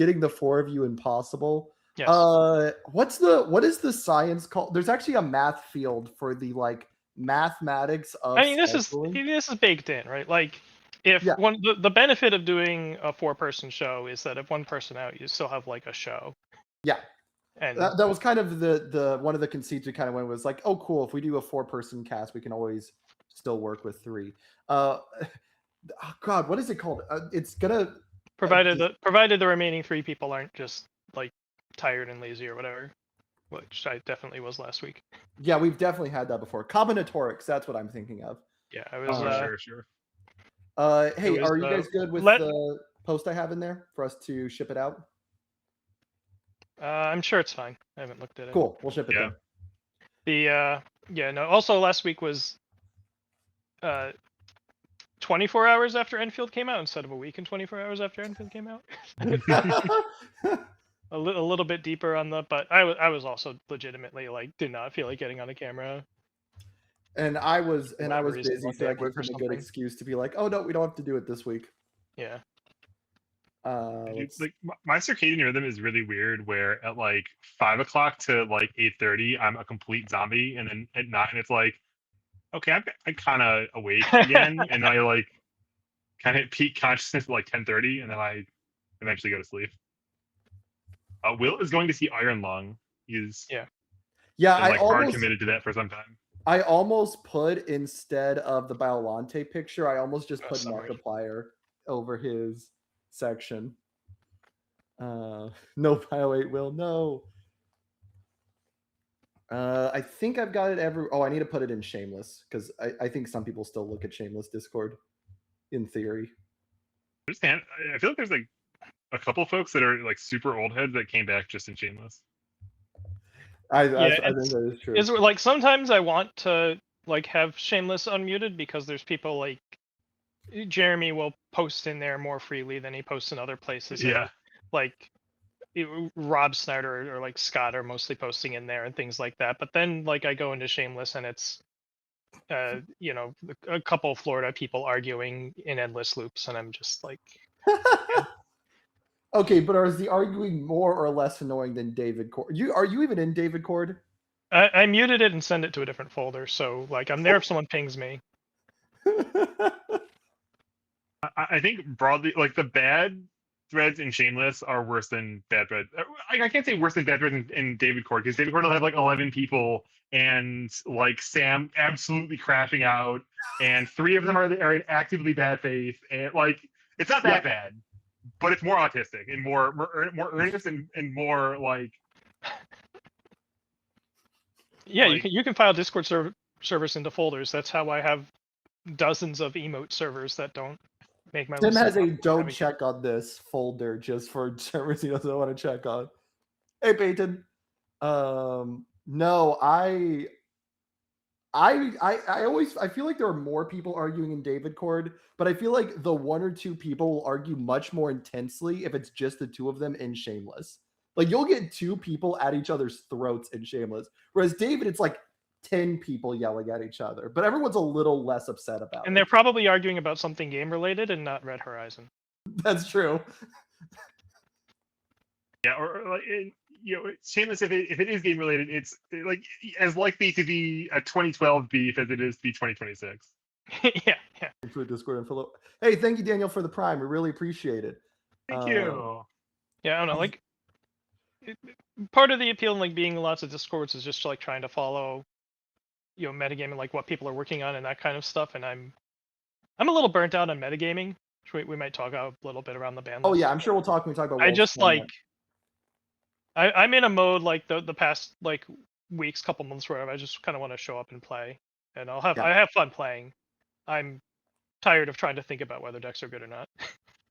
getting the four of you impossible. Yes. What is the science called? There's actually a math field for the like mathematics of I mean, this scheduling. is baked in, right? Like, if Yeah. the benefit of doing a 4-person show is that if one person out, you still have like a show. Yeah. And That was kind of the one of the conceits we kind of went was like, oh, cool. If we do a 4-person cast, we can always still work with 3. Oh, God, what is it called? It's gonna provided the remaining 3 people aren't just like tired and lazy or whatever, which I definitely was last week. Yeah, we've definitely had that before. Combinatorics, that's what I'm thinking of. Yeah, I was. Sure. Hey, was, are you guys good with the post I have in there for us to ship it out? I'm sure it's fine. I haven't looked at it. Cool, we'll ship it then. No. Also, last week was 24 hours after Enfield came out instead of a week and 24 hours after Enfield came out. a little bit deeper on the, but I was also legitimately like did not feel like getting on a camera. And I was busy, so that gives me a good excuse to be like, oh no, we don't have to do it this week. Yeah. Like my circadian rhythm is really weird. Where at like 5 o'clock to like 8:30, I'm a complete zombie, and then at 9, it's like, okay, I'm kind of awake again, and I like kind of hit peak consciousness at like 10:30, and then I eventually go to sleep. Will is going to see Iron Lung. He's I like hard committed to that for some time. I almost put, instead of the Biolante picture, I almost just put Markiplier over his section. No Bio 8 Will, no. I think I've got it I need to put it in Shameless, because I think some people still look at Shameless Discord, in theory. I feel like there's like a couple folks that are like super old heads that came back just in Shameless. I think that is true. Is like sometimes I want to like have Shameless unmuted because there's people like Jeremy will post in there more freely than he posts in other places. Yeah. And, like Rob Snyder or like Scott are mostly posting in there and things like that. But then like I go into Shameless and it's a couple of Florida people arguing in endless loops, and I'm just like Okay, but is the arguing more or less annoying than David Cord? Are you even in David Cord? I muted it and send it to a different folder, so like I'm there if someone pings me. I think broadly, like the bad threads in Shameless are worse than bad threads. I can't say worse than bad threads in David Cord, because David Cord will have like 11 people and like Sam absolutely crashing out, and 3 of them are in actively bad faith, and like it's not that bad, but it's more autistic and more earnest and more like. Yeah, like, you can file Discord servers into folders. That's how I have dozens of emote servers that don't make my. Tim has a don't check on this folder just for servers he doesn't want to check on. Hey Peyton, no, I feel like there are more people arguing in David Cord, but I feel like the 1 or 2 people will argue much more intensely if it's just the 2 of them in Shameless. Like you'll get 2 people at each other's throats in Shameless, whereas David, it's like 10 people yelling at each other, but everyone's a little less upset about it. And they're probably arguing about something game related and not Red Horizon. That's true. Yeah, or like Shameless, if it is game related, it's like as likely to be a 2012 beef as it is to be 2026. yeah. Into a Discord and follow. Hey, thank you, Daniel, for the Prime. We really appreciate it. Thank you. Yeah, I don't know. Like, part of the appeal in like being in lots of Discords is just like trying to follow, metagaming and like what people are working on and that kind of stuff. And I'm a little burnt out on metagaming, which we might talk about a little bit around the band. Oh yeah, I'm sure we'll talk when we talk about. I just like. I'm in a mode like the past like weeks, couple months, where I just kind of want to show up and play, and I have fun playing. I'm tired of trying to think about whether decks are good or not.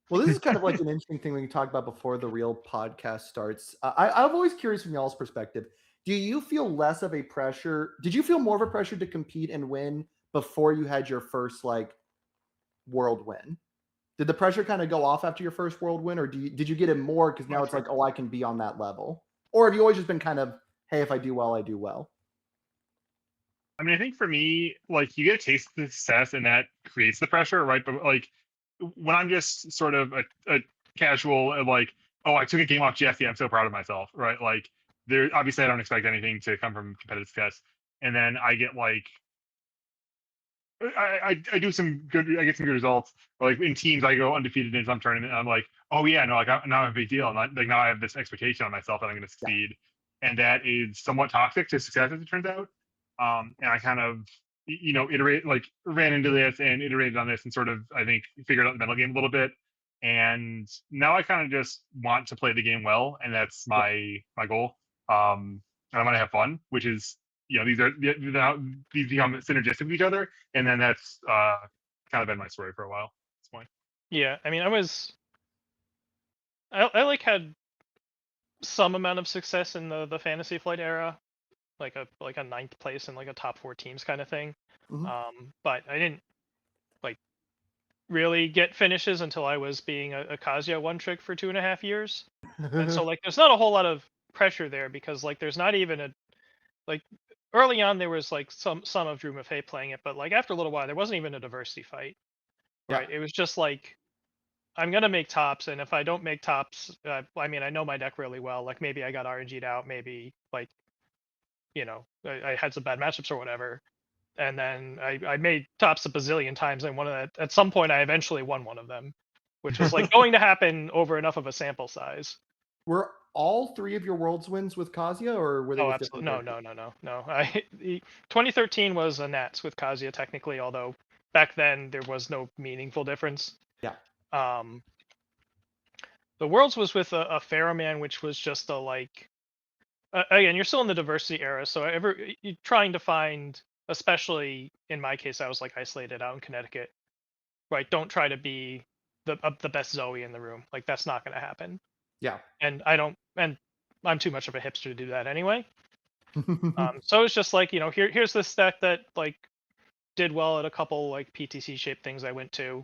Well, this is kind of like an interesting thing when you talk about before the real podcast starts. I'm always curious from y'all's perspective. Do you feel less of a pressure? Did you feel more of a pressure to compete and win before you had your first like world win? Did the pressure kind of go off after your first world win, or did you get it more because now it's like, oh, I can be on that level? Or have you always just been kind of, hey, if I do well, I do well? I mean, I think for me, like you get a taste of the success and that creates the pressure, right? But like when I'm just sort of a casual, like, oh, I took a game off GSD, I'm so proud of myself, right? Like, there obviously I don't expect anything to come from competitive success, and then I get like I do some good. I get some good results. Like in teams, I go undefeated in some tournament. And I'm like, oh yeah, no, like now I'm a big deal. And like now I have this expectation on myself that I'm going to succeed, and that is somewhat toxic to success as it turns out. And I kind of ran into this and iterated on this and sort of I think figured out the mental game a little bit. And now I kind of just want to play the game well, and that's my goal. And I want to have fun, which is these become synergistic with each other, and then that's kind of been my story for a while at this point. Yeah, I mean, I like had some amount of success in the Fantasy Flight era, like a ninth place in like a top 4 teams kind of thing. But I didn't like really get finishes until I was being a Kazuya one trick for 2.5 years, and so like there's not a whole lot of pressure there because like there's not even a like early on there was like some of Dream of Fate playing it, but like after a little while there wasn't even a diversity fight, right? It was just like I'm gonna make tops, and if I don't make tops, I mean I know my deck really well. Like maybe I got RNG'd out, maybe like I had some bad matchups or whatever, and then I made tops a bazillion times, and at some point I eventually won one of them, which is like going to happen over enough of a sample size. Were all 3 of your Worlds wins with Kazuya, or were they with different absolutely no. 2013 was a Nats with Kazuya technically, although back then there was no meaningful difference. Yeah. The Worlds was with a Pharaohman, which was just a like again, you're still in the diversity era, so you're trying to find, especially in my case, I was like isolated out in Connecticut, right? Don't try to be the best Zoe in the room. Like that's not going to happen. Yeah. And I'm too much of a hipster to do that anyway. So it's just like, here's this deck that like did well at a couple like PTC shaped things I went to,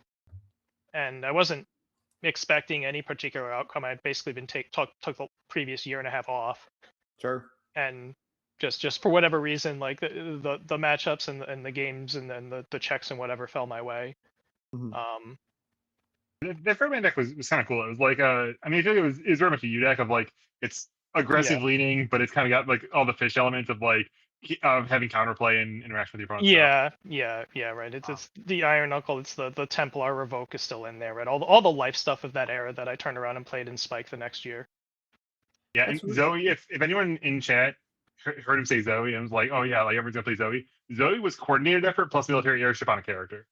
and I wasn't expecting any particular outcome. I'd basically been took the previous year and a half off. Sure. And just for whatever reason, like the matchups and the games and then the checks and whatever fell my way. The Fairman deck was kind of cool. It was like I mean, I feel like it was very much a U deck of like it's aggressive leaning, but it's kind of got like all the fish elements of like having counterplay and interaction with your opponent. Yeah, right. It's the Iron Knuckle. It's the Templar Revoke is still in there, right? All the life stuff of that era that I turned around and played in Spike the next year. Yeah, and Zoe, if anyone in chat heard him say Zoe and was like, oh yeah, like everyone's gonna play Zoe. Zoe was coordinated effort plus military airship on a character.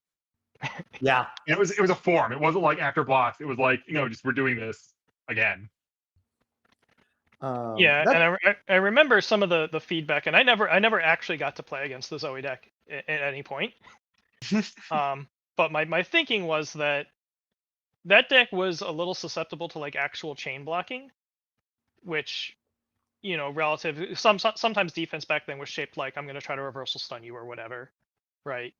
Yeah. And it was a form. It wasn't like after blocks. It was like, just we're doing this again. And I remember some of the feedback, and I never actually got to play against the Zoe deck at any point. But my thinking was that deck was a little susceptible to like actual chain blocking, which relative sometimes defense back then was shaped like I'm going to try to reversal stun you or whatever, right?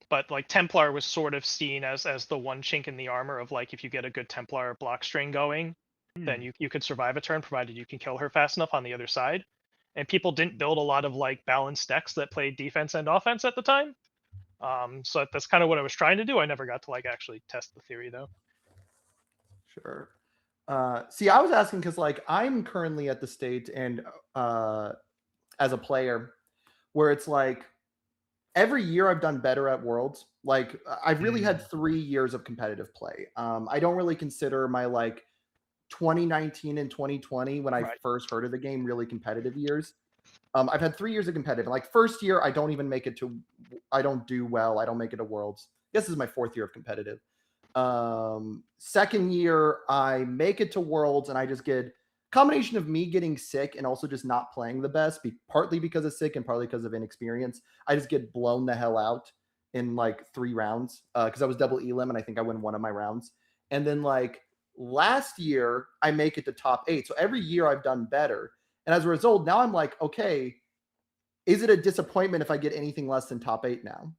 But like Templar was sort of seen as the one chink in the armor of like if you get a good Templar block string going, then you could survive a turn provided you can kill her fast enough on the other side. And people didn't build a lot of like balanced decks that played defense and offense at the time. So that's kind of what I was trying to do. I never got to like actually test the theory though. Sure. See, I was asking because like I'm currently at the state and as a player where it's like every year I've done better at Worlds. Like I've really had 3 years of competitive play. I don't really consider my like 2019 and 2020 when I first heard of the game really competitive years. I've had 3 years of competitive. Like first year, I don't even make it to. I don't do well. I don't make it to Worlds. This is my 4th year of competitive. Second year, I make it to Worlds, and I just get combination of me getting sick and also just not playing the best, partly because of sick and partly because of inexperience. I just get blown the hell out in like 3 rounds because I was double elim, and I think I win one of my rounds. And then like last year, I make it to top 8. So every year I've done better. And as a result, now I'm like, okay, is it a disappointment if I get anything less than top 8 now?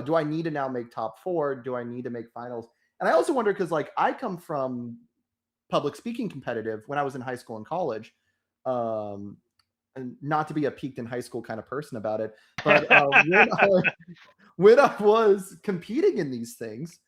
Do I need to now make top 4? Do I need to make finals? And I also wonder because like I come from public speaking competitive when I was in high school and college. And not to be a peaked in high school kind of person about it, but when I was competing in these things,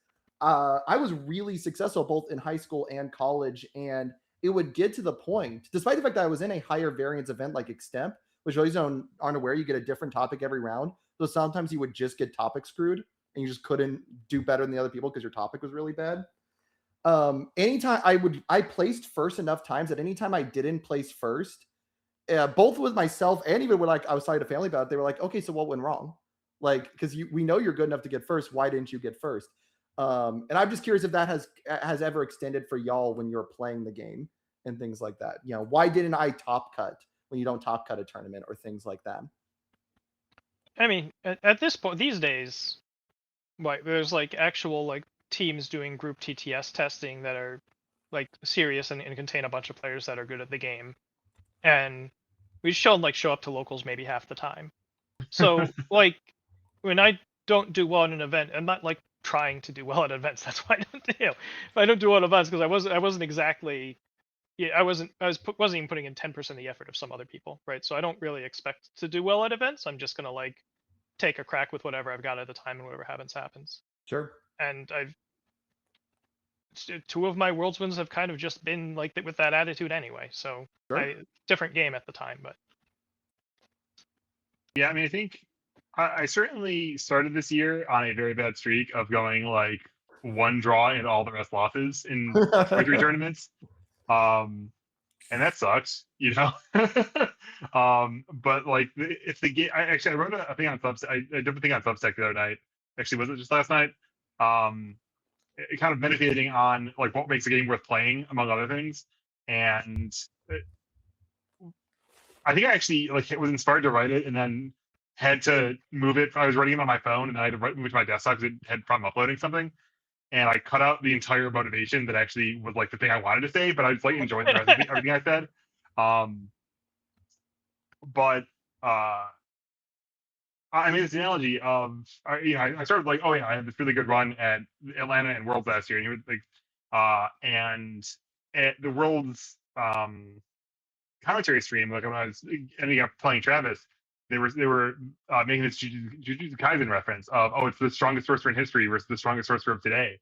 I was really successful both in high school and college, and it would get to the point, despite the fact that I was in a higher variance event like Extemp, which always aren't aware, you get a different topic every round. So sometimes you would just get topic screwed, and you just couldn't do better than the other people because your topic was really bad. Anytime I placed first enough times that anytime I didn't place first, both with myself and even when like I was talking to family about it, they were like, okay, so what went wrong? Like, because we know you're good enough to get first. Why didn't you get first? And I'm just curious if that has ever extended for y'all when you're playing the game and things like that. You know, why didn't I top cut when you don't top cut a tournament or things like that? I mean, at this point, these days, like there's like actual like teams doing group TTS testing that are like serious and contain a bunch of players that are good at the game, and we show up to locals maybe half the time. So like when I don't do well in an event, I'm not like trying to do well at events. That's why I don't do. If I don't do well at events because I wasn't exactly. Yeah, wasn't even putting in 10% of the effort of some other people, right? So I don't really expect to do well at events. I'm just gonna like take a crack with whatever I've got at the time, and whatever happens. Sure. And two of my world's wins have kind of just been like with that attitude anyway. So Sure. different game at the time, but Yeah, I mean, I think I certainly started this year on a very bad streak of going like one draw and all the rest losses in 23 tournaments. And that sucks, you know. But like, if the game, I wrote a thing on Substack. I did a thing on Substack the other night. Actually, was it just last night? Kind of meditating on like what makes a game worth playing, among other things. And I think I actually like was inspired to write it, and then had to move it. I was writing it on my phone, and then I had to move it to my desktop because it had problem uploading something. And I cut out the entire motivation that actually was like the thing I wanted to say, but I was like enjoying the rest of everything I said. But I made this analogy of, I started like, oh yeah, I had this really good run at Atlanta and Worlds last year, and he was like, and at the Worlds commentary stream, like when I was ending up playing Travis, they were making this Jujutsu Kaisen reference of, oh, it's the strongest sorcerer in history versus the strongest sorcerer of today.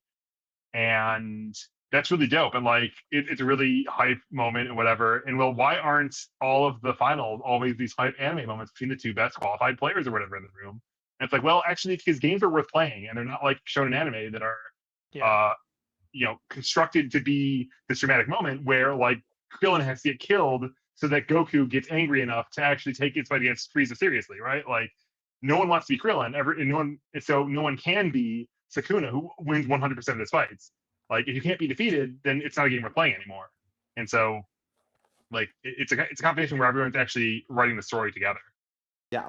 And that's really dope, and like it's a really hype moment and whatever. And well, why aren't all of the finals always these hype anime moments between the two best qualified players or whatever in the room? And it's like, well, actually, because games are worth playing, and they're not like shown in anime that are yeah. Constructed to be this dramatic moment where like Krillin has to get killed so that Goku gets angry enough to actually take its fight against Frieza seriously, right? Like no one wants to be Krillin ever, and no one can be Sukuna, who wins 100% of his fights. Like if you can't be defeated, then it's not a game we're playing anymore. And so, like it's a competition where everyone's actually writing the story together. Yeah.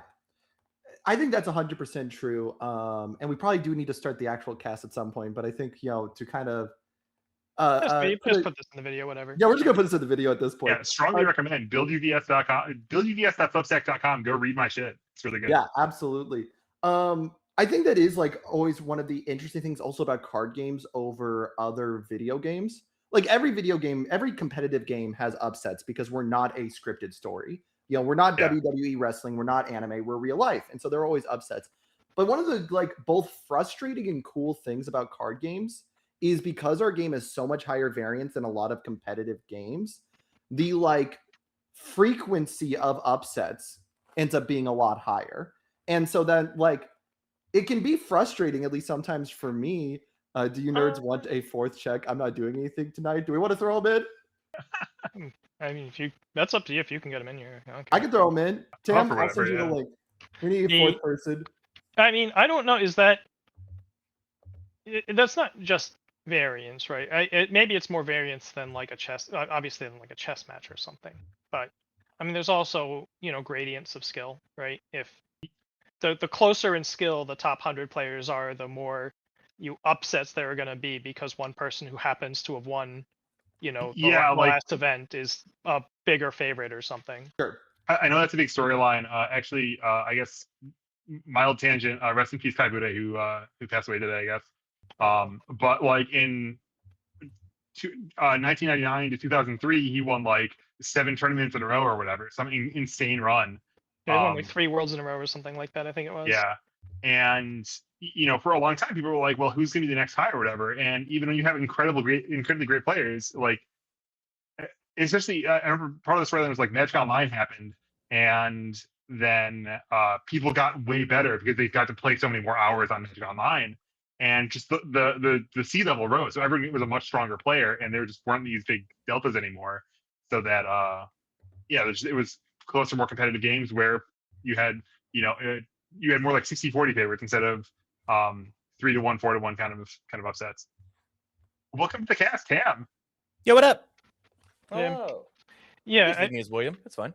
I think that's 100% true. And we probably do need to start the actual cast at some point, but I think, to kind of put this in the video, whatever. Yeah, we're just gonna put this in the video at this point. Yeah, strongly recommend builduvs.com, builduvs.substack.com. Go read my shit. It's really good. Yeah, absolutely. I think that is like always one of the interesting things also about card games over other video games. Like every video game, every competitive game has upsets because we're not a scripted story. We're not WWE wrestling, we're not anime, we're real life. And so there are always upsets. But one of the like both frustrating and cool things about card games is because our game is so much higher variance than a lot of competitive games, the like frequency of upsets ends up being a lot higher. And so then like it can be frustrating, at least sometimes for me. Do you nerds want a fourth check? I'm not doing anything tonight. Do we want to throw them in? I mean, that's up to you if you can get them in here. Okay. I can throw them in. Tim, I'll send you the link. We need a fourth person. I mean, I don't know. Is that's not just variance, right? Maybe it's more variance than like a chess, obviously than like a chess match or something. But I mean, there's also gradients of skill, right? If the closer in skill the top 100 players are, the more upsets there are going to be because one person who happens to have won, the last event is a bigger favorite or something. Sure. I know that's a big storyline. Actually, I guess mild tangent. Rest in peace, Kai Bude, who passed away today, I guess. But like in 1999 to 2003, he won like 7 tournaments in a row or whatever, some insane run. Yeah, he won like 3 worlds in a row or something like that. I think it was. Yeah, And for a long time, people were like, "Well, who's going to be the next hire or whatever?" And even when you have incredibly great players, like especially I remember part of the storyline was like Magic Online happened, and then people got way better because they got to play so many more hours on Magic Online, and just the sea level rose, so everyone was a much stronger player, and there just weren't these big deltas anymore. So that it was closer, more competitive games where you had you had more like 60-40 favorites instead of 3-1, 4-1 kind of upsets. Welcome to the cast, Tam. Yo, what up? Yeah. Oh, Yeah, his name is William. It's fine.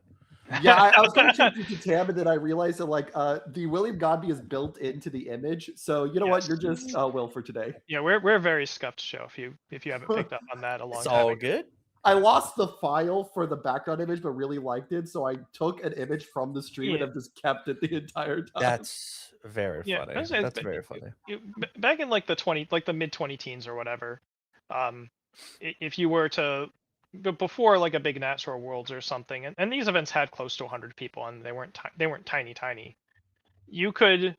Yeah, I was going to change it to Tam, and then I realized that like the William Godby is built into the image. So you know what? Yes. You're just Will for today. yeah, we're a very scuffed show. If you haven't picked up on that a long It's time all ago. good. I lost the file for the background image, but really liked it. So I took an image from the stream and Yeah. I've just kept it the entire time. That's very Yeah, funny. that's- That's but- very funny. Back in like the mid 20 teens or whatever, if you were to before like a big Nats or Worlds or something, and these events had close to 100 people and they weren't tiny, you could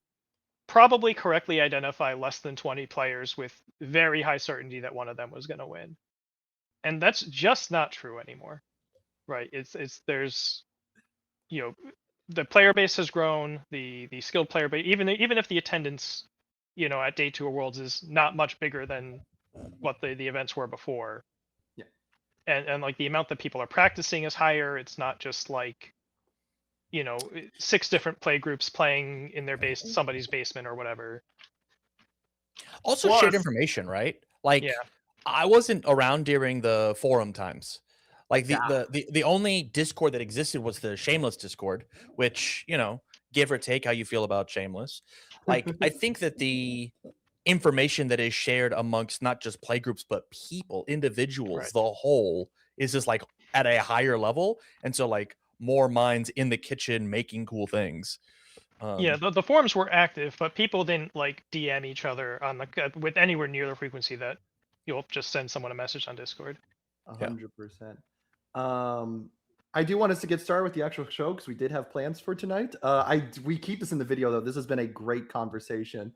probably correctly identify less than 20 players with very high certainty that one of them was going to win, and that's just not true anymore, right? It's there's the player base has grown, the skilled player base, even if the attendance at day 2 of Worlds is not much bigger than what the events were before. Yeah. And like the amount that people are practicing is higher. It's not just like 6 different play groups playing in their somebody's basement or whatever. Also, Plus- shared information, right? Like, Yeah. I wasn't around during the forum times. Like Yeah. the only Discord that existed was the Shameless Discord, which give or take how you feel about Shameless. Like, I think that the information that is shared amongst not just play groups but people, individuals, Right. the whole is just like at a higher level, and so like more minds in the kitchen making cool things. Yeah, the forums were active, but people didn't like DM each other on with anywhere near the frequency that you'll just send someone a message on Discord. 100%. I do want us to get started with the actual show because we did have plans for tonight. We keep this in the video though. This has been a great conversation.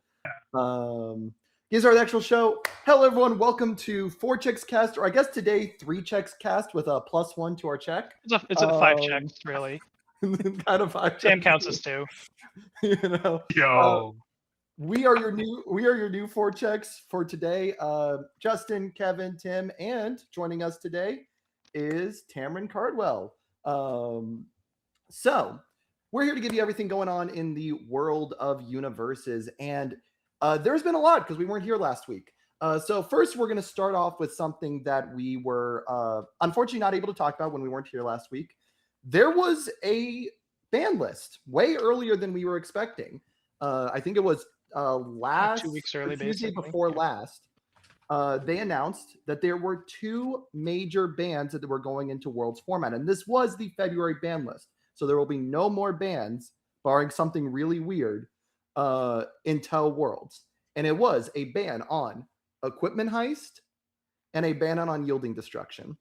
Here's our actual show. Hello everyone, welcome to 4 Checks Cast, or I guess today 3 Checks Cast with a +1 to our check. It's a 5 checks, really. Kind of 5 Sam checks. counts as 2. Yo. We are your new 4 checks for today. Justin, Kevin, Tim, and joining us today is Tamron Cardwell. So we're here to give you everything going on in the world of universes, and there's been a lot because we weren't here last week. So first, we're going to start off with something that we were unfortunately not able to talk about when we weren't here last week. There was a ban list way earlier than we were expecting. I think it was last 2 weeks early, Tuesday basically. before Yeah. last. They announced that there were 2 major bans that were going into Worlds format, and this was the February ban list. So there will be no more bans, barring something really weird, until Worlds. And it was a ban on equipment heist and a ban on unyielding destruction.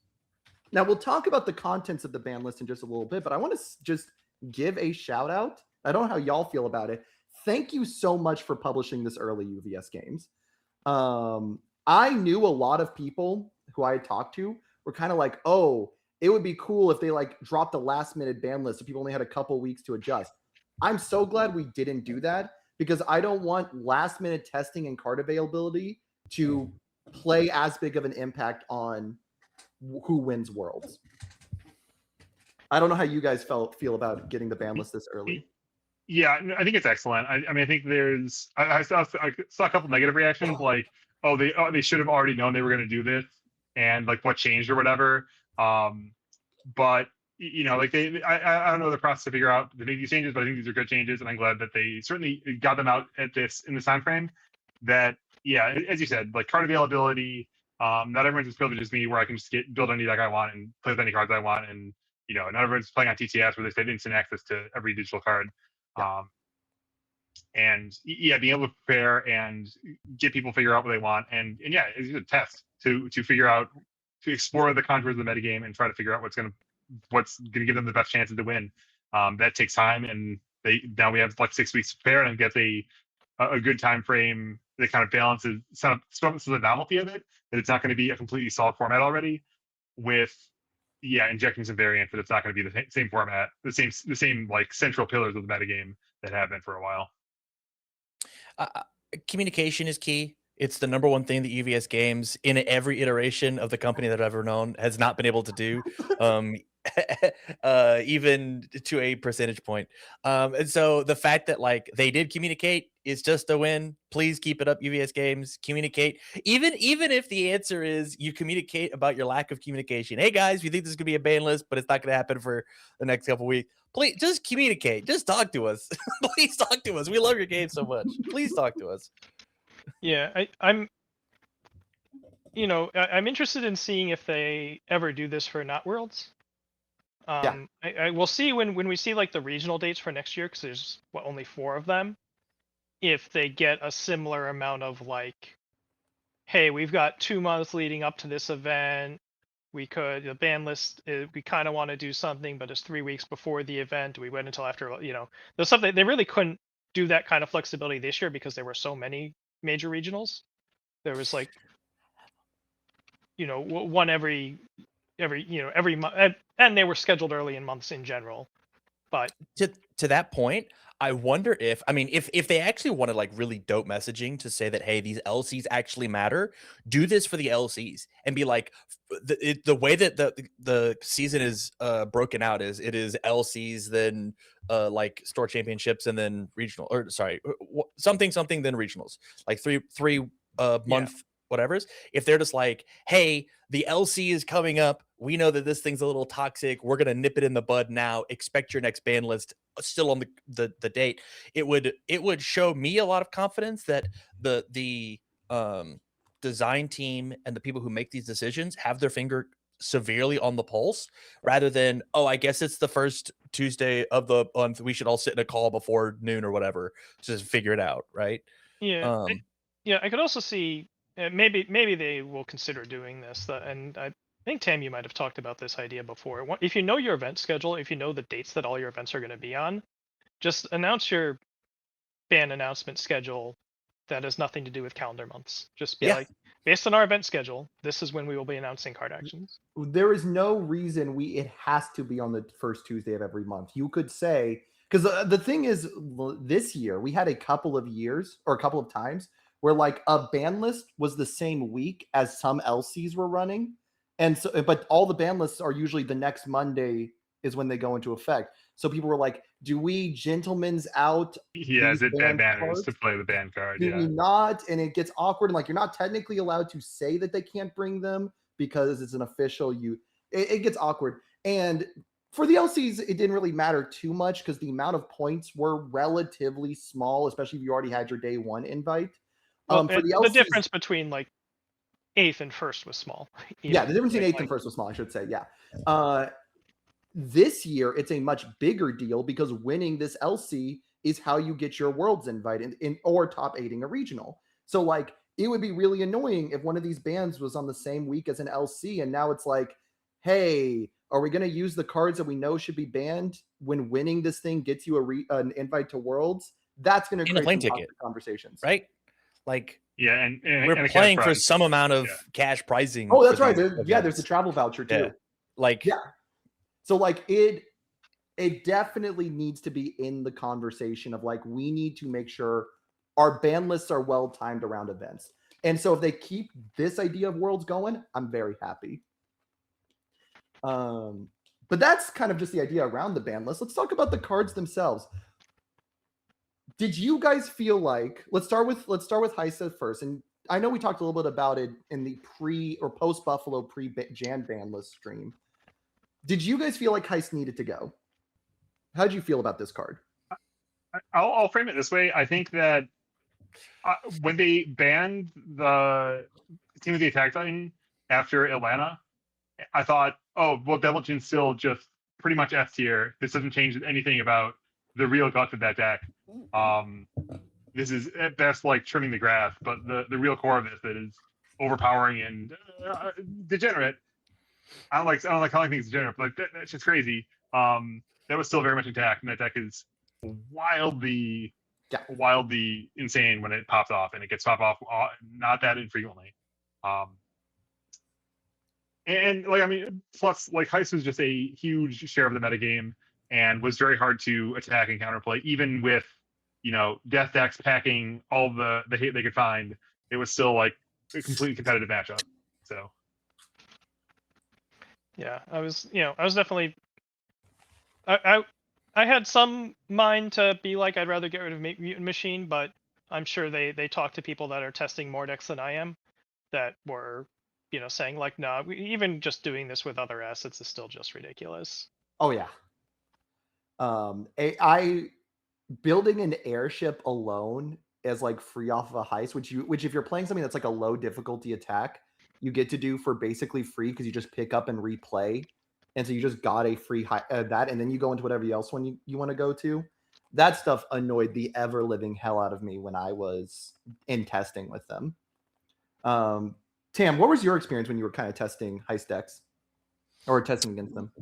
Now we'll talk about the contents of the ban list in just a little bit, but I want to just give a shout out. I don't know how y'all feel about it. Thank you so much for publishing this early, UVS Games. I knew a lot of people who I had talked to were kind of like, oh, it would be cool if they like dropped the last minute ban list so people only had a couple weeks to adjust. I'm so glad we didn't do that because I don't want last minute testing and card availability to play as big of an impact on who wins Worlds. I don't know how you guys feel about getting the ban list this early. Yeah, I think it's excellent. I mean, I think I saw a couple negative reactions, like, they should have already known they were going to do this, and like what changed or whatever. But like I don't know the process to figure out the make these changes, but I think these are good changes, and I'm glad that they certainly got them out in this time frame. That as you said, like card availability. Not everyone's as privileged as me, where I can just build any deck I want and play with any cards I want, and not everyone's playing on TTS where they said instant access to every digital card. And being able to prepare and get people figure out what they want, and it's a test to figure out, to explore the contours of the metagame and try to figure out what's gonna give them the best chances to win. That takes time, and now we have like 6 weeks to prepare and get a a good time frame that kind of balances some of the novelty of it, that it's not going to be a completely solid format already, with injecting some variant, but it's not going to be the same format, the same like central pillars of the metagame that have been for a while. Communication is key. It's the number one thing that UVS Games, in every iteration of the company that I've ever known, has not been able to do, even to a percentage point. And so the fact that like they did communicate is just a win. Please keep it up, UVS Games. Communicate, even if the answer is you communicate about your lack of communication. Hey guys, we think this is gonna be a ban list, but it's not gonna happen for the next couple weeks. Please just communicate. Just talk to us. Please talk to us. We love your game so much. Please talk to us. Yeah, I'm I'm interested in seeing if they ever do this for Not Worlds. I will see when we see like the regional dates for next year, because there's only 4 of them. If they get a similar amount of like, hey, we've got 2 months leading up to this event. The ban list, we kind of want to do something, but it's 3 weeks before the event. We wait until after, there's something they really couldn't do that kind of flexibility this year because there were so many major regionals. There was like, one every month, and they were scheduled early in months in general. But to that point, I wonder if, I mean, if they actually wanted like really dope messaging to say that, hey, these LCs actually matter, do this for the LCs and be like, the way that the season is broken out is it is LCs, then like store championships, and then regional, or sorry, something then regionals, like three month whatever's. If they're just like, hey, the LC is coming up, we know that this thing's a little toxic, we're gonna nip it in the bud now, expect your next ban list still on the date, it would show me a lot of confidence that the design team and the people who make these decisions have their finger severely on the pulse, rather than, oh, I guess it's the first Tuesday of the month, we should all sit in a call before noon or whatever to figure it out, right? I could also see maybe they will consider doing this. And I think, Tam, you might have talked about this idea before. If you know your event schedule, if you know the dates that all your events are going to be on, just announce your ban announcement schedule that has nothing to do with calendar months. Just be like, based on our event schedule, this is when we will be announcing card actions. There is no reason it has to be on the first Tuesday of every month. You could say, because the thing is, this year we had a couple of years or a couple of times where like a ban list was the same week as some LCs were running. And so, but all the ban lists are usually the next Monday is when they go into effect. So people were like, do we gentlemen's out? Is it banners cards to play the ban card? Do we not? And it gets awkward. And like, you're not technically allowed to say that they can't bring them because it's an official, it gets awkward. And for the LCs, it didn't really matter too much because the amount of points were relatively small, especially if you already had your day one invite. Well, for the LCs, the difference between like 8th and 1st was small. Yeah, the difference between 8th and 1st was small, I should say. Yeah. This year, it's a much bigger deal because winning this LC is how you get your Worlds invite or top 8ing a regional. So like, it would be really annoying if one of these bans was on the same week as an LC, and now it's like, hey, are we going to use the cards that we know should be banned when winning this thing gets you an invite to Worlds? That's going to create some conversations, right? Like, and we're playing for some amount of cash pricing. Oh, that's right. There's a travel voucher too. So like it definitely needs to be in the conversation of like, we need to make sure our ban lists are well timed around events. And so if they keep this idea of Worlds going, I'm very happy. But that's kind of just the idea around the ban list. Let's talk about the cards themselves. Did you guys feel like, let's start with Heisa first. And I know we talked a little bit about it in the pre or post Buffalo pre-Jan ban list stream. Did you guys feel like Heist needed to go? How did you feel about this card? I'll frame it this way. I think that when they banned the Team of the Attack Titan after Atlanta, I thought, oh, well, Devilgen's still just pretty much S tier. This doesn't change anything about the real guts of that deck. This is at best like trimming the grass, but the real core of this that is overpowering and degenerate. I don't like calling things degenerate, but that's just crazy. That was still very much intact, and that deck is wildly wildly insane when it pops off, and it gets popped off not that infrequently. And like, I mean, plus like Heist was just a huge share of the metagame and was very hard to attack and counterplay, even with, you know, Death Decks packing all the hate they could find. It was still like a completely competitive matchup. So Yeah, I was definitely, I had some mind to be like, I'd rather get rid of Mutant Machine, but I'm sure they talk to people that are testing more decks than I am, that were, saying like, no, even just doing this with other assets is still just ridiculous. Oh yeah. I building an airship alone as like free off of a heist, which if you're playing something that's like a low difficulty attack, you get to do for basically free because you just pick up and replay, and so you just got a free that, and then you go into whatever else one you want to go to. That stuff annoyed the ever living hell out of me when I was in testing with them. Tam, what was your experience when you were kind of testing heist decks or testing against them?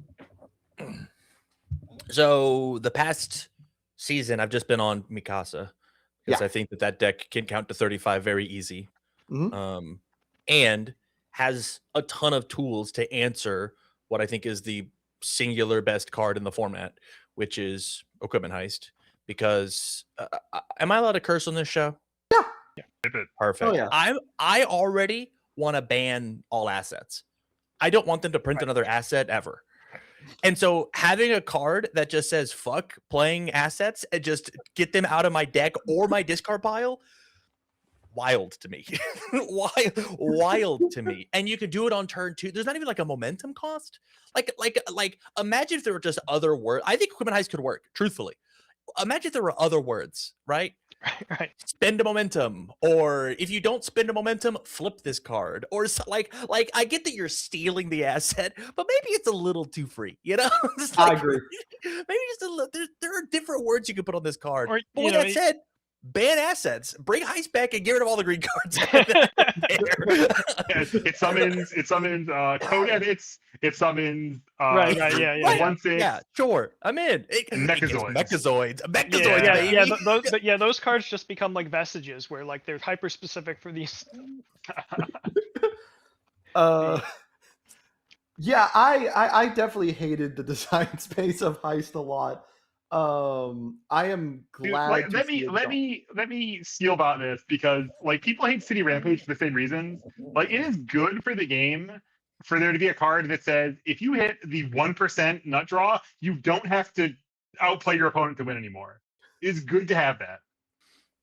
So the past season, I've just been on Mikasa because I think that deck can count to 35 very easy, and has a ton of tools to answer what I think is the singular best card in the format, which is Equipment Heist. Because am I allowed to curse on this show? Yeah. Perfect. Oh, yeah. I already want to ban all assets. I don't want them to print another asset ever. And so having a card that just says fuck playing assets and just get them out of my deck or my discard pile, wild to me. wild to me. And you could do it on turn 2. There's not even like a momentum cost. Like imagine if there were just other words. I think Equipment Heist could work, truthfully. Imagine if there were other words, right? Right. Spend a momentum, or if you don't spend a momentum, flip this card, or like I get that you're stealing the asset, but maybe it's a little too free, you know? I agree. Maybe just a little. There are different words you can put on this card. Or, but with that said, ban assets, bring Heist back, and get rid of all the green cards. it summons code edits. It summons right, yeah. 1/6. Yeah, sure. I'm in. Mechazoids. Yeah, those cards just become like vestiges where like they're hyper specific for these. Yeah, I definitely hated the design space of Heist a lot. I am glad. Dude, let me steal about this, because like people hate City Rampage for the same reasons. Like, it is good for the game for there to be a card that says if you hit the 1% nut draw, you don't have to outplay your opponent to win anymore. It is good to have that,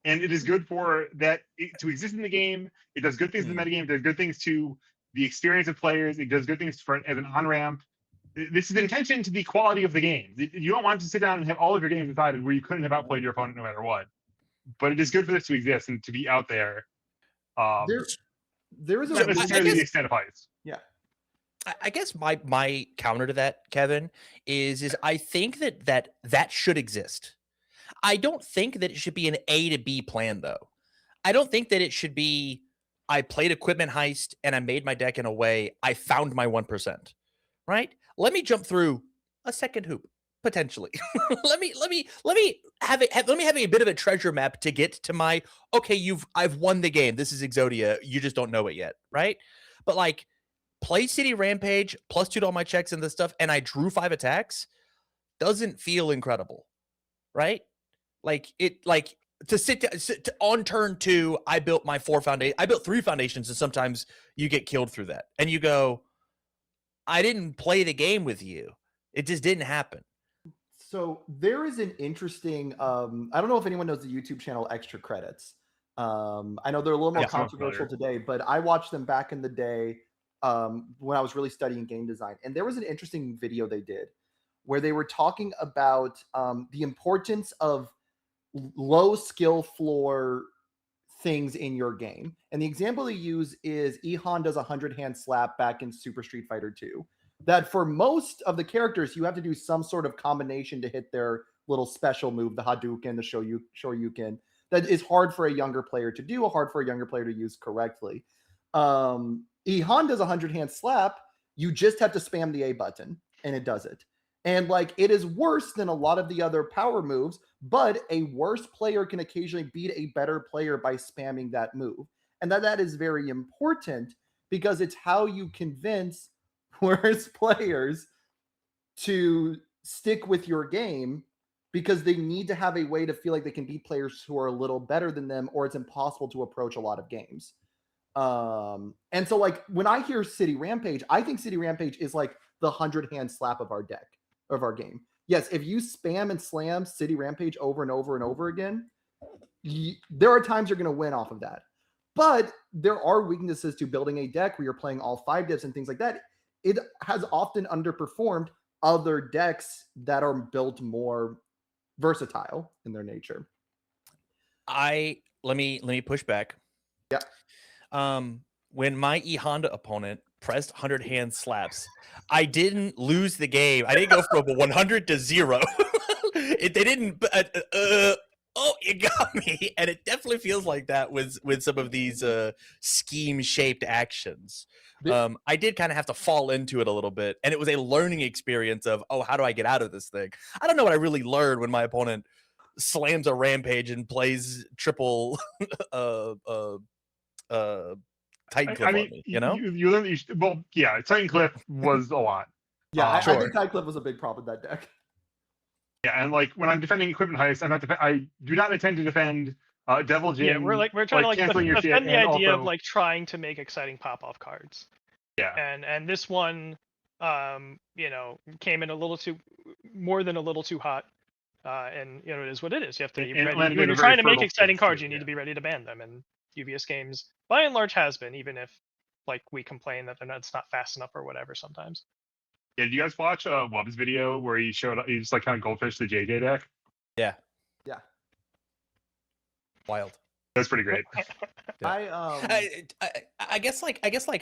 and it is good for that to exist in the game. It does good things in the metagame. It does good things to the experience of players. It does good things as an on ramp. This is intention to the quality of the game. You don't want to sit down and have all of your games decided where you couldn't have outplayed your opponent no matter what. But it is good for this to exist and to be out there. There is not necessarily the extent of Heist. Yeah. I guess my counter to that, Kevin, is I think that should exist. I don't think that it should be an A to B plan, though. I don't think that it should be I played Equipment Heist and I made my deck in a way I found my 1%. Right? Let me jump through a second hoop potentially. let me have a bit of a treasure map to get to my I've won the game. This is Exodia. You just don't know it yet, right? But like play City Rampage +2 to all my checks and this stuff, and I drew 5 attacks doesn't feel incredible, right? Like to sit on turn 2, I built my 3 foundations, and sometimes you get killed through that, and you go, I didn't play the game with you. It just didn't happen. So there is an interesting, I don't know if anyone knows the YouTube channel Extra Credits. I know they're a little more controversial today, but I watched them back in the day when I was really studying game design. And there was an interesting video they did where they were talking about the importance of low skill floor things in your game. And the example they use is Ihan does a 100-hand slap back in Super Street Fighter 2. That for most of the characters, you have to do some sort of combination to hit their little special move, the Hadouken, the Shoryuken. That is hard for a younger player to do, hard for a younger player to use correctly. Ihan does a 100-hand slap. You just have to spam the A button, and it does it. And like it is worse than a lot of the other power moves, but a worse player can occasionally beat a better player by spamming that move. And that is very important because it's how you convince worse players to stick with your game because they need to have a way to feel like they can beat players who are a little better than them, or it's impossible to approach a lot of games. And so like when I hear City Rampage, I think City Rampage is like the 100-hand slap of our deck, of our game. Yes, if you spam and slam City Rampage over and over and over again, there are times you're going to win off of that. But there are weaknesses to building a deck where you're playing all 5 divs and things like that. It has often underperformed other decks that are built more versatile in their nature. Let me push back. Yeah. When my E Honda opponent pressed 100-hand slaps, I didn't lose the game. I didn't go from 100 to 0. They didn't. Oh, you got me. And it definitely feels like that with some of these scheme-shaped actions. I did kind of have to fall into it a little bit, and it was a learning experience of, oh, how do I get out of this thing? I don't know what I really learned when my opponent slams a rampage and plays triple Titan Cliff on me, you know? You learn well, yeah, Titan Cliff was a lot. Yeah, I Sure. think Titan Cliff was a big problem in that deck. Yeah, and like when I'm defending equipment heist, I do not intend to defend Devil Jin. Yeah, we're trying to like canceling your shit, defend the and idea also, of like trying to make exciting pop-off cards. yeah, And this one, you know, came in a little too hot. And you know, it is what it is. You have to be And ready. landed When in a you're very trying to make fertile exciting space, cards, too, you need yeah. to be ready to ban them. And UBS games, by and large, has been, even if like we complain that it's not fast enough or whatever sometimes. Yeah, did you guys watch Wubb's video where he just like kind of goldfish the JJ deck? Yeah. Yeah. Wild. That's pretty great. Yeah. I guess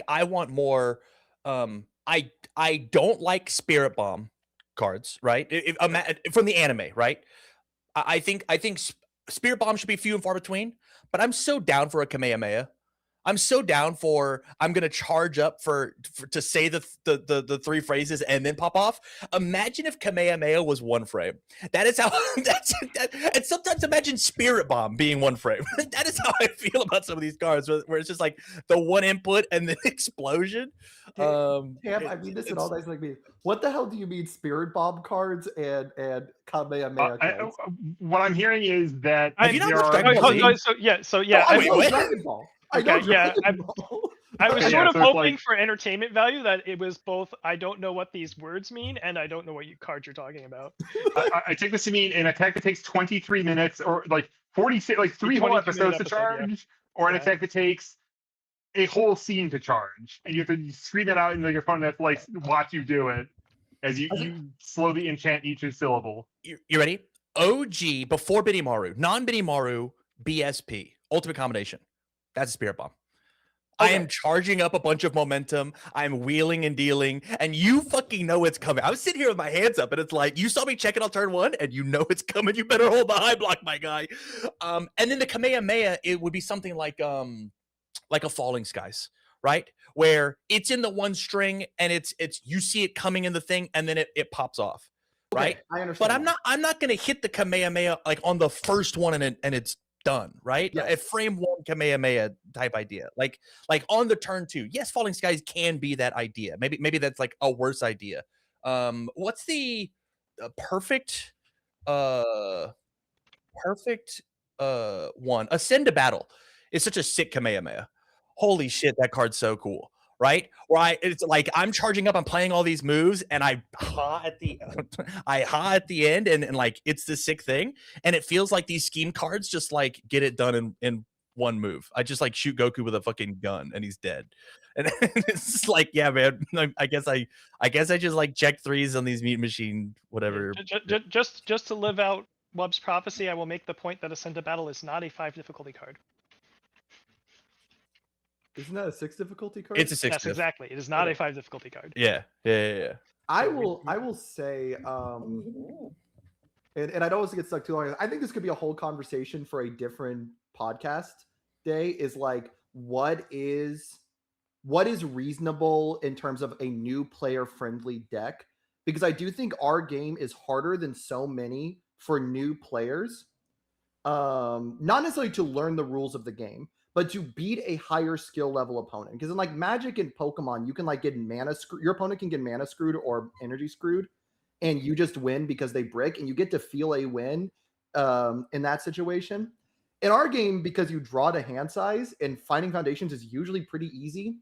I want more. I don't like Spirit Bomb cards, right? From the anime, right? I think Spirit Bomb should be few and far between, but I'm so down for a Kamehameha. I'm so down for I'm gonna charge up for to say the 3 phrases and then pop off. Imagine if Kamehameha was 1 frame. That is how and sometimes imagine Spirit Bomb being 1 frame. That is how I feel about some of these cards, where it's just like the 1 input and then explosion. Tam, I mean this in all nice like me. What the hell do you mean Spirit Bomb cards and Kamehameha cards? What I'm hearing is that Have you not there watched are- Dragon Ball Z? So yeah. I wait, know what? Dragon Ball. Okay, I know yeah, Dragon Ball. I was Okay, sort yeah, of so it's hoping like- for entertainment value that it was both. I don't know what these words mean, and I don't know what cards you're talking about. I take this to mean an attack that takes 23 minutes, or like 46, like 3 whole 22-minute episodes to episode, yeah. charge, or an Yeah. attack that takes a whole scene to charge, and you have to scream that out into your phone that's like watch you do it as you slowly enchant each syllable. You ready? OG before Biddymaru, non-Biddymaru, BSP, ultimate combination. That's a Spirit Bomb. I am charging up a bunch of momentum. I'm wheeling and dealing, and you fucking know it's coming. I was sitting here with my hands up, and it's like, you saw me check it on turn 1, and you know it's coming. You better hold the high block, my guy. And then the Kamehameha, it would be something like a Falling Skies, right? Where it's in the 1 string, and it's you see it coming in the thing, and then it pops off, right? I understand. But I'm not gonna hit the Kamehameha like on the first one and it's done, right? Yes. A frame 1 Kamehameha type idea. Like on the turn 2. Yes, Falling Skies can be that idea. Maybe that's like a worse idea. What's the perfect one? Ascend to Battle is such a sick Kamehameha. Holy shit, that card's so cool. Right? Where it's like I'm charging up, I'm playing all these moves, and I ha at the end, and like it's the sick thing. And it feels like these scheme cards just like get it done in 1 move. I just like shoot Goku with a fucking gun and he's dead. And it's just like, yeah, man. I guess I just like check 3s on these Meat Machine, whatever. Just to live out Wubb's prophecy, I will make the point that Ascend to Battle is not a 5 difficulty card. Isn't that a 6 difficulty card? It's a 6. Yes, exactly. It is not a 5 difficulty card. Yeah. I will say, and I don't want to get stuck too long. I think this could be a whole conversation for a different podcast day. Is like, what is reasonable in terms of a new player friendly deck? because I do think our game is harder than so many for new players. Not necessarily to learn the rules of the game, but to beat a higher skill level opponent. Because in like Magic and Pokemon, you can like get mana screwed. Your opponent can get mana screwed or energy screwed, and you just win because they brick, and you get to feel a win in that situation. In our game, because you draw to hand size and finding foundations is usually pretty easy.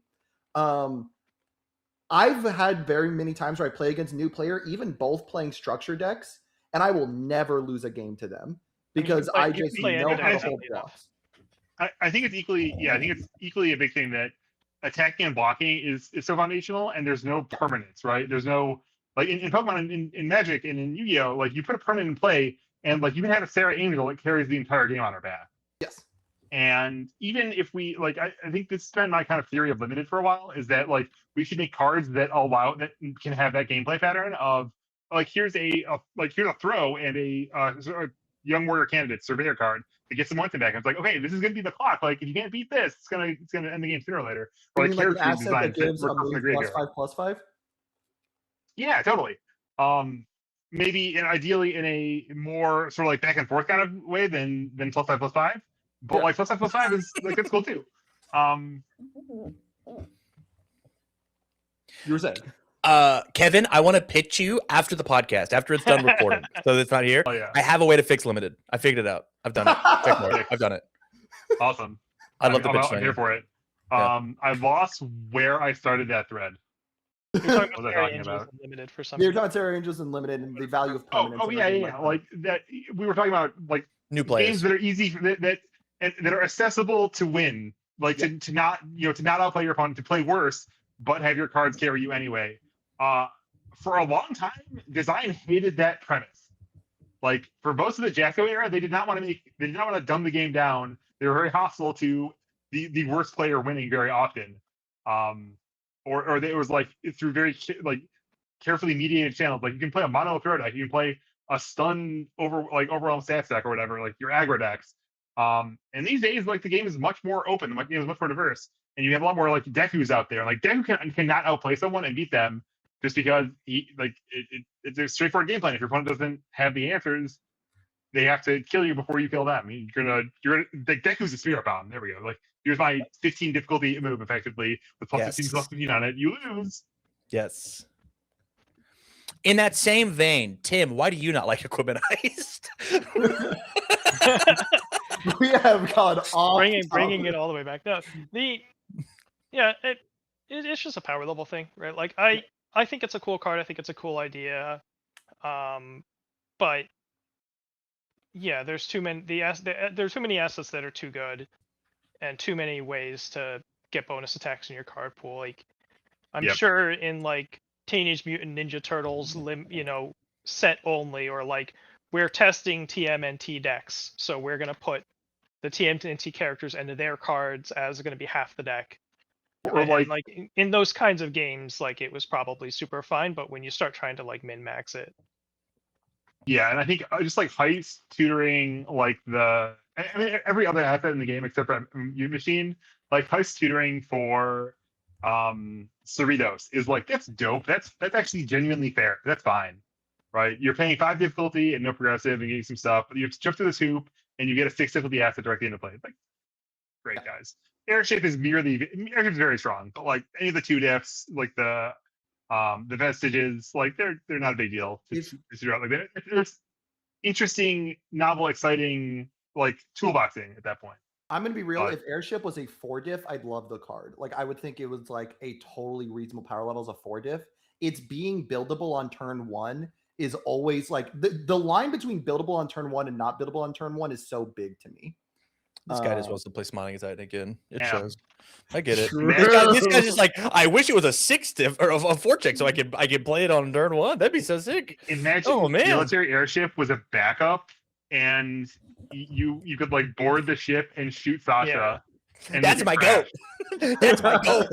I've had very many times where I play against a new player, even both playing structure decks, and I will never lose a game to them because play- I you can just play know any how to deck hold enough. blocks. I think it's equally, I think it's equally a big thing that attacking and blocking is so foundational, and there's no permanence, right? There's no like in Pokemon, in Magic, and in Yu-Gi-Oh, like you put a permanent in play, and like you can have a Sarah Angel that carries the entire game on her back. Yes. And even if we like, I think this has been my kind of theory of limited for a while, is that like we should make cards that allow that can have that gameplay pattern of like here's a throw and a young warrior candidate surveyor card to get some momentum back. And it's like, okay, this is gonna be the clock. Like if you can't beat this, it's gonna end the game sooner or later. Or You like mean like an character asset designs that gives that a work from the move graveyard. +5/+5? Yeah, totally. Maybe and ideally in a more sort of like back and forth kind of way than +5/+5. But Yeah. like +5/+5 is like that's cool too. You were saying? Kevin, I want to pitch you after the podcast, after it's done recording, so it's not here. Oh yeah, I have a way to fix limited. I figured it out. I've done it. Check mark. I've done it. awesome. I love the I'm pitch. out here for it. Yeah. I lost where I started that thread. You're talking What about was I Fairy talking Angels about? Unlimited for some. You're talking about Terra Angels Unlimited and the value of permanence. Oh and yeah, everything yeah. that. Like that. We were talking about like New games players. that are easy that are accessible to win. Like to not to not outplay your opponent, to play worse, but have your cards carry you anyway. For a long time, design hated that premise. Like for most of the Jacko era, they did not want to dumb the game down. They were very hostile to the worst player winning very often. Or it was like through very like carefully mediated channels. Like you can play a mono throw deck, you can play a stun overwhelm stats deck or whatever, like your aggro decks. And these days, like the game is much more open, the game is much more diverse, and you have a lot more like Deku's out there. Like Deku cannot outplay someone and beat them just because it's a straightforward game plan. If your opponent doesn't have the answers, they have to kill you before you kill them. I mean, you're like Deku's a spirit bomb. There we go. Like here's my 15 difficulty move effectively with +15 +15 on it. You lose. Yes. In that same vein, Tim, why do you not like Equipment Heist? We have gone off. bringing it all the way back. No, it's just a power level thing, right? Like I think it's a cool card. I think it's a cool idea. But yeah, there's too many there's too many assets that are too good, and too many ways to get bonus attacks in your card pool. Like I'm sure in like Teenage Mutant Ninja Turtles, set only, or like we're testing TMNT decks, so we're gonna put the TMNT characters into their cards as going to be half the deck. Or like in those kinds of games, like it was probably super fine, but when you start trying to like min max it. Yeah, and I think just like Heist tutoring, like every other asset in the game except for Mute Machine, like Heist tutoring for Cerritos is like that's dope. That's actually genuinely fair. That's fine, right? You're paying 5 difficulty and no progressive and getting some stuff, but you have to jump through this hoop and you get a 6 difficulty asset directly into play. Like, great guys. Airship is very strong, but like any of the 2 diffs, like the vestiges, like they're not a big deal. Just figure out like there's interesting, novel, exciting like toolboxing at that point. I'm gonna be real. If Airship was a 4 diff, I'd love the card. Like I would think it was like a totally reasonable power level as a 4 diff. It's being buildable on turn 1 is always like the line between buildable on turn 1 and not buildable on turn 1 is so big to me. This guy just wants to play Smiling Anxiety again. It Yeah. shows. I get it. True. This guy's just like, I wish it was a 6 diff or a 4 check so I could play it on turn 1. That'd be so sick. Imagine Military Airship was a backup and you could like board the ship and shoot Sasha. Yeah. And That's my goal. That's my goal.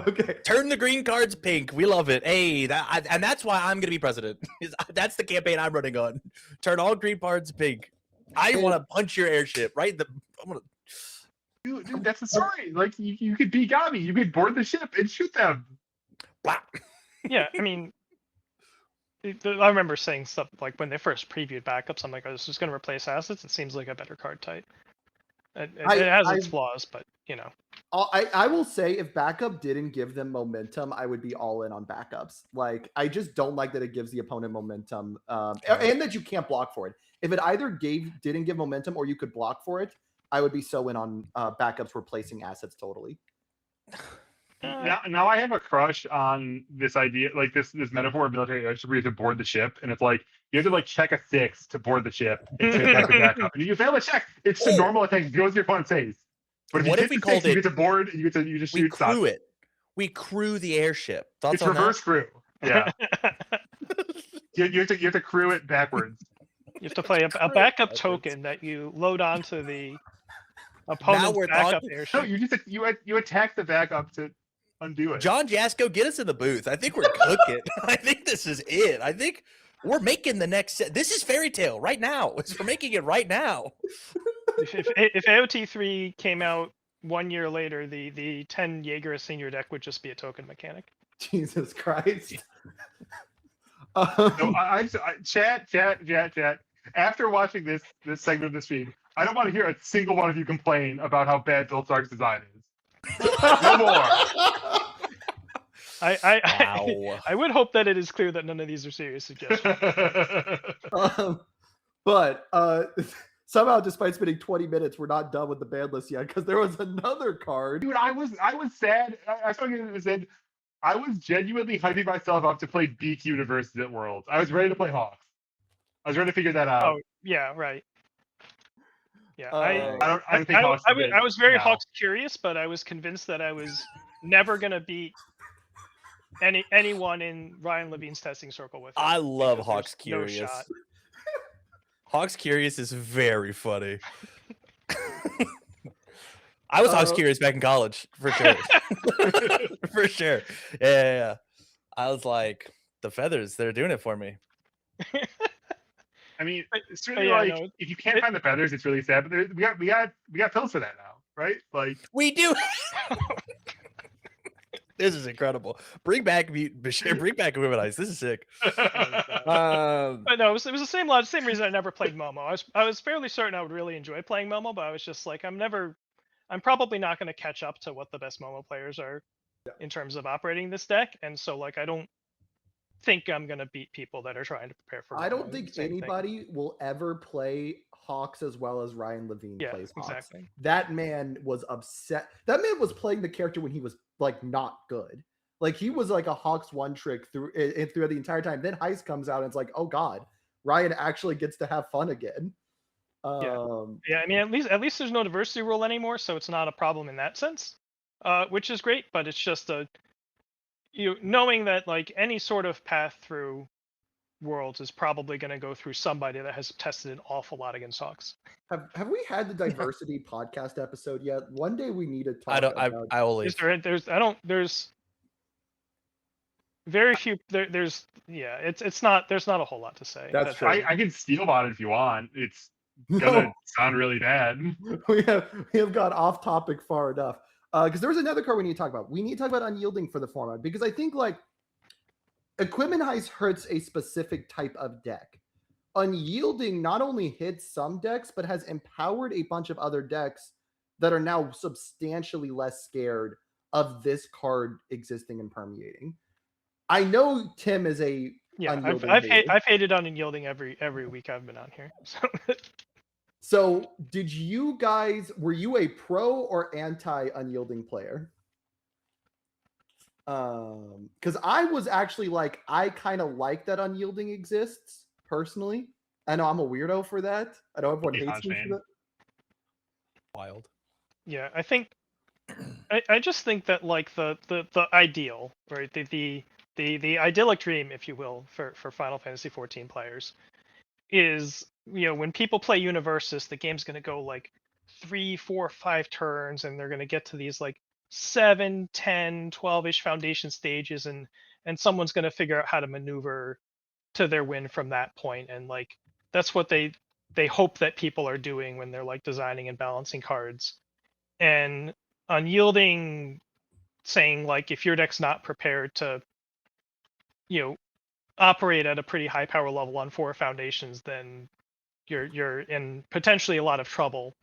Okay. Turn the green cards pink. We love it. Hey, and that's why I'm gonna be president. That's the campaign I'm running on. Turn all green cards pink. I want to punch your airship, right? Dude, that's the story. Like you could be Gabi. You could board the ship and shoot them. Blah. Yeah, I mean, I remember saying stuff like when they first previewed backups, I'm like, oh, this is going to replace assets. It seems like a better card type. It has its flaws, but you know. I will say if backup didn't give them momentum, I would be all in on backups. Like I just don't like that it gives the opponent momentum, and that you can't block for it. If it either didn't give momentum or you could block for it, I would be so in on backups replacing assets totally. Now I have a crush on this idea, like this metaphor of military air where you have to board the ship, and it's like you have to like check a 6 to board the ship and to attack the backup. And you fail the check, it's just a normal attack. It goes to your opponent's face. But if What you if hit we the 6, called you it- get to board and you just We shoot crew it. We crew the airship. Thoughts It's on reverse crew. Yeah. You you have to crew it backwards. have to play a backup token that you load onto the opponent's we're backup talking- No, airship. you just you attack the backup to undo it. that? John Jasko, get us in the booth. I think we're cooking. I think this is it. I think we're making the next set. This is Fairy Tale right now. We're making it right now. If AOT3 came out 1 year later, the 10 Jaeger senior deck would just be a token mechanic. Jesus Christ. No, chat. After watching this segment of the stream, I don't want to hear a single one of you complain about how bad Bill Stark's design is. No more. Wow. I would hope that it is clear that none of these are serious suggestions. But somehow, despite spending 20 minutes, we're not done with the ban list yet because there was another card. Dude, I was sad. I was genuinely hyping myself up to play BQ University at Worlds. I was ready to play Hawks. I was ready to figure that out. Oh yeah, right. Yeah, Uh, I don't think Hawks. I was very now. Hawks curious, but I was convinced that I was never gonna beat anyone in Ryan Levine's testing circle with. I love because Hawks there's no Curious. shot. Hawks Curious is very funny. I was Hawks Curious back in college, for sure. For sure. Yeah. I was like, the feathers, they're doing it for me. I mean, But- it's really yeah, like no, if you can't find the feathers, it's really sad. But we got pills for that now, right? Like We do. This is incredible. Bring back Womanize. This is sick. But no, it was the same reason I never played Momo. I was fairly certain I would really enjoy playing Momo, but I was just like, I'm probably not going to catch up to what the best Momo players are in terms of operating this deck, and so like I don't think I'm going to beat people that are trying to prepare for. I Momo. don't think Same thing. anybody will ever play Hawks as well as Ryan Levine plays Hawks. Exactly. That man was upset. That man was playing the character when he was like not good. Like he was like a Hawks one trick through the entire time. Then Heist comes out and it's like, oh god, Ryan actually gets to have fun again. Yeah, I mean at least there's no diversity rule anymore, so it's not a problem in that sense, which is great. But it's just knowing that like any sort of path through Worlds is probably going to go through somebody that has tested an awful lot against Hawks. Have we had the diversity podcast episode yet? One day we need to talk about. There's very few. There's not. There's not a whole lot to say. That's true. I can steal on it if you want. It's No, gonna sound really bad. we have got off topic far enough. Because there was another card we need to talk about. We need to talk about unyielding for the format because I think like Equipment Heist hurts a specific type of deck. Unyielding not only hits some decks, but has empowered a bunch of other decks that are now substantially less scared of this card existing and permeating. I know Tim is a unyielding hater. I've hated on unyielding every week I've been on here. So did you guys, were you a pro or anti unyielding player? Because I was actually like, I kind of like that unyielding exists personally. I know I'm a weirdo for that. I know everyone hates me for that. Wild. Yeah, I think I just think that like the ideal, right? The idyllic dream, if you will, for Final Fantasy 14 players is, when people play Universus, the game's going to go like 3, 4, 5 turns, and they're going to get to these like 7, 10, 12-ish foundation stages, and someone's going to figure out how to maneuver to their win from that point. And like that's what they hope that people are doing when they're like designing and balancing cards. And unyielding, saying like if your deck's not prepared to operate at a pretty high power level on 4 foundations, then you're in potentially a lot of trouble.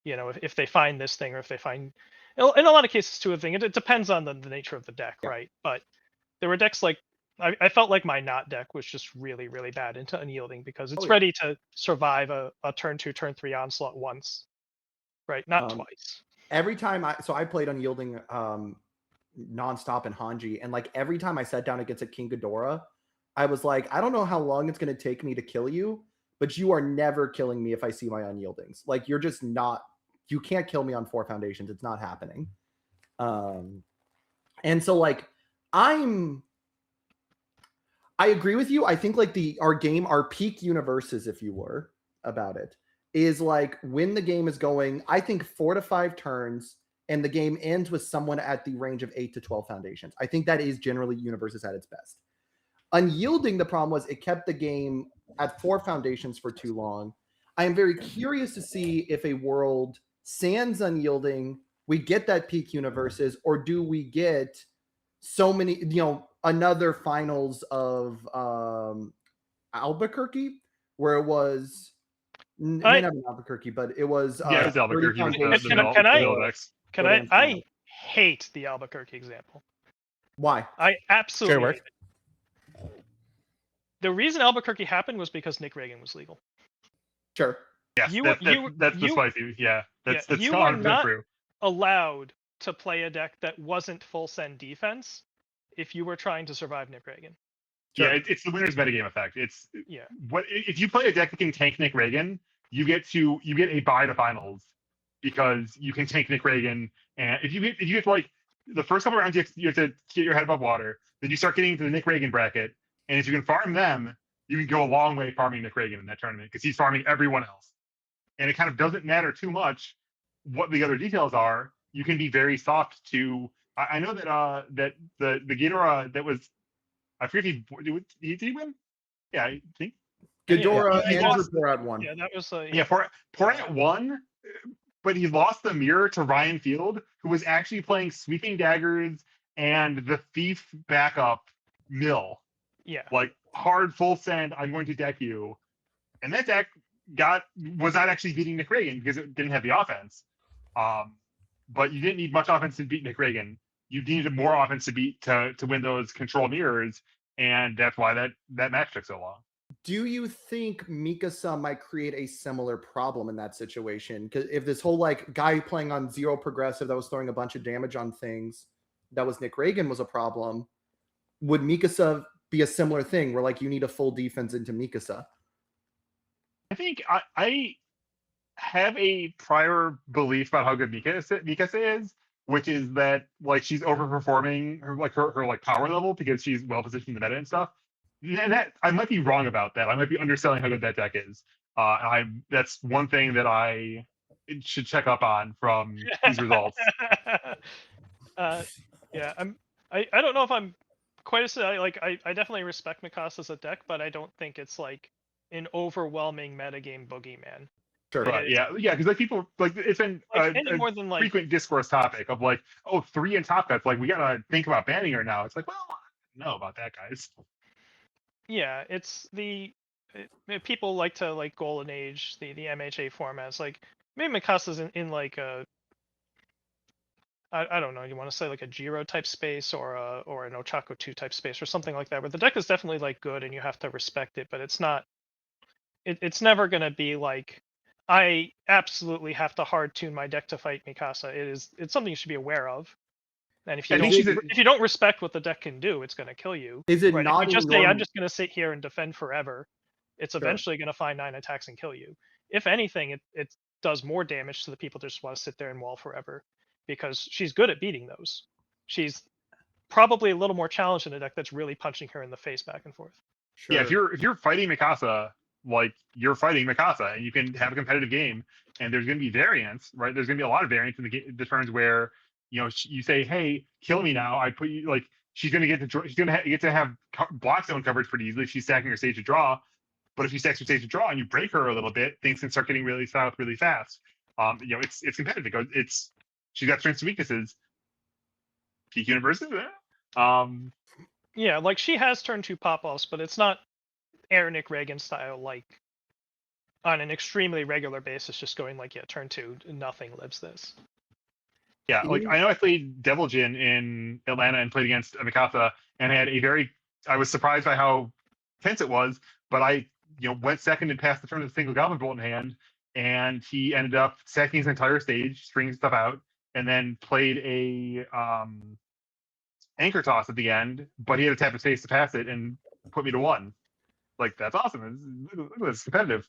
If they find this thing, or if they find, in a lot of cases too, it depends on the nature of the deck, Yeah. right? But there were decks like I felt like my Not deck was just really, really bad into Unyielding because it's yeah. ready to survive a turn 2, turn 3 onslaught once, right? Not twice. Every time I played Unyielding nonstop in Hanji, and like every time I sat down against a King Ghidorah, I was like, I don't know how long it's going to take me to kill you, but you are never killing me if I see my Unyieldings. Like, you're just not, you can't kill me on 4 foundations. It's not happening. And so like I agree with you. I think like our peak universes, if you were about it, is like when the game is going, I think 4 to 5 turns, and the game ends with someone at the range of 8 to 12 foundations. I think that is generally universes at its best. Unyielding, the problem was it kept the game at 4 foundations for too long. I am very curious to see if a world sans Unyielding, we get that peak universes, or do we get so many, another finals of Albuquerque, where it was may not be Albuquerque, but it was Yeah, it's Albuquerque. 30 Was foundations Can I- middle decks. Can Go I down. hate the Albuquerque example. Why? I absolutely Fair work. hate it. The reason Albuquerque happened was because Nick Reagan was legal. Sure. Yes, that's the spicy. Yeah, that's you 100% were not true. allowed to play a deck that wasn't full send defense if you were trying to survive Nick Reagan. Sure. Yeah, it's the winner's metagame effect. It's Yeah. what if you play a deck that can tank Nick Reagan, you get a bye to finals because you can tank Nick Reagan, and if you get to like the first couple rounds, you have to get your head above water. Then you start getting to the Nick Reagan bracket, and if you can farm them, you can go a long way farming Nick Reagan in that tournament because he's farming everyone else, and it kind of doesn't matter too much what the other details are. You can be very soft to. I know that that the Ghidorah that was. I forget if did he win? Yeah, I think. Ghidorah he Andrew lost- Porat won. Yeah, that was Porat won, but he lost the mirror to Ryan Field, who was actually playing Sweeping Daggers and the Thief backup mill. Yeah. Like hard full send, I'm going to deck you. And that deck was not actually beating Nick Reagan because it didn't have the offense. But you didn't need much offense to beat Nick Reagan. You needed more offense to win those control mirrors, and that's why that match took so long. Do you think Mikasa might create a similar problem in that situation? Because if this whole like guy playing on 0 progressive that was throwing a bunch of damage on things, that was Nick Reagan, was a problem, would Mikasa be a similar thing where like you need a full defense into Mikasa? I think I have a prior belief about how good Mikasa is, which is that like she's overperforming her like power level because she's well positioned in the meta and stuff. And that I might be wrong about that. I might be underselling how good that deck is. That's one thing that I should check up on from these results. Yeah, I don't know if I'm quite as like I definitely respect Mikasa as a deck, but I don't think it's like an overwhelming metagame boogeyman. Sure. Right, yeah, because like people like it's been any more than like frequent discourse topic of like, oh, 3 in top cuts, like we gotta think about banning her now. It's like, well, I don't know about that, guys. Yeah, it's people like to like Golden Age, the MHA formats. Like maybe Mikasa's in like a I don't know, you want to say like a Jiro type space or an Ochako 2 type space or something like that, where the deck is definitely like good and you have to respect it, but it's not it's never gonna be like I absolutely have to hard tune my deck to fight Mikasa. It's something you should be aware of. And if you don't respect what the deck can do, it's going to kill you. Is it right? not If you just normal? say I'm just going to sit here and defend forever, it's eventually going to find 9 attacks and kill you. If anything, it does more damage to the people that just want to sit there and wall forever, because she's good at beating those. She's probably a little more challenged in a deck that's really punching her in the face back and forth. Sure. Yeah, if you're fighting Mikasa, like you're fighting Mikasa, and you can have a competitive game, and there's going to be variance, right? There's going to be a lot of variance in the turns where you say, "Hey, kill me now." I put you like she's going to get to have block zone coverage pretty easily. She's stacking her stage to draw, but if you stack her stage to draw and you break her a little bit, things can start getting really south really fast. It's competitive. She's got strengths and weaknesses. Peak universes, Yeah, like she has turn 2 pop-offs, but it's not Nick Reagan style, like on an extremely regular basis, just going like, yeah, turn 2, nothing lives this. Yeah, like I know I played Devil Jin in Atlanta and played against Mikasa and had a very. I was surprised by how tense it was, but I went second and passed the turn with a single Goblin Bolt in hand, and he ended up sacking his entire stage, stringing stuff out, and then played a anchor toss at the end, but he had to tap his face to pass it and put me to 1. Like that's awesome. Look at this competitive.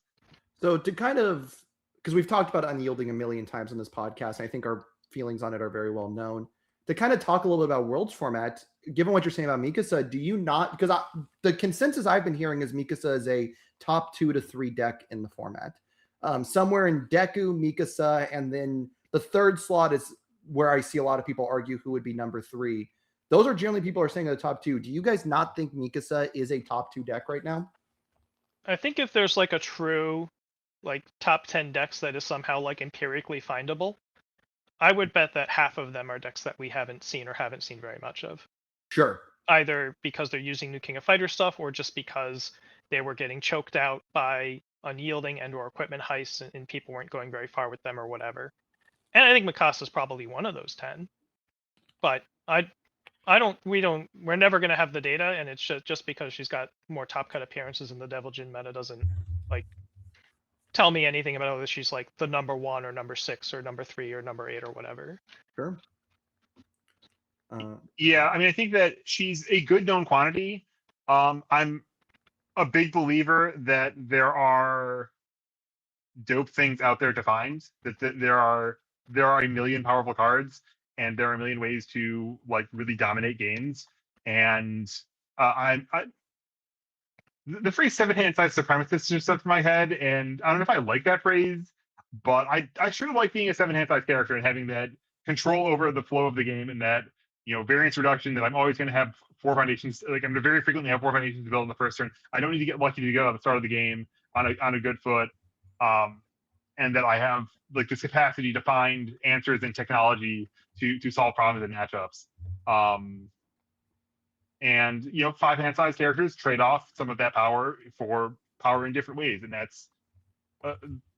So to kind of, because we've talked about unyielding a million times on this podcast, and I think our feelings on it are very well known. To kind of talk a little bit about Worlds format, given what you're saying about Mikasa, do you not, because the consensus I've been hearing is Mikasa is a top 2 to 3 deck in the format. Somewhere in Deku, Mikasa, and then the third slot is where I see a lot of people argue who would be number 3. Those are generally people are saying the top 2. Do you guys not think Mikasa is a top 2 deck right now? I think if there's like a true like top 10 decks that is somehow like empirically findable, I would bet that half of them are decks that we haven't seen or haven't seen very much of. Sure. Either because they're using New King of Fighters stuff, or just because they were getting choked out by unyielding and or equipment heists, and people weren't going very far with them or whatever. And I think Mikasa's probably one of those 10. But we're never going to have the data, and it's just because she's got more top cut appearances in the Devil Jin meta doesn't like tell me anything about whether she's like the number 1 or number 6 or number 3 or number 8 or whatever. Sure. Yeah, I mean, I think that she's a good known quantity. I'm a big believer that there are dope things out there to find. That there are a million powerful cards, and there are a million ways to like really dominate games. And the phrase 7-hand size supremacist just stuck in my head, and I don't know if I like that phrase, but I sure like being a 7-hand size character and having that control over the flow of the game, and that variance reduction, that I'm always going to have 4 foundations. Like I'm going to very frequently have 4 foundations to build in the first turn. I don't need to get lucky to go at the start of the game on a good foot, and that I have like this capacity to find answers in technology to solve problems in matchups. And 5-hand size characters trade off some of that power for power in different ways, and that's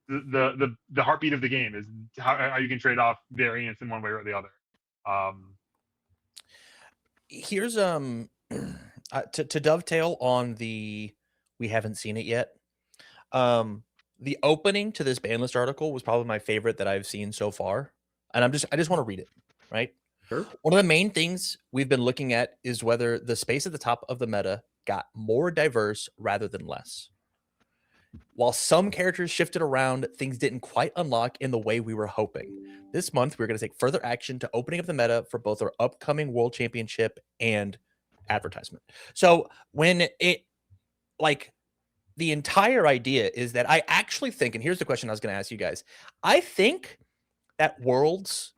the heartbeat of the game is how you can trade off variance in one way or the other. Here's to dovetail on the we haven't seen it yet. The opening to this Banlist article was probably my favorite that I've seen so far, and I just want to read it, right? Sure. One of the main things we've been looking at is whether the space at the top of the meta got more diverse rather than less. While some characters shifted around, things didn't quite unlock in the way we were hoping. This month, we're going to take further action to opening up the meta for both our upcoming World Championship and advertisement. So when it, like, the entire idea is that I actually think, and here's the question I was going to ask you guys. I think that Worlds,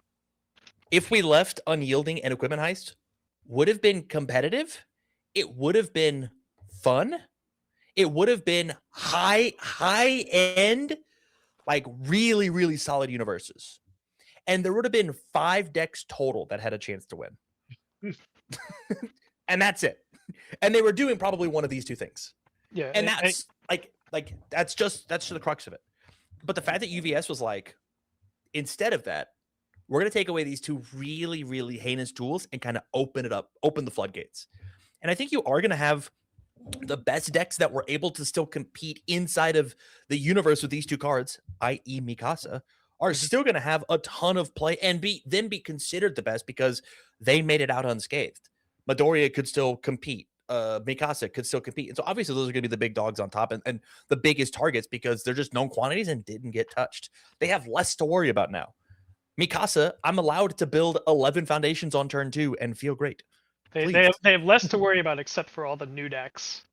if we left Unyielding and Equipment Heist, would have been competitive. It would have been fun. It would have been high end, like really, really solid universes. And there would have been 5 decks total that had a chance to win. And that's it. And they were doing probably one of these 2 things. Yeah. And that's that's just the crux of it. But the fact that UVS was like, instead of that, we're going to take away these 2 really, really heinous tools and kind of open it up, open the floodgates. And I think you are going to have the best decks that were able to still compete inside of the universe with these 2 cards, i.e. Mikasa, are still going to have a ton of play and be considered the best because they made it out unscathed. Midoriya could still compete. Mikasa could still compete. And so obviously those are going to be the big dogs on top and the biggest targets because they're just known quantities and didn't get touched. They have less to worry about now. Mikasa, I'm allowed to build 11 foundations on turn 2 and feel great. They have less to worry about except for all the new decks.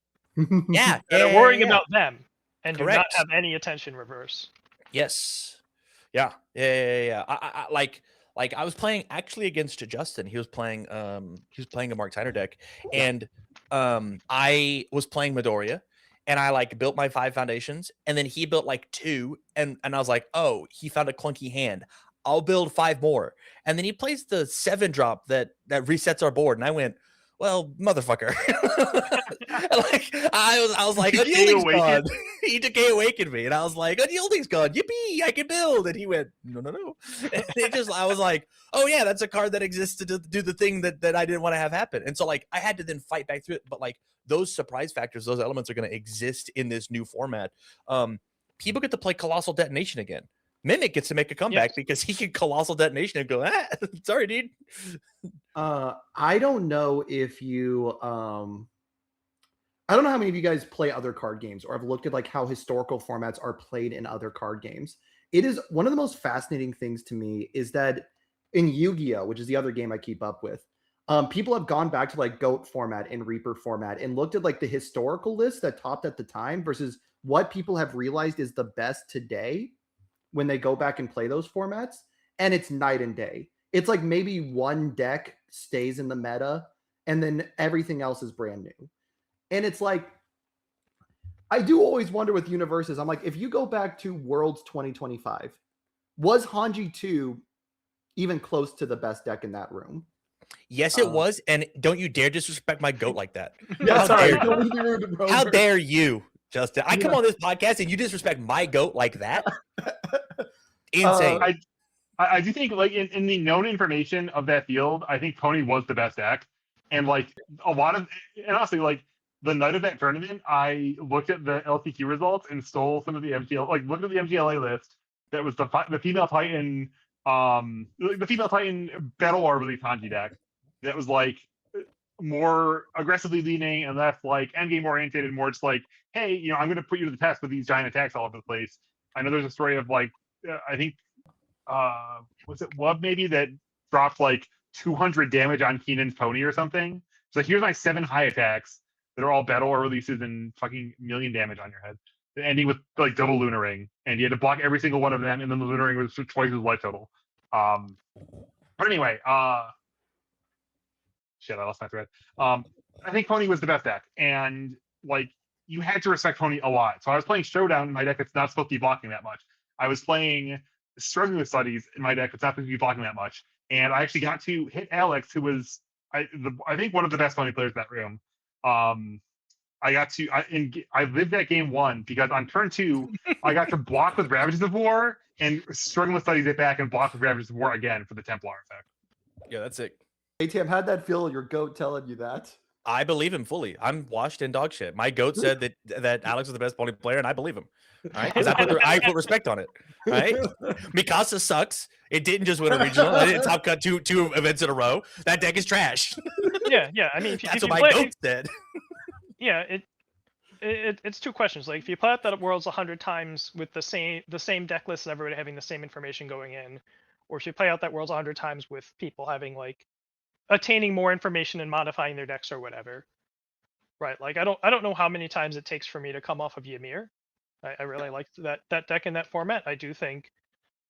Yeah. They're worrying about them and Correct. do not have any attention reverse. Yes. Yeah. I like I was playing actually against Justin. He was playing a Mark Tyner deck, and I was playing Midoriya, and I like built my 5 foundations, and then he built like 2, and I was like, oh, he found a clunky hand. I'll build 5 more. And then he plays the 7-drop that resets our board. And I went, well, motherfucker. Like I was like, Decay unyielding's gone. awakened. He decay awakened me, and I was like, unyielding's gone. Yippee! I can build. And he went, no. And I was like, oh yeah, that's a card that exists to do the thing that I didn't want to have happen. And so like I had to then fight back through it. But like those surprise factors, those elements are going to exist in this new format. People get to play Colossal Detonation again. Mimic gets to make a comeback because he can Colossal Detonation and go, sorry, dude. I don't know if you I don't know how many of you guys play other card games or have looked at like how historical formats are played in other card games. It is one of the most fascinating things to me is that in Yu-Gi-Oh, which is the other game I keep up with, people have gone back to like GOAT format and Reaper format and looked at like the historical list that topped at the time versus what people have realized is the best today when they go back and play those formats. And it's night and day. It's like maybe one deck stays in the meta and then everything else is brand new. And it's like, I do always wonder with universes. I'm like, if you go back to Worlds 2025, was Hanji 2 even close to the best deck in that room? Yes, it was. And don't you dare disrespect my GOAT like that. Yeah, How sorry. dare you? Don't be rude to Rover. How dare you, Justin? I come on this podcast and you disrespect my GOAT like that? Insane. I do think like in the known information of that field, I think Pony was the best deck. And like a lot of, and honestly, like the night of that tournament, I looked at the LTQ results and stole some of the MGL, like looked at the MGLA list. That was the female Titan, the female Titan Battle War release Hanji deck. That was like more aggressively leaning and less like endgame oriented and more just like, hey, you know, I'm going to put you to the test with these giant attacks all over the place. I know there's a story of like, I think, was it Wub maybe that dropped like 200 damage on Keenan's Pony or something. So here's my 7 high attacks that are all battle or releases and fucking million damage on your head, ending with like double Lunar Ring, and you had to block every single one of them, and then the Lunar Ring was twice his life total. But anyway, shit, I lost my thread. I think Pony was the best deck, and like you had to respect Pony a lot. So I was playing Showdown in my deck that's not supposed to be blocking that much. I was playing Struggling with Studies in my deck that's not supposed to be blocking that much. And I actually got to hit Alex, who was I think one of the best Pony players in that room. I lived that game 1 because on turn 2 I got to block with Ravages of War and Struggling with Studies it back and block with Ravages of War again for the Templar effect. Yeah, that's it. Hey Tim, how'd that feel? Your GOAT telling you that? I believe him fully. I'm washed in dog shit. My GOAT said that Alex is the best Pony player, and I believe him. All right, because I put respect on it. All right, Mikasa sucks. It didn't just win a regional. It didn't top cut two events in a row. That deck is trash. Yeah. I mean, that's what my GOAT said. Yeah, it's 2 questions. Like if you play out that Worlds 100 times with the same deck list and everybody having the same information going in, or if you play out that Worlds 100 times with people having like attaining more information and modifying their decks or whatever, right? Like I don't know how many times it takes for me to come off of Ymir. I really liked that deck in that format. I do think,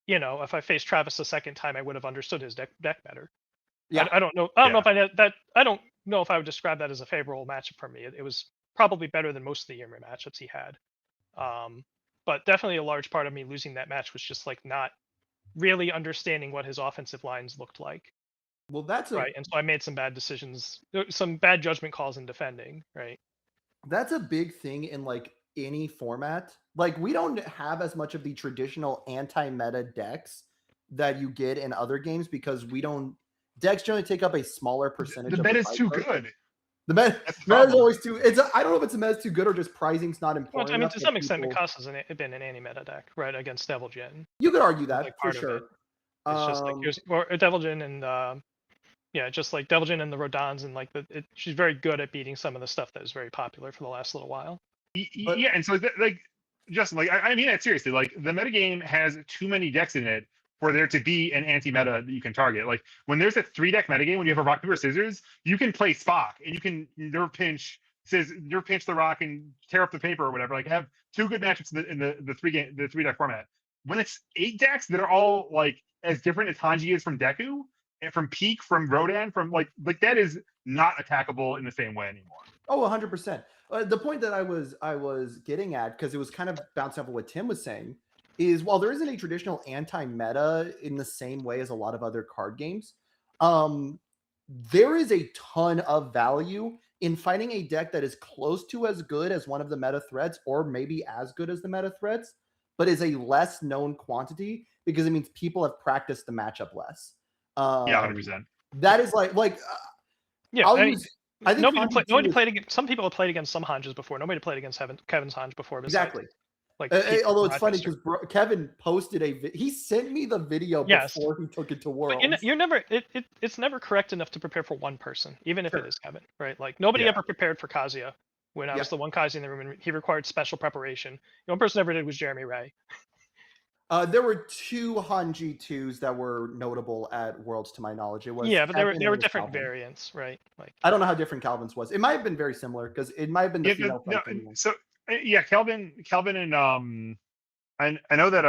you know, if I faced Travis a second time, I would have understood his deck better. Yeah. I don't know. I don't know if I don't know if I would describe that as a favorable matchup for me. It was probably better than most of the Ymir matchups he had. But definitely a large part of me losing that match was just like not really understanding what his offensive lines looked like. Well, that's right. And so I made some bad decisions, some bad judgment calls in defending. Right. That's a big thing in like any format. Like we don't have as much of the traditional anti-meta decks that you get in other games because we don't. Decks generally take up a smaller percentage. The meta is too good. The meta is always too. I don't know if it's the meta is too good or just pricing's not important. Well, I mean, to some extent, Mikasa's been an anti-meta deck, right, against Devil Jin. You could argue that like for sure. It's just like Devil Jin and just like Devil Jin and the Rodons and like she's very good at beating some of the stuff that is very popular for the last little while. Yeah, and so like Justin, like I mean that seriously. Like the metagame has too many decks in it for there to be an anti-meta that you can target. Like when there's a 3-deck metagame, when you have a rock paper scissors, you can play Spock and you can nerve pinch the rock and tear up the paper or whatever. Like have 2 good matchups in the 3-deck format. When it's 8 decks that are all like as different as Hanji is from Deku and from Peak, from Rodan, from like that is not attackable in the same way anymore. Oh, 100%. The point that I was getting at, because it was kind of bouncing off of what Tim was saying, is while there isn't a traditional anti-meta in the same way as a lot of other card games, there is a ton of value in finding a deck that is close to as good as one of the meta threats, or maybe as good as the meta threats, but is a less known quantity because it means people have practiced the matchup less. Yeah, 100%. That is like Yeah, I'll I mean, use. I think nobody played against. Some people have played against some Hanjas before. Nobody played against Kevin's Hanj before. Besides, exactly. Like, Although it's funny because Kevin posted he sent me the video before he took it to Worlds. But you're never it's never correct enough to prepare for one person, even if it is Kevin, right? Like nobody ever prepared for Kazuya when I was the one Kazuya in the room, and he required special preparation. The one person ever did was Jeremy Ray. There were 2 Hanji 2s that were notable at Worlds, to my knowledge. It was but Kevin there were and different Calvin. variants, right? Like I don't know how different Calvin's was. It might have been very similar because it might have been the female. So Calvin and I know that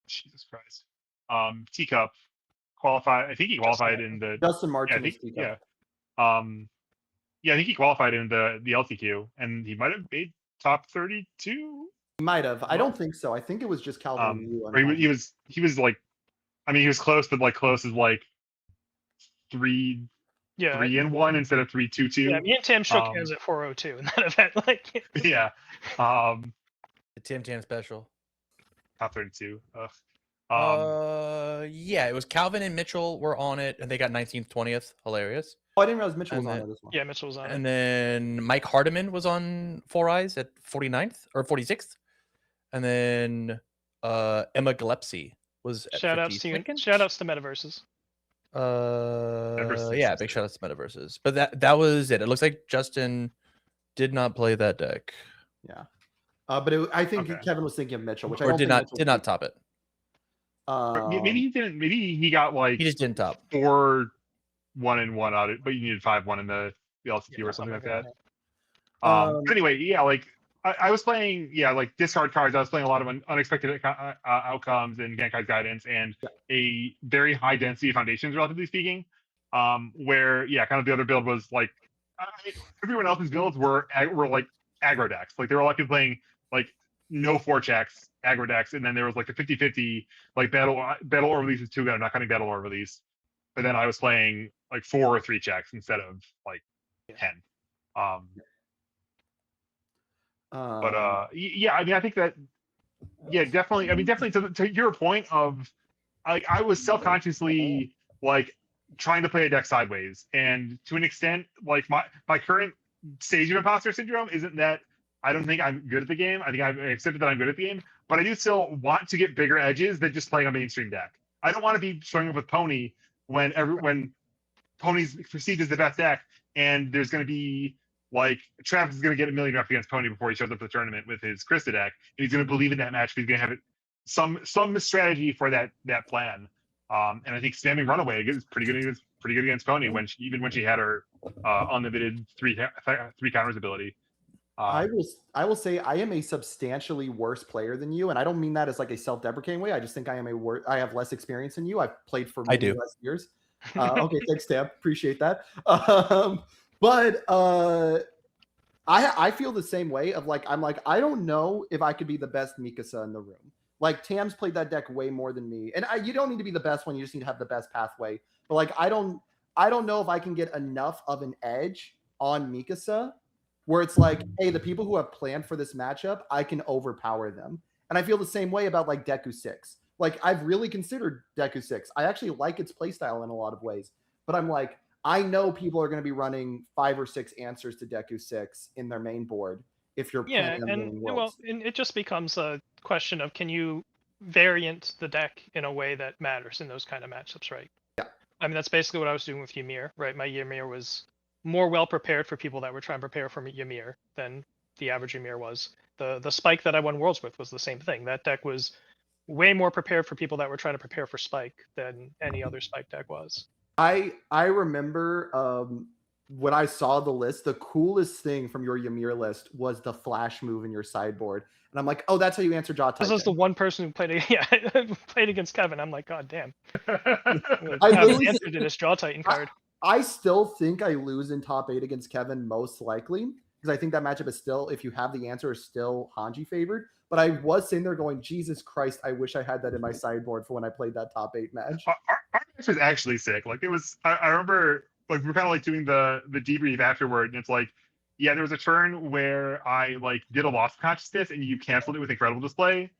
Jesus Christ, Teacup qualified. I think he qualified in the Justin Martin. I think he qualified in the LTQ, and he might have made top 32. He might have. I don't think so. I think it was just Calvin and you. He was like, I mean, he was close, but like close is like 3-1 instead of 3-2-2. Yeah, me and Tim shook hands at 402 in that event. Like yeah, the Tim Tam special. Top 32. Yeah, it was Calvin and Mitchell were on it, and they got 19th, 20th. Hilarious. Oh, I didn't realize Mitchell was on it as well. Yeah, Mitchell was on it. And then Mike Hardiman was on 4 Eyes at 49th or 46th. And then Emma Gillespie was at shout outs to Metaverses. Yeah, big shout outs to Metaverses. But that was it. It looks like Justin did not play that deck. Yeah. But I think Kevin was thinking of Mitchell, which did not top it. Maybe he didn't. Maybe he got like he just didn't top 4-1 and 1 out of it, but you needed 5-1 in the LCQ or something like that. But anyway, yeah, like I was playing, like discard cards. I was playing a lot of unexpected outcomes and Gankai's guidance and a very high density of foundations, relatively speaking. Where kind of the other build was like everyone else's builds were like aggro decks. Like they were likely playing like no 4-checks aggro decks, and then there was like the 50-50 like battle or release is 2 I'm not counting battle or release. But then I was playing like 4 or 3 checks instead of like 10. But I mean, I think that definitely. I mean, definitely to your point of, I was self-consciously like trying to play a deck sideways, and to an extent, like my current stage of imposter syndrome isn't that I don't think I'm good at the game. I think I've accepted that I'm good at the game, but I do still want to get bigger edges than just playing a mainstream deck. I don't want to be showing up with Pony when Pony's perceived as the best deck, and there's going to be like Travis is going to get a million reps against Pony before he shows up to the tournament with his Krista deck, and he's going to believe in that match. He's going to have some strategy for that plan. And I think spamming Runaway is pretty good against Pony when she had her unlimited three counters ability. I will say I am a substantially worse player than you, and I don't mean that as like a self-deprecating way. I just think I have less experience than you. I've played for many less years. Okay, thanks, Tab. Appreciate that. But I feel the same way of like I don't know if I could be the best Mikasa in the room. Like Tam's played that deck way more than me, and you don't need to be the best one. You just need to have the best pathway. But like I don't know if I can get enough of an edge on Mikasa where it's like, hey, the people who have planned for this matchup, I can overpower them. And I feel the same way about like Deku 6. Like I've really considered Deku 6. I actually like its playstyle in a lot of ways, but I'm like, I know people are going to be running 5 or 6 answers to Deku 6 in their main board if you're planning on winning Worlds. And it just becomes a question of can you variant the deck in a way that matters in those kind of matchups, right? Yeah. I mean, that's basically what I was doing with Ymir, right? My Ymir was more well prepared for people that were trying to prepare for Ymir than the average Ymir was. The Spike that I won Worlds with was the same thing. That deck was way more prepared for people that were trying to prepare for Spike than any other Spike deck was. I remember when I saw the list, the coolest thing from your Ymir list was the flash move in your sideboard. And I'm like, oh, that's how you answer Jaw Titan. This is the one person who played played against Kevin. I'm like, God damn. I answered it as Jaw Titan card. I still think I lose in top 8 against Kevin most likely, because I think that matchup is still, if you have the answer, is still Hanji favored. but I was sitting there going, Jesus Christ, I wish I had that in my sideboard for when I played that top 8 match. Our match was actually sick. Like it was. I remember like we were kind of like doing the debrief afterward, and it's like, yeah, there was a turn where I like did a lost consciousness, and you canceled it with incredible display,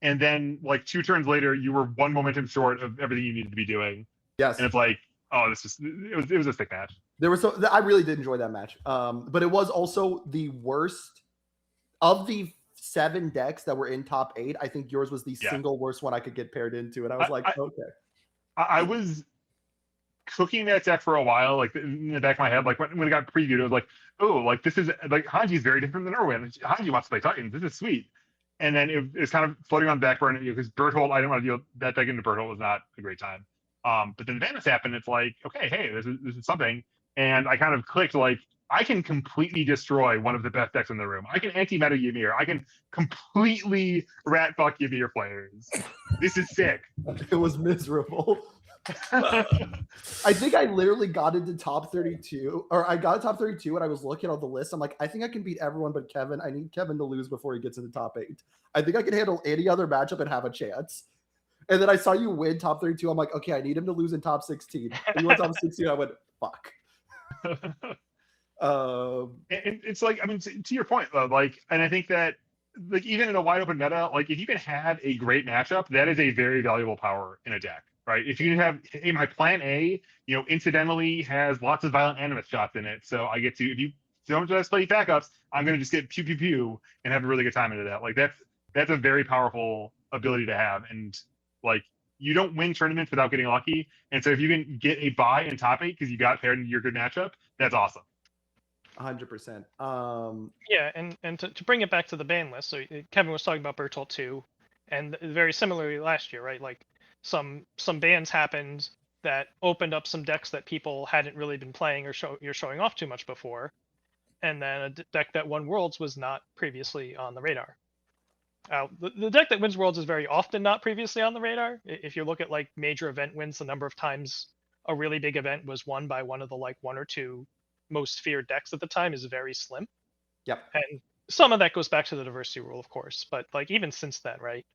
and then like 2 turns later, you were 1 momentum short of everything you needed to be doing, Yes. and it's like, oh, it was a sick match. There was I really did enjoy that match. But it was also the worst of the 7 decks that were in top 8. I think yours was the single worst one I could get paired into, and I was okay. I was cooking that deck for a while, like in the back of my head, like when it got previewed, it was like, oh, like this is like Hanji's very different than Erwin. Hanji wants to play Titans. This is sweet. And then it was kind of floating on the back burner because Berthold, I didn't want to deal that deck into Berthold was not a great time. But then the Banlist happened. It's like, okay, hey, this is something. And I kind of clicked like, I can completely destroy one of the best decks in the room. I can anti-meta Ymir. I can completely rat fuck Ymir players. This is sick. It was miserable. I think I literally got into top 32, or I got top 32 and I was looking at the list. I'm like, I think I can beat everyone but Kevin. I need Kevin to lose before he gets into top 8. I think I can handle any other matchup and have a chance. And then I saw you win top 32. I'm like, okay, I need him to lose in top 16. And you went top 16. I went, fuck. And it's like, I mean, to your point, though, like, and I think that, like, even in a wide open meta, like, if you can have a great matchup, that is a very valuable power in a deck, right? If you can have, hey, my plan A, you know, incidentally has lots of violent animus shots in it, so I get to, if you don't just play backups, I'm going to just get pew pew pew and have a really good time into that. Like, that's a very powerful ability to have, and like, you don't win tournaments without getting lucky, and so if you can get a bye in top 8 because you got paired into your good matchup, that's awesome. 100%. Yeah, and to bring it back to the ban list, so Kevin was talking about Bertolt 2, and very similarly last year, right? Like some bans happened that opened up some decks that people hadn't really been playing or you're showing off too much before, and then a deck that won Worlds was not previously on the radar. The deck that wins Worlds is very often not previously on the radar. If you look at like major event wins, the number of times a really big event was won by one of the like 1 or 2 most feared decks at the time is very slim. Yep. And some of that goes back to the diversity rule, of course, but like even since then, right?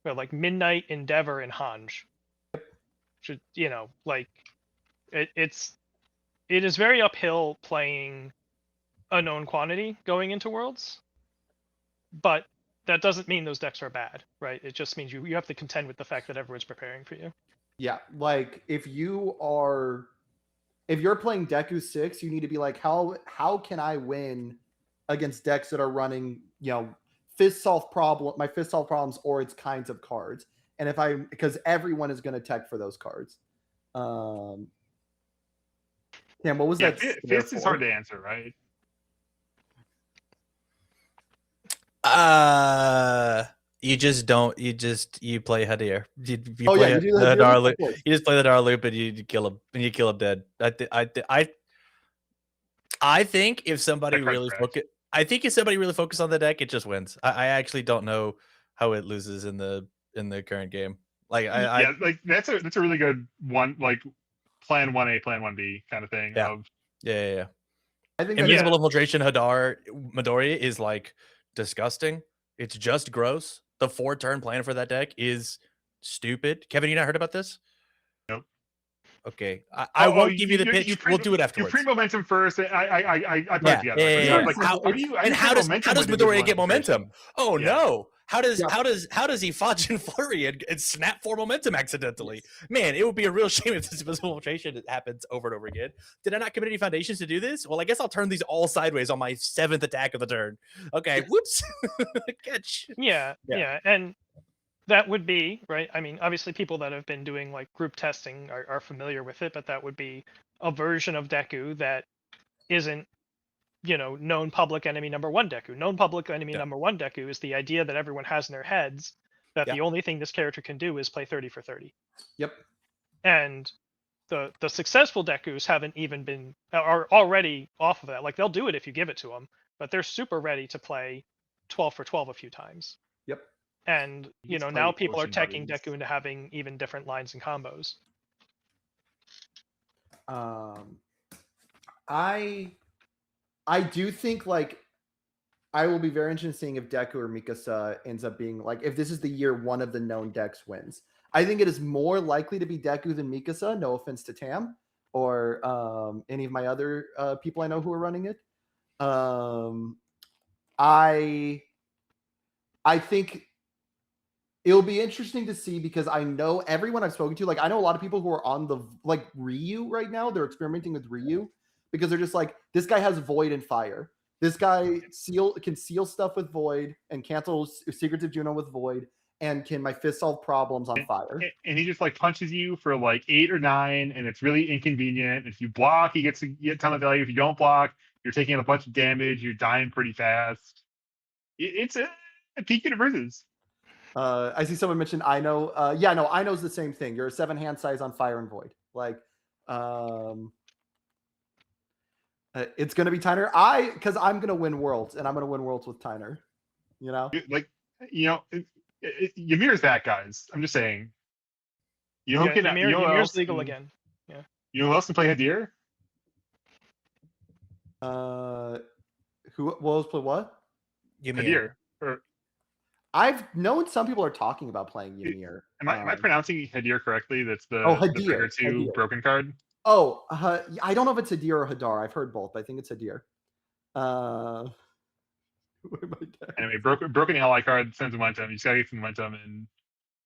Well, like Midnight, Endeavor, and Hanj should, you know, like it is very uphill playing a known quantity going into Worlds, but that doesn't mean those decks are bad, right? It just means you have to contend with the fact that everyone's preparing for you. Yeah, like if you're playing Deku 6, you need to be like, how can I win against decks that are running, you know, my fist solve problems or its kinds of cards. And because everyone is going to tech for those cards. What was that? Fist is hard to answer, right? You just don't. You play Hadir. You You just play the Hadar loop and you kill him dead. I think if somebody really focused on the deck, it just wins. I actually don't know how it loses in the current game. Like like that's a really good one, like plan 1A, plan 1B kind of thing. Yeah. I think Invisible Infiltration Hadar Midoriya is like disgusting. It's just gross. The 4-turn plan for that deck is stupid. Kevin, you not heard about this? Nope. Okay, I won't give you the pitch. We'll do it You afterwards. pre-momentum first. I put it together. Yeah. Like, how does Midoriya get momentum? Oh no! How does he fudge and flurry and snap 4 momentum accidentally? Man, it would be a real shame if this invisible infiltration happens over and over again. Did I not commit any foundations to do this? Well, I guess I'll turn these all sideways on my 7th attack of the turn. Okay, whoops. Catch. Yeah, and that would be, right? I mean, obviously people that have been doing like group testing are familiar with it, but that would be a version of Deku that isn't, you know, known public enemy number 1 Deku. Known public enemy number 1 Deku is the idea that everyone has in their heads that the only thing this character can do is play 30 for 30. Yep. And the successful Dekus are already off of that. Like they'll do it if you give it to them, but they're super ready to play 12 for 12 a few times. Yep. And you know, now people are teching Deku into having even different lines and combos. I do think like I will be very interested in seeing if Deku or Mikasa ends up being like, if this is the year one of the known decks wins. I think it is more likely to be Deku than Mikasa. No offense to Tam or any of my other people I know who are running it. I think it'll be interesting to see because I know everyone I've spoken to, like I know a lot of people who are on the like Ryu right now. They're experimenting with Ryu because they're just like, this guy has Void and Fire. This guy can seal stuff with Void and cancel Secrets of Juno with Void, and can my fist solve problems on Fire. And he just like punches you for like 8 or 9, and it's really inconvenient. If you block, he gets a ton of value. If you don't block, you're taking a bunch of damage. You're dying pretty fast. It's a peak universes. I see someone mentioned Ino. Yeah, no, Ino's the same thing. You're a 7 hand size on Fire and Void. Like, it's gonna be Tyner. Because I'm gonna win Worlds, and I'm gonna win Worlds with Tyner. You know, Like, Ymir's that, guys. I'm just saying. Ymir's legal again. Yeah. You know who else can play Hadir? who else play what? Hadir. Or I've known some people are talking about playing Ymir. am I pronouncing Hadir correctly? That's the Hadir, the Figure 2 Hadir. broken card. Oh, I don't know if it's Hadir or Hadar. I've heard both, but I think it's Hadir. Anyway, broken ally card sends momentum. You just gotta get some momentum, and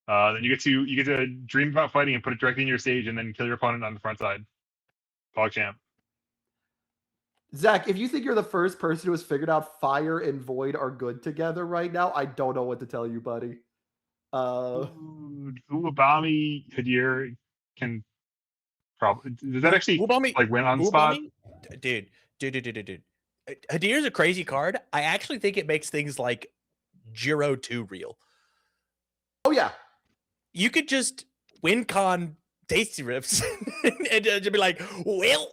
then you get to dream about fighting and put it directly in your stage, and then kill your opponent on the front side. PogChamp. Zach, if you think you're the first person who has figured out Fire and Void are good together right now, I don't know what to tell you, buddy. Uwabami Hadir can probably. Does that actually Uwabami, like win on the spot? Dude. Hadir's a crazy card. I actually think it makes things like Jiro 2 real. Oh yeah, you could just win con tasty riffs and just be like, well,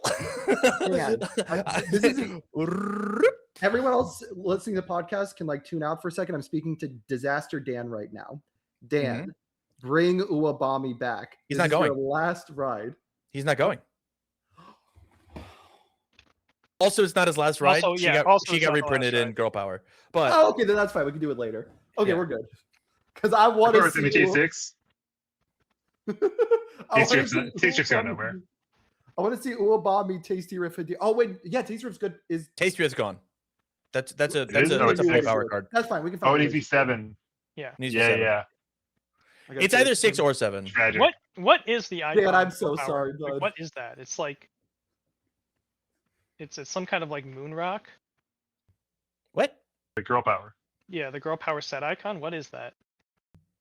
Man, this isn't- everyone else listening to the podcast can like tune out for a second. I'm speaking to Disaster Dan right now. Dan, bring Uwabami back. He's This not is your going. last ride. He's not going. Also, it's not his last ride. Also, she yeah, got, also she it's got not the last reprinted in ride. Girl Power. But Oh, okay, then that's fine. We can do it later. Okay, Yeah. we're good. Because I want to Or it's in see. the J6. Taste going nowhere. I want to see Uwabami Tasty Riff. Oh wait, yeah, Tasty Riff's good. Is Tasty Riff's gone. That's a is? that's No, a it's a play six. power card. That's fine. We can. Oh, find it needs to be 7. Yeah. Needs to be 7. Yeah. I got It's six. either 6 or 7. Tragic. What is the icon? Dan, I'm of so Power? sorry, Like, bud. what is that? It's like it's some kind of like moon rock. What? The girl power. Yeah, the girl power set icon. What is that?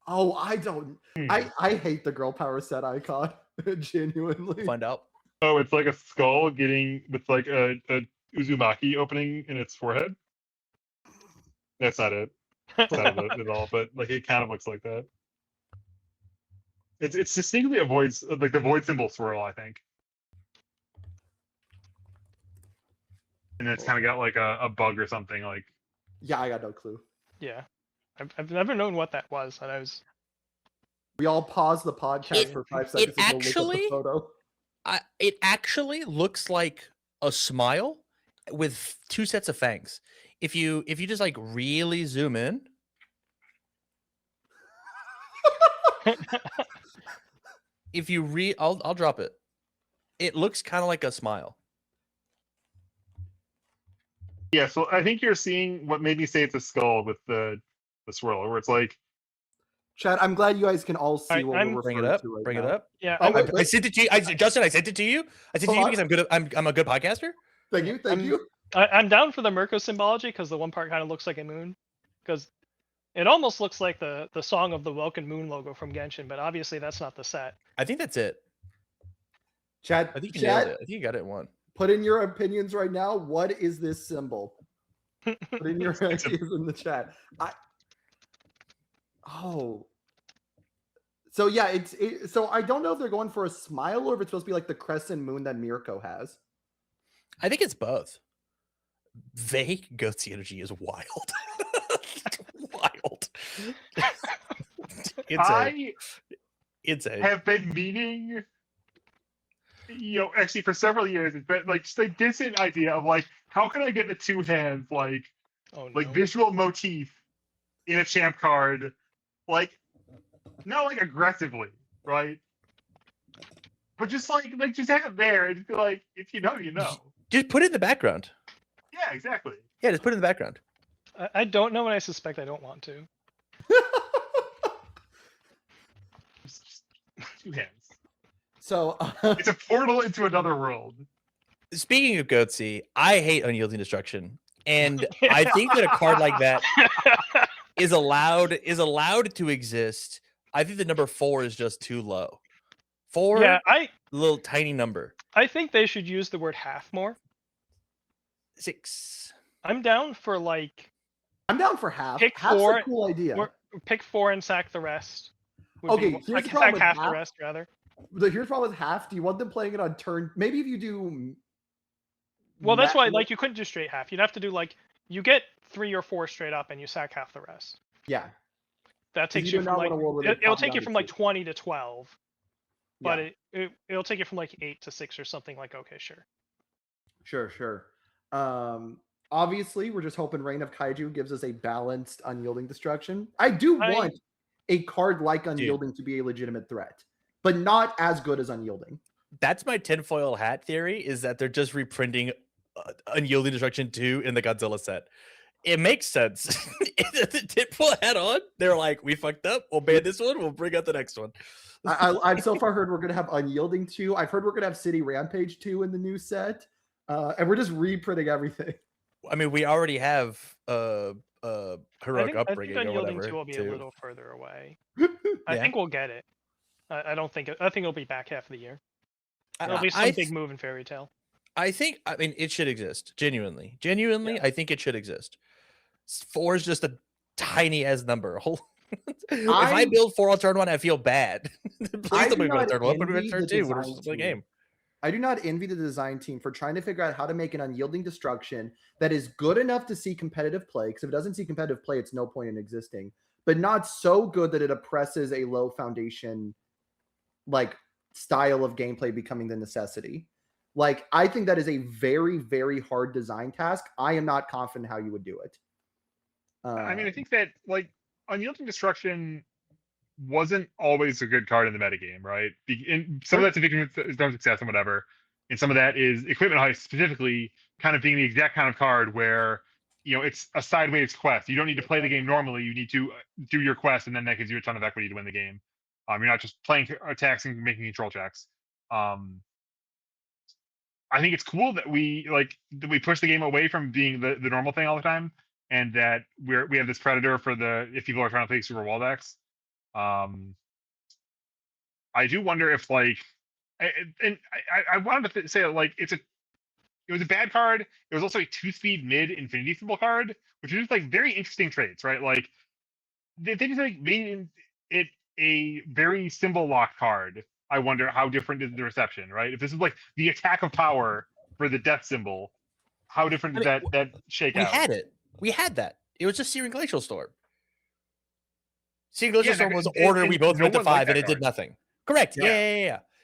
Oh, I don't. I hate the girl power set icon. Genuinely. Find out. Oh, it's like a skull getting with like a Uzumaki opening in its forehead. That's not it. That's not it at all. But like it kind of looks like that. It's distinctly avoids like the void symbol swirl, I think. And it's kind of got like a bug or something like. Yeah, I got no clue. Yeah, I've never known what that was, and I was. We all paused the podcast for 5 seconds. to go look up the photo. It actually looks like a smile with 2 sets of fangs. If you just like really zoom in, I'll drop it. It looks kind of like a smile. Yeah, so I think you're seeing what made me say it's a skull with the swirl, where it's like. Chad, I'm glad you guys can all see Alright, what I'm- we're Bring it referring up. to right Bring now. it up. Yeah, Oh, I'm- wait. I sent it to you. Justin, I sent it to you. I sent it to you Hold because I'm good. I'm a good podcaster. Thank you. Thank you. I'm down for the Mirko symbology because the one part kind of looks like a moon. Because it almost looks like the song of the Welcome Moon logo from Genshin, but obviously that's not the set. I think that's it. Chad, I think you nailed Chad, it. I think you got it in one. put in your opinions right now. What is this symbol? Put in your ideas in the chat. So yeah, so I don't know if they're going for a smile or if it's supposed to be like the crescent moon that Mirko has. I think it's both. Vague Goat's energy is wild. Wild. I Insane. have been meaning, actually for several years, it's been like just a decent idea of like, how can I get the 2 hands like Oh no. like visual motif in a champ card, like not like aggressively, right? But just like just have it there and feel like if you know, you know. Just put it in the background. Yeah, exactly. Yeah, just put it in the background. I don't know, and I suspect I don't want to. Just 2 hands. So It's a portal into another world. Speaking of Goatsy, I hate Unyielding Destruction, and I think that a card like that is allowed to exist. I think the number 4 is just too low. 4, Yeah, little tiny number. I think they should use the word half more. 6. I'm down for like I'm down for half. Pick Half's 4 a cool idea. or pick 4 and sack the rest. Okay, here's the like problem sack with half the half. rest rather. Here's the problem with half. Do you want them playing it on turn? Maybe if you do. Well, that's why like you couldn't do straight half. You'd have to do like you get 3 or 4 straight up and you sack half the rest. Yeah. That takes you you do from not like want a world where they it'll pop take down you to from like 2. 20 to 12. But Yeah. it'll take you from like 8 to 6 or something like okay, sure. Sure. Obviously, we're just hoping Reign of Kaiju gives us a balanced Unyielding Destruction. I do want a card like Unyielding to be a legitimate threat, but not as good as Unyielding. That's my tinfoil hat theory, is that they're just reprinting Unyielding Destruction 2 in the Godzilla set. It makes sense. The tinfoil hat on, they're like, we fucked up. We'll ban this one. We'll bring out the next one. I've so far heard we're going to have Unyielding 2. I've heard we're going to have City Rampage 2 in the new set. And we're just reprinting everything. I mean, we already have Heroic I Upbringing think or Unyielding whatever. 2 will be too. a little further away. I Yeah. think we'll get it. I think it'll be back half of the year. There'll be some big move in Fairy Tale. I mean, it should exist. Genuinely, Yeah. I think it should exist. 4 is just a tiny as number. If I build 4 on turn 1, I feel bad. Please don't move on turn 1, but we turn 2. We're just the game. I do not envy the design team for trying to figure out how to make an Unyielding Destruction that is good enough to see competitive play. Because if it doesn't see competitive play, it's no point in existing. But not so good that it oppresses a low foundation, like style of gameplay becoming the necessity. Like, I think that is a very, very hard design task. I am not confident how you would do it. I mean, I think that like Unyielding Destruction wasn't always a good card in the metagame, right? And some of that's a victim of its own success and whatever. And some of that is Equipment Heist specifically kind of being the exact kind of card where, you know, it's a sideways quest. You don't need to play the game normally. You need to do your quest, and then that gives you a ton of equity to win the game. You're not just playing attacks and making control checks. I think it's cool that we push the game away from being the normal thing all the time, and that we have this predator for if people are trying to play super wall decks. I do wonder if I wanted to say like it was a bad card. It was also a 2-speed mid infinity symbol card, which is like very interesting traits, right? Like they just like made it a very symbol lock card. I wonder how different is the reception, right? If this is like the attack of power for the death symbol, how different does that shake out? We had it. We had that. It was just Searing Glacial Storm. Searing Glacial Storm was order. We both went to 5, and it did nothing. Correct.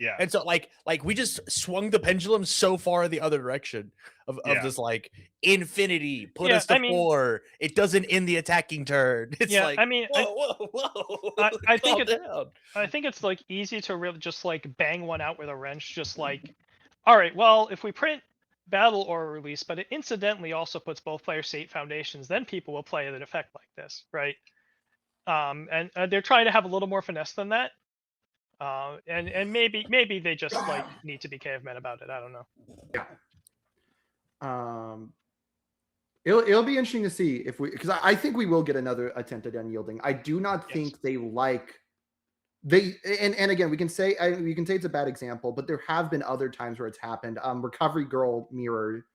Yeah. And so like we just swung the pendulum so far in the other direction of this like infinity put us to 4. It doesn't end the attacking turn. It's like, I mean, whoa. I think it's like easy to really just like bang one out with a wrench. Just like, all right, well, if we print Battle or release, but it incidentally also puts both player state foundations, then people will play an effect like this, right? And they're trying to have a little more finesse than that. And maybe they just like need to be cavemen about it. I don't know. Yeah. It'll be interesting to see if because I think we will get another attempt at Unyielding. I do not think they and again we can say it's a bad example, but there have been other times where it's happened. Recovery Girl Mirror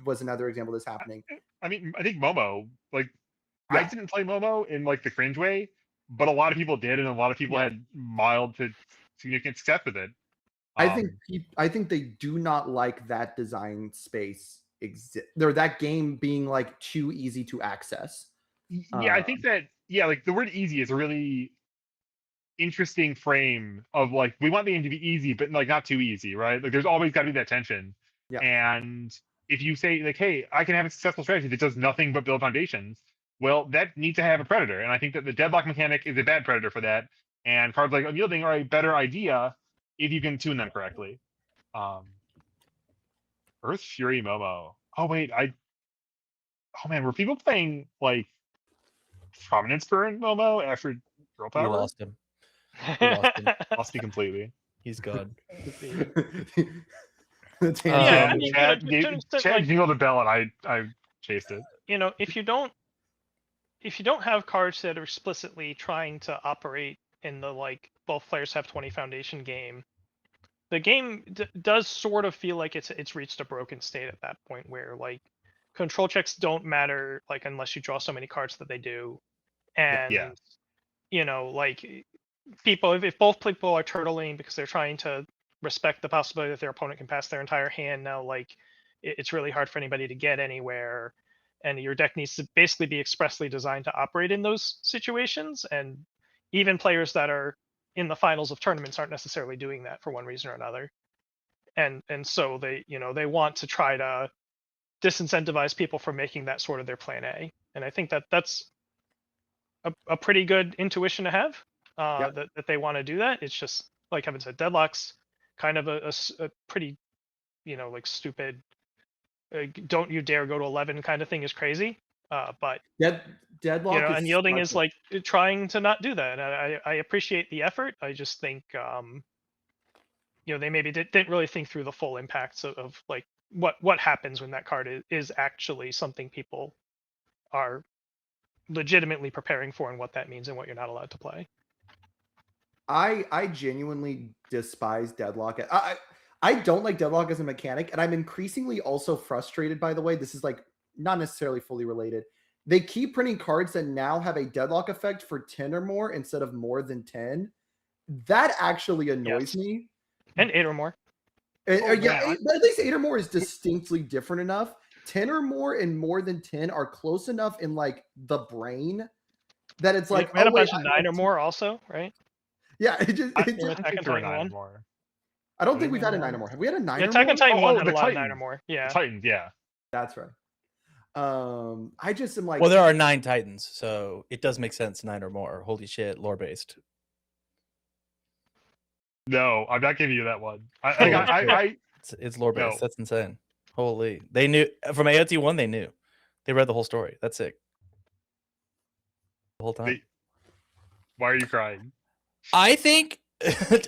was another example of this happening. I mean, I think Momo, like I didn't play Momo in like the cringe way, but a lot of people did, and a lot of people had mild to significant success with it. I think they do not like that design space or that game being like too easy to access. Yeah, I think that like the word easy is a really interesting frame of like we want the game to be easy, but like not too easy, right? Like there's always got to be that tension. Yeah. And if you say like, hey, I can have a successful strategy that does nothing but build foundations, well, that needs to have a predator. And I think that the deadlock mechanic is a bad predator for that. And cards like Unyielding are a better idea if you can tune them correctly. Earth Fury Momo. Oh wait, oh man, were people playing like Prominence Burn Momo after Girl We Power? lost him. We lost him. Lost me completely. He's gone. Yeah, I Um, mean, Chad, to an extent, Chad like, jingled a bell and I chased it. if you don't have cards that are explicitly trying to operate in the like both players have 20 foundation game, the game does sort of feel like it's reached a broken state at that point where like control checks don't matter like unless you draw so many cards that they do, and Yeah. like people if both people are turtling because they're trying to respect the possibility that their opponent can pass their entire hand, now like it's really hard for anybody to get anywhere, and your deck needs to basically be expressly designed to operate in those situations, and even players that are in the finals of tournaments aren't necessarily doing that for one reason or another, and so they want to try to disincentivize people from making that sort of their plan A, and I think that that's a pretty good intuition to have, Yep. that they want to do that. It's just like Kevin said, deadlock's kind of a pretty like stupid don't you dare go to 11 kind of thing is crazy, but Deadlock is unyielding such is a- like trying to not do that, and I appreciate the effort. I just think they maybe didn't really think through the full impacts of like what happens when that card is actually something people are legitimately preparing for, and what that means and what you're not allowed to play. I genuinely despise Deadlock. I don't like Deadlock as a mechanic, and I'm increasingly also frustrated by the way this is like not necessarily fully related. They keep printing cards that now have a Deadlock effect for 10 or more instead of more than 10. That actually annoys Yes. me. And 8 or more. Yeah, but at least 8 or more is distinctly different enough. 10 or more and more than 10 are close enough in like the brain that it's like, We had oh a wait, bunch of 9 or more also, right? yeah, I Attack don't on think there were Titan 9 1. more. I don't Were think they we've had a 9 or 9 or more. Have we had a 9 or Attack more? on Titan 1 had the a lot of 9 or Titans. more. The Yeah. Titans, yeah. That's right. I just am like, well, there are 9 Titans, so it does make sense 9 or more. Holy shit, lore based. No, I'm not giving you that one. I It's lore based. No. That's insane. Holy, they knew from AOT 1. They knew. They read the whole story. That's sick. The whole time. Why are you crying? I think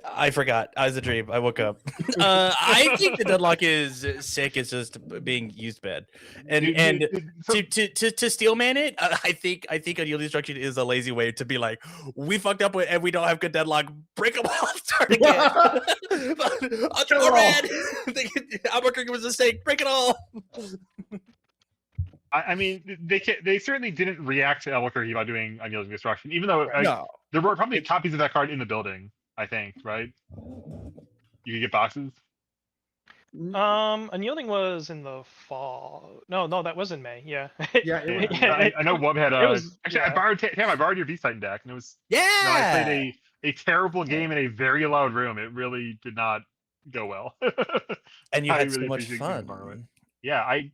I forgot. I was a dream. I woke up. I think the deadlock is sick. It's just being used bad, and to steel man it. I think unyielding destruction is a lazy way to be like, we fucked up with and we don't have good deadlock. Break them off. Start again. Kill it Red. Albuquerque was a mistake. Break it all. I mean, they certainly didn't react to Albuquerque by doing unyielding destruction, even though No. there were probably copies of that card in the building. I think, right? You could get boxes. Unyielding was in the fall. No, that was in May. Yeah. Yeah, it was. Yeah, I know Wub had a. was- Actually, yeah. I borrowed your Beast Titan deck, and it was. Yeah. No, I played a terrible game in a very loud room. It really did not go well. And you I had so really much appreciate you borrowing it. fun. Yeah, I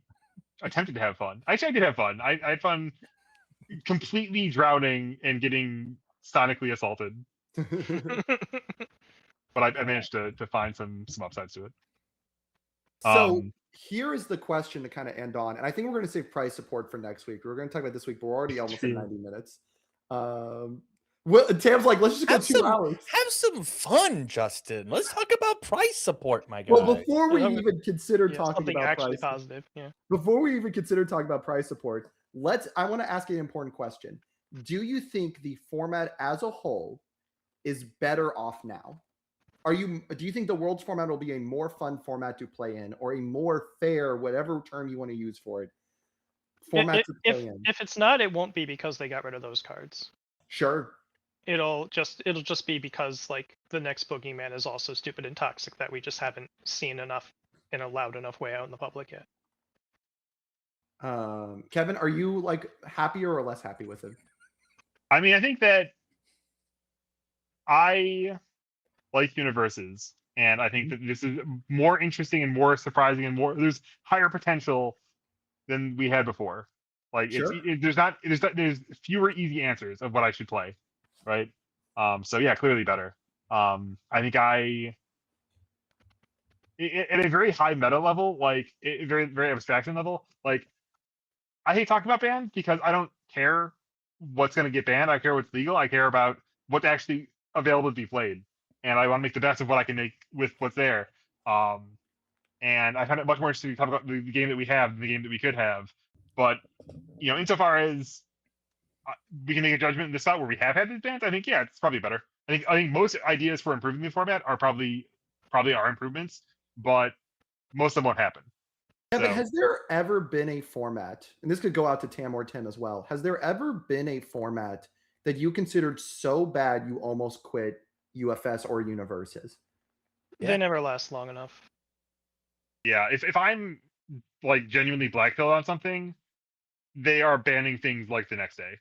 attempted to have fun. Actually, I did have fun. I had fun completely drowning and getting sonically assaulted, but I managed to find some upsides to it. So here is the question to kind of end on, and I think we're going to save price support for next week. We're going to talk about this week, but we're already almost at 90 minutes. Well, Tam's like, let's just go 2 hours. Have some fun, Justin. Let's talk about price support, my guy. Well, before we Yeah, even consider talking something about actually price, positive. Yeah. before we even consider talking about price support, I want to ask you an important question. Do you think the format as a whole is better off now? Do you think the Worlds format will be a more fun format to play in, or a more fair, whatever term you want to use for it, format to play in? If it's not, it won't be because they got rid of those cards. Sure. It'll just be because like the next boogeyman is also stupid and toxic that we just haven't seen enough in a loud enough way out in the public yet. Kevin, are you like happier or less happy with it? I mean, I think that I like universes, and I think that this is more interesting and more surprising and there's higher potential than we had before. Like Sure. there's fewer easy answers of what I should play, right? So yeah, clearly better. I think at a very high meta level, like very very abstraction level, like I hate talking about ban because I don't care what's going to get banned. I care what's legal. I care about what's actually available to be played, and I want to make the best of what I can make with what's there. Um, and I find it much more interesting to talk about the game that we have, the game that we could have. But insofar as we can make a judgment in this spot where we have had these bans, I think yeah, it's probably better. I think most ideas for improving the format are probably are improvements, but most of them won't happen. Kevin, So, has there ever been a format, and this could go out to Tam or Tim as well, has there ever been a format that you considered so bad you almost quit UFS or Universes? Yeah. They never last long enough. yeah, if I'm like genuinely blackpilled on something, they are banning things like the next day.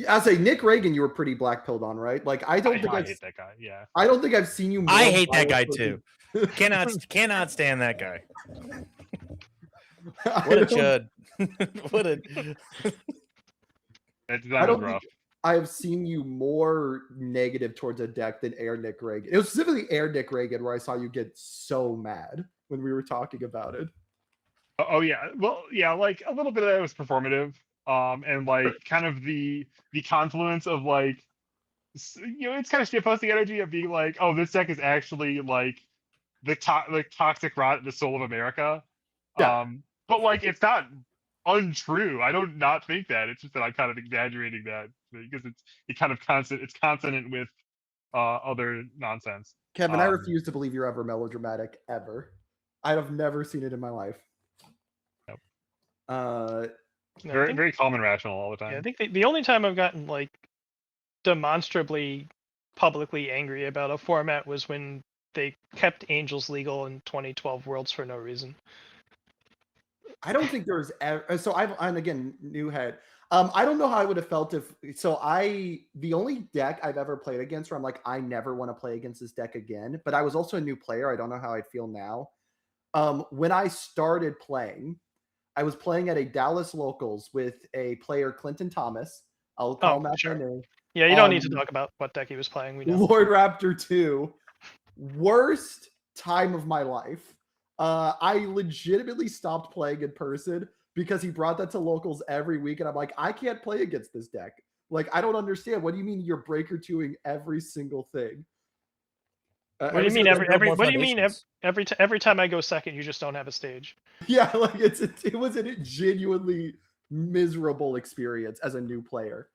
I say Nick Reagan, you were pretty black-pilled on, right? Like I don't think I hate that guy. Yeah. I don't think I've seen you. I more hate that guy violent too. towards- Cannot stand that guy. I What a don't- chud. What a That I design was don't rough. think I have seen you more negative towards a deck than Air Nick Reagan. It was specifically Air Nick Reagan where I saw you get so mad when we were talking about it. Oh yeah. Well, yeah, like a little bit of that was performative. And like kind of the confluence of like it's kind of shitposting energy of being like, oh, this deck is actually like the toxic rot, the soul of America. Yeah. But like it's not untrue. I don't not think that. It's just that I'm kind of exaggerating that because it's consonant with other nonsense. Kevin, I refuse to believe you're ever melodramatic ever. I have never seen it in my life. Nope. Uh, No, I Very think, very calm and rational all the yeah, I time. think the only time I've gotten like demonstrably publicly angry about a format was when they kept Angels legal in 2012 Worlds for no reason. I don't think there's ever. So I'm again new head. I don't know how I would have felt if. So the only deck I've ever played against where I'm like I never want to play against this deck again. But I was also a new player. I don't know how I'd feel now. When I started playing, I was playing at a Dallas Locals with a player, Clinton Thomas. I'll call him out sure. by name. Yeah, you don't need to talk about what deck he was playing. We know. Lord Raptor 2. Worst time of my life. I legitimately stopped playing in person because he brought that to locals every week. And I'm like, I can't play against this deck. Like, I don't understand. What do you mean you're breaker 2ing every single thing? What do you mean single every? more What do you mean foundations. every time I go second, you just don't have a stage? Yeah, like it was a genuinely miserable experience as a new player.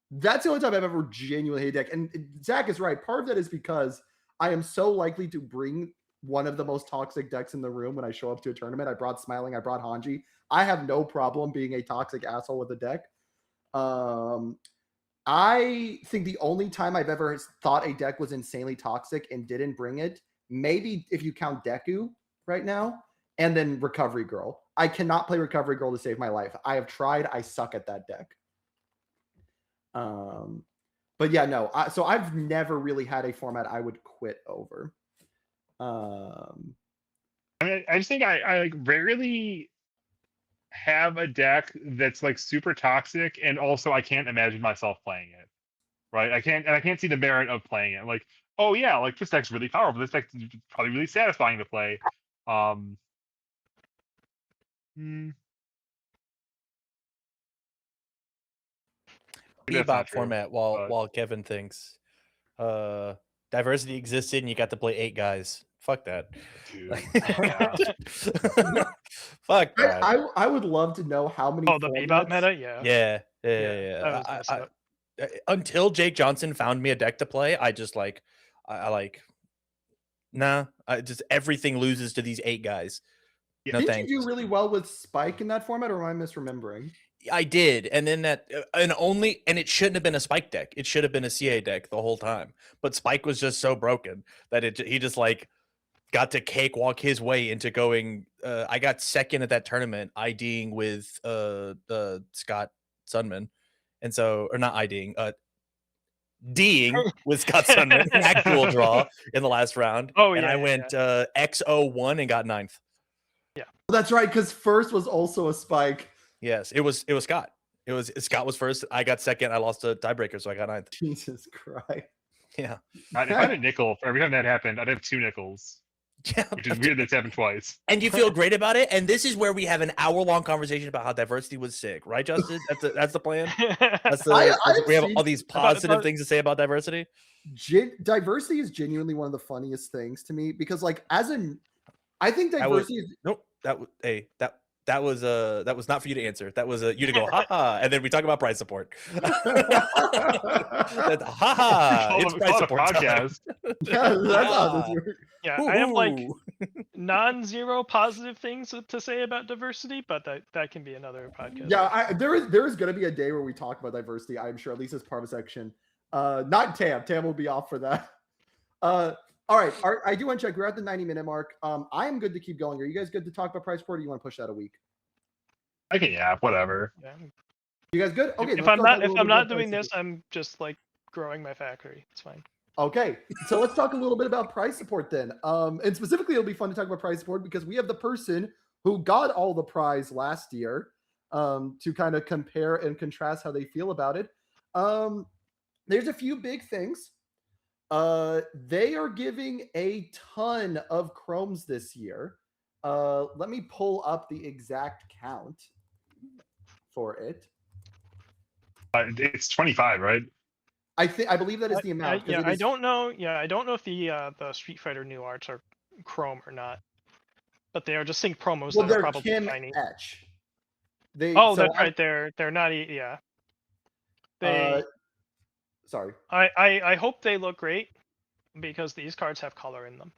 That's the only time I've ever genuinely hated deck. And Zach is right. Part of that is because I am so likely to bring one of the most toxic decks in the room when I show up to a tournament. I brought Smiling, I brought Hanji. I have no problem being a toxic asshole with a deck. I think the only time I've ever thought a deck was insanely toxic and didn't bring it, maybe if you count Deku right now, and then Recovery Girl. I cannot play Recovery Girl to save my life. I have tried. I suck at that deck. But yeah, no. So I've never really had a format I would quit over. I mean, I just think I like rarely have a deck that's like super toxic, and also I can't imagine myself playing it. Right? I can't see the merit of playing it. Like, oh yeah, like this deck's really powerful. This deck's probably really satisfying to play. That's not Bebop true, format but- while Kevin thinks diversity existed and you got to play 8 guys. Fuck that. Dude, yeah. Fuck that. I would love to know how many. Oh, the Bebop meta, yeah. Yeah. that was messed up. Until Jake Johnson found me a deck to play, I just like I like I just everything loses to these 8 guys. Yeah. No Didn't thanks. you do really well with Spike in that format, or am I misremembering? I did, and then and it shouldn't have been a Spike deck. It should have been a CA deck the whole time. But Spike was just so broken that he just like got to cakewalk his way into going. I got second at that tournament, IDing with Scott Sunman, and so or not IDing, D'ing with Scott Sunman, an actual draw in the last round. Oh, and yeah, I yeah, went XO1 and got 9th. That's right, because first was also a spike. Yes, it was Scott. Scott was first. I got second. I lost a tiebreaker, so I got 9th. Jesus Christ. Yeah. If I had a nickel for every time that happened, I'd have 2 nickels, Yeah. which is weird that's happened twice. And you feel great about it. And this is where we have an hour-long conversation about how diversity was sick, right, Justin? That's the plan. We have all these positive things to say about diversity. Diversity is genuinely one of the funniest things to me because, like, I think diversity is. Nope. That was not for you to answer. That was you to go haha, and then we talk about prize support. Haha, it's prize support podcast. Yeah, that's how this works. Yeah, I have like non-zero positive things to say about diversity, but that can be another podcast. Yeah, there is going to be a day where we talk about diversity. I'm sure, at least as part of a section. Not Tam. Tam will be off for that. All right. I do want to check. We're at the 90-minute mark. I am good to keep going. Are you guys good to talk about prize support, or you want to push that a week? Okay, yeah, whatever. Yeah. You guys good? Okay. If I'm not doing this, I'm just like growing my factory. It's fine. Okay, so let's talk a little bit about prize support then. And specifically, it'll be fun to talk about prize support because we have the person who got all the prize last year to kind of compare and contrast how they feel about it. There's a few big things. They are giving a ton of chromes this year. Let me pull up the exact count for it. It's 25, right? I believe that is the amount. I don't know. Yeah, I don't know if the Street Fighter new arts are chrome or not, but they are just sync promos that are probably Kim tiny. Etch. That's right. They're not. Yeah. Sorry. I hope they look great because these cards have color in them.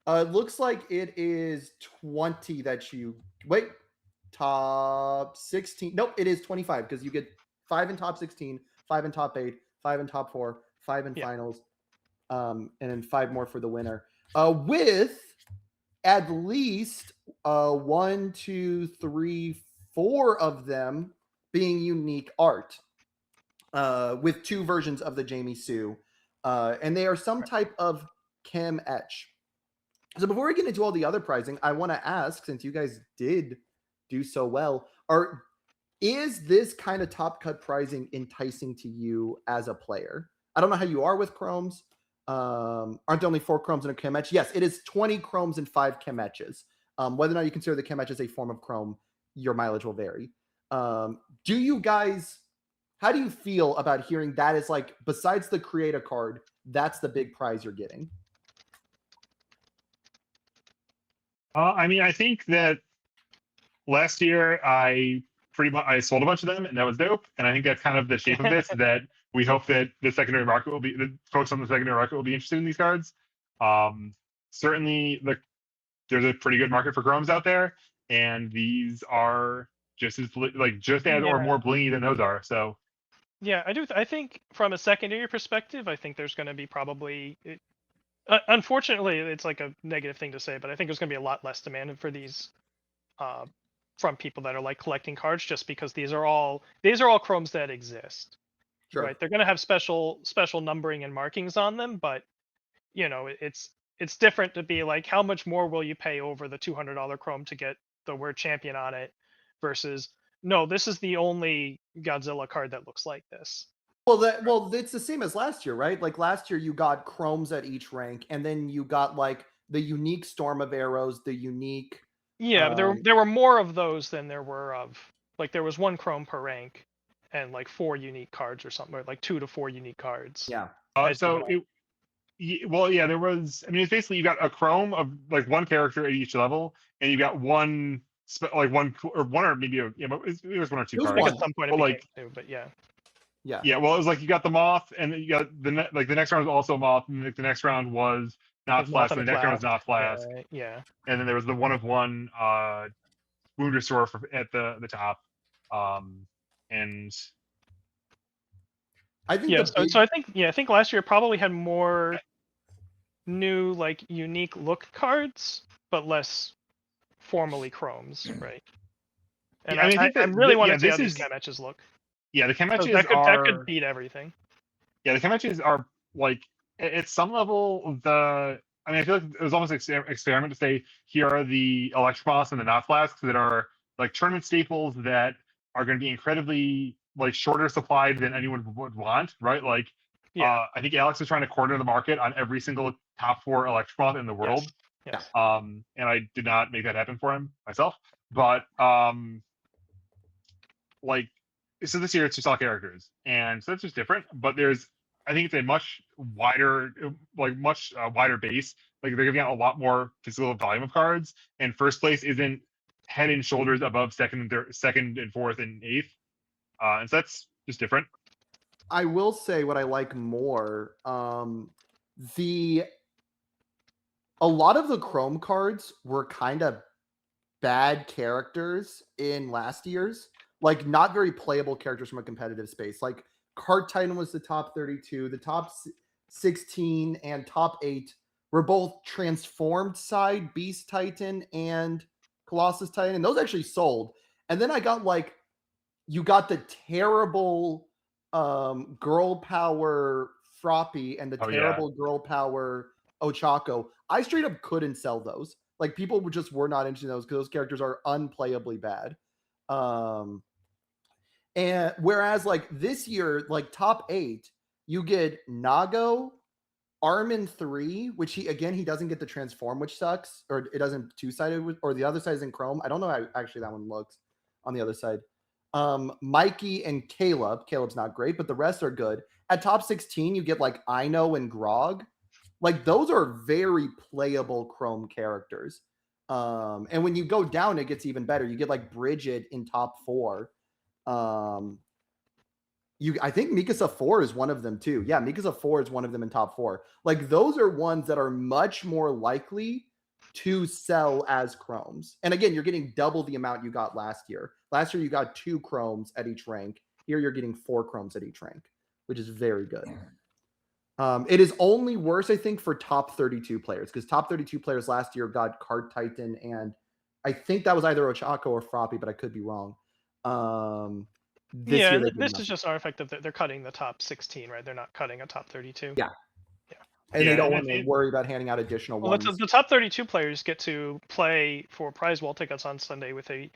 It looks like it is 20 that you wait. Top 16. Nope, it is 25 because you get 5 in top 16, 5 in top 8, 5 in top 4, 5 in finals, and then 5 more for the winner. With at least 1, 2, 3, 4 of them being unique art. With 2 versions of the Jamie Sue, and they are some type of Kim Etch. So before we get into all the other pricing, I want to ask, since you guys did do so well, is this kind of top cut pricing enticing to you as a player? I don't know how you are with chromes. Aren't there only 4 chromes in a Kim Etch? Yes, it is 20 chromes and 5 Kim Etches. Whether or not you consider the Kim Etch as a form of chrome, your mileage will vary. Do you guys? How do you feel about hearing that is like, besides the create a card, that's the big prize you're getting? I mean, I think that last year I sold a bunch of them, and that was dope. And I think that's kind of the shape of this. That we hope that the folks on the secondary market will be interested in these cards. Certainly, there's a pretty good market for chromes out there, and these are just as or more blingy than those are. So. Yeah, I do. I think from a secondary perspective, I think there's going to be probably. Unfortunately, it's like a negative thing to say, but I think there's going to be a lot less demand for these from people that are like collecting cards, just because these are all chromes that exist. Sure. Right? They're going to have special numbering and markings on them, but it's different to be like, how much more will you pay over the $200 chrome to get the word champion on it versus no, this is the only Godzilla card that looks like this. Well, it's the same as last year, right? Like last year, you got chromes at each rank, and then you got like the unique Storm of Arrows, the unique. Yeah, there were more of those than there were of like there was 1 chrome per rank, and like 4 unique cards or something, or like 2 to 4 unique cards. Yeah. There was. I mean, it's basically you got a chrome of like 1 character at each level, and you got one or maybe it was 1 or 2 cards. At some point, it became 2, but yeah. Yeah. Yeah. Well, it was like you got the moth, and then you got the next round was also moth, and the next round was not flask, and the next round was not flask. Yeah. And then there was the 1 of 1 wound restore at the top. And I think I think last year probably had more new like unique look cards, but less formally chromes, right? And I really want to see how these Kim Etches look. Yeah, the chem So matches that are. could beat everything. Yeah, the chem matches are like at some level the. I mean, I feel like it was almost an experiment to say here are the Electros and the Not Flasks that are like tournament staples that are going to be incredibly like shorter supplied than anyone would want, right? Like, Yeah. I think Alex is trying to corner the market on every single top 4 Electron in the world. Yes. And I did not make that happen for him myself. But like, so this year it's just all characters, and so that's just different. But there's, I think it's a much wider, wider base. Like they're giving out a lot more physical volume of cards, and first place isn't head and shoulders above second and fourth and eighth, and so that's just different. I will say what I like more. The a lot of the Chrome cards were kind of bad characters in last year's, like not very playable characters from a competitive space. Like Card Titan was the top 32, the top 16 and top 8 were both transformed side Beast Titan and Colossus Titan, and those actually sold. And then I got like, you got the terrible girl power Froppy and the Oh, yeah. terrible girl power Ochako. I straight up couldn't sell those. Like people just were not interested in those because those characters are unplayably bad. And whereas like this year, like top 8, you get Nago, Armin 3, which he doesn't get the transform, which sucks, or it doesn't two-sided, or the other side is in Chrome. I don't know how actually that one looks on the other side. Mikey and Caleb. Caleb's not great, but the rest are good. At top 16, you get like Ino and Grog. Like those are very playable Chrome characters. And when you go down, it gets even better. You get like Bridget in top 4. I think Mikasa 4 is one of them too. Yeah, Mikasa 4 is one of them in top 4. Like those are ones that are much more likely to sell as Chromes. And again, you're getting double the amount you got last year. Last year you got 2 Chromes at each rank. Here you're getting 4 Chromes at each rank, which is very good. It is only worse, I think, for top 32 players, because top 32 players last year got Card Titan, and I think that was either Ochako or Froppy, but I could be wrong. This year this is just our effect of they're cutting the top 16, right? They're not cutting a top 32. Yeah. And they don't want to worry about handing out additional ones. The top 32 players get to play for prize wall tickets on Sunday with a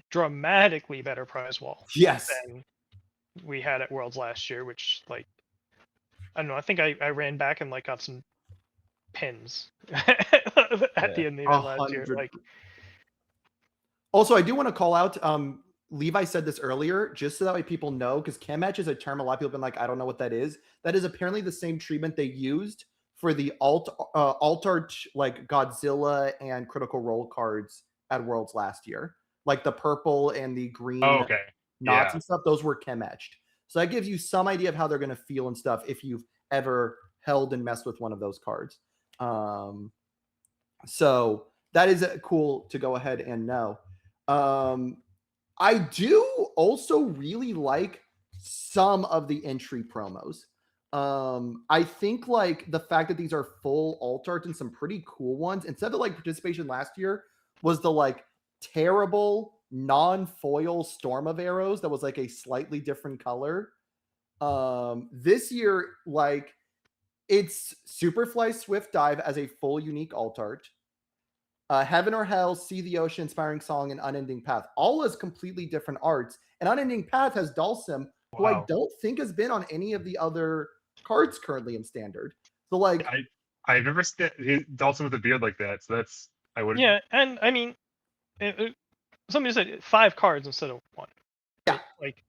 dramatically better prize wall. Yes. Than we had at Worlds last year, which like I don't know. I think I ran back and like got some pins at the end of the event last year. Like, also, I do want to call out. Levi said this earlier, just so that way people know, because chem match is a term a lot of people have been like, I don't know what that is. That is apparently the same treatment they used for the alt art like Godzilla and Critical Role cards at Worlds last year. Like the purple and the green knots and stuff, those were chem etched. So that gives you some idea of how they're going to feel and stuff if you've ever held and messed with one of those cards. So that is cool to go ahead and know. I do also really like some of the entry promos. I think like the fact that these are full alt art and some pretty cool ones, instead of like participation last year was the like terrible non-foil storm of arrows that was like a slightly different color. This year, like it's Superfly Swift Dive as a full unique alt art. Heaven or Hell, See the Ocean, Inspiring Song, and Unending Path, all as completely different arts. And Unending Path has Dalsim, who I don't think has been on any of the other cards currently in Standard. So like, I've never seen Dalsim with a beard like that. So that's I would. Yeah, and I mean, somebody said 5 cards instead of 1. Yeah, like,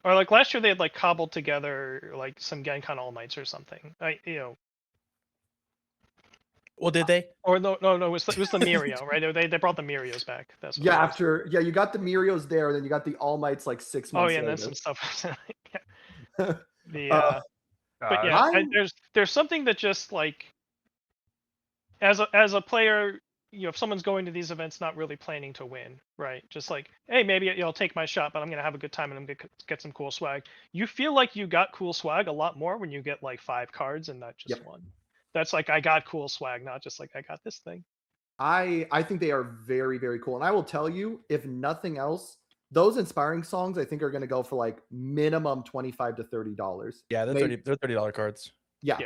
or like last year they had like cobbled together like some Genkan All Mights or something. Well, did they? Or no, it was the Mirio, right? They brought the Mirios back. That's what you got the Mirios there, then you got the All Mights like 6 months later. and then some stuff. But yeah, there's something that just like as a player, if someone's going to these events not really planning to win, right? Just like, hey, maybe I'll take my shot, but I'm gonna have a good time and I'm gonna get some cool swag. You feel like you got cool swag a lot more when you get like 5 cards and not just 1. That's like I got cool swag, not just like I got this thing. I think they are very, very cool. And I will tell you, if nothing else, those inspiring songs I think are going to go for like minimum $25 to $30. Yeah, they're $30 cards. Yeah.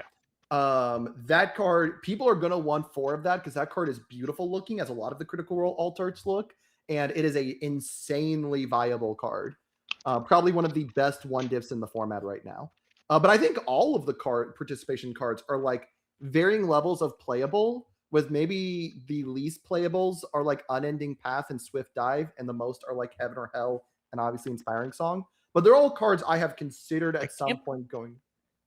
That card, people are going to want 4 of that because that card is beautiful looking, as a lot of the Critical Role alt arts look, and it is a insanely viable card. Probably one of the best one diffs in the format right now. But I think all of the card participation cards are like varying levels of playable, with maybe the least playables are like Unending Path and Swift Dive, and the most are like Heaven or Hell and obviously Inspiring Song. But they're all cards I have considered at some point going,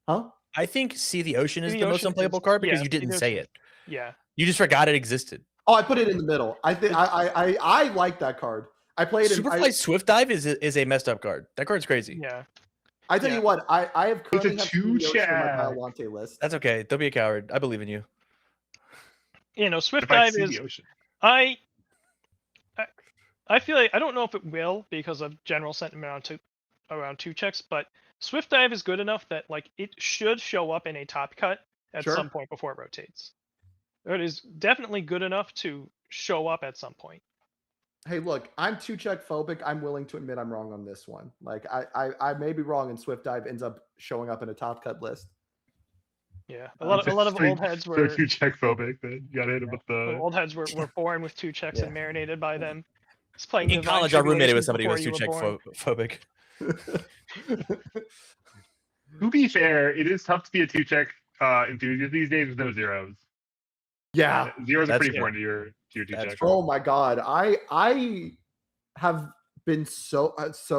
huh? I think See the Ocean is See the the most Ocean unplayable is- card because yeah, you See the didn't say Ocean. it. Yeah. You just forgot it existed. Oh, I put it in the middle. I think I like that card. I played it. Superfly Swift Dive is a messed up card. That card's crazy. Yeah. I tell you what, I have currently a have See the Ocean on my two-check. Biolante list. That's okay. Don't be a coward. I believe in you. You know, Swift If I Dive see is the ocean. I feel like I don't know if it will because of general sentiment around 2-checks, but Swift Dive is good enough that like it should show up in a top cut at Sure. some point before it rotates. It is definitely good enough to show up at some point. Hey, look, I'm 2-check phobic. I'm willing to admit I'm wrong on this one. Like I may be wrong, and Swift Dive ends up showing up in a top cut list. Yeah, a lot of old heads were so 2-check phobic. Then you got to hit him with the. old heads were born with 2-checks Yeah. and marinated by them. It's playing In Divine college, I roommated with Tribulations somebody who was before you 2-check were born. phobic. To be fair, it is tough to be a 2-check enthusiast these days with no zeros. Yeah. Zeros are That's pretty true. important to your That's 2-check. true. Oh my god, I have been so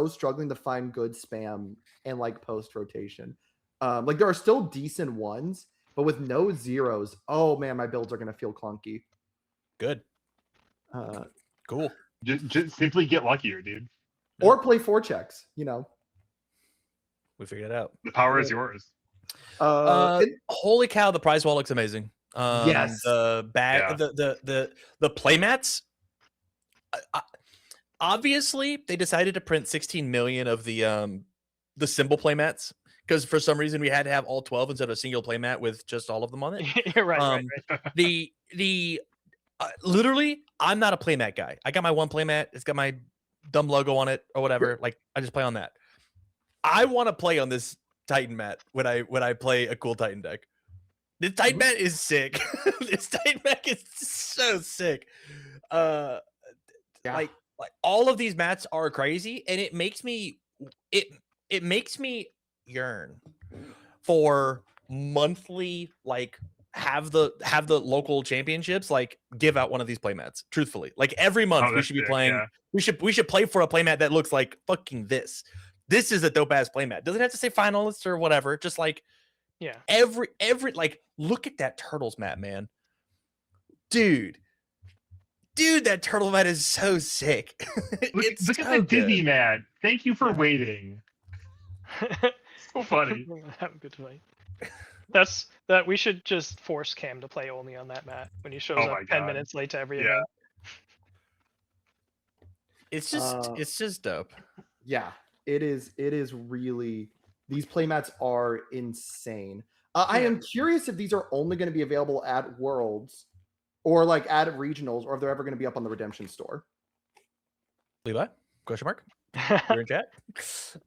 struggling to find good spam and like post rotation. Like there are still decent ones, but with no zeros, oh man, my builds are gonna feel clunky. Good. Cool. Just simply get luckier, dude. Or play 4-checks, you know. We figured it out. The power is yours. Holy cow, the prize wall looks amazing. Yes. The bag, Yeah. the playmats. Obviously, they decided to print 16 million of the symbol playmats because for some reason we had to have all 12 instead of a single playmat with just all of them on it. right. The literally, I'm not a playmat guy. I got my one playmat. It's got my dumb logo on it or whatever. Like I just play on that. I want to play on this Titan mat when I play a cool Titan deck. This Titan mat is sick. This Titan mat is so sick. Like all of these mats are crazy, and it makes me yearn for monthly like have the local championships like give out one of these playmats. Truthfully, like every month we that's should be sick, playing. yeah. We should play for a playmat that looks like fucking this. This is a dope ass playmat. Doesn't have to say finalists or whatever. Just like Yeah. every like look at that Turtles mat, man. Dude, that turtle mat is so sick. Look at the Disney mat. Thank you for waiting. So funny. Have a good fight. That's that we should just force Cam to play only on that mat when he shows Oh up my 10 God. minutes late to every Yeah. event. It's just dope. Yeah, it is really, these playmats are insane. I am curious if these are only going to be available at Worlds or like at regionals, or if they're ever going to be up on the Redemption store. Levi? Question mark? You're in chat.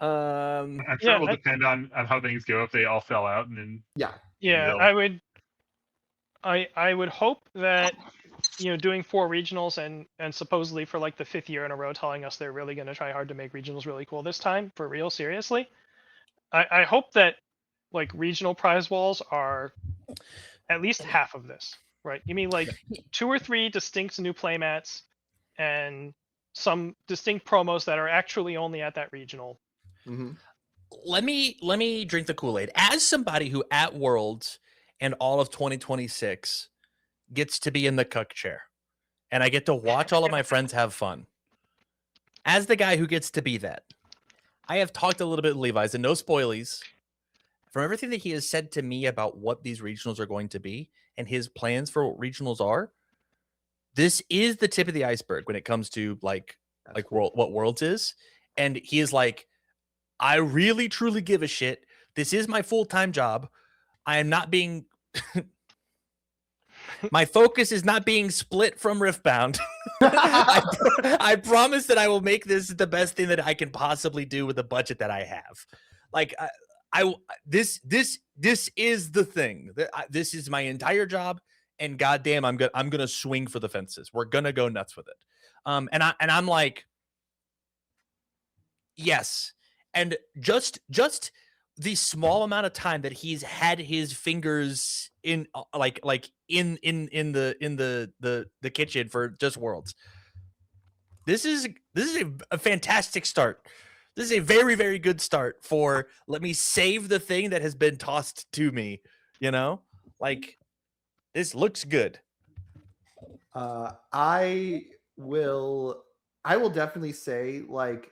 I'm sure Yeah, it will depend on how things go if they all fell out and then Yeah, They'll- I would hope that doing 4 regionals and supposedly for like the 5th year in a row telling us they're really going to try hard to make regionals really cool this time for real, seriously. I hope that like regional prize walls are at least half of this, right? You mean like 2 or 3 distinct new playmats and some distinct promos that are actually only at that regional. Mm-hmm. Let me drink the Kool-Aid. As somebody who at Worlds and all of 2026 gets to be in the cuck chair, and I get to watch all of my friends have fun. As the guy who gets to be that, I have talked a little bit with Levi's, and no spoilies. From everything that he has said to me about what these regionals are going to be and his plans for what regionals are, this is the tip of the iceberg when it comes to like what Worlds is. And he is like, I really truly give a shit. This is my full-time job. I am not being My focus is not being split from Riftbound. I promise that I will make this the best thing that I can possibly do with the budget that I have. Like this is the thing. This is my entire job, and goddamn, I'm gonna swing for the fences. We're gonna go nuts with it. And I'm like, yes, and just the small amount of time that he's had his fingers in in the kitchen for just Worlds. This is a fantastic start. This is a very, very good start for let me save the thing that has been tossed to me, you know? Like this looks good. I will definitely say, like,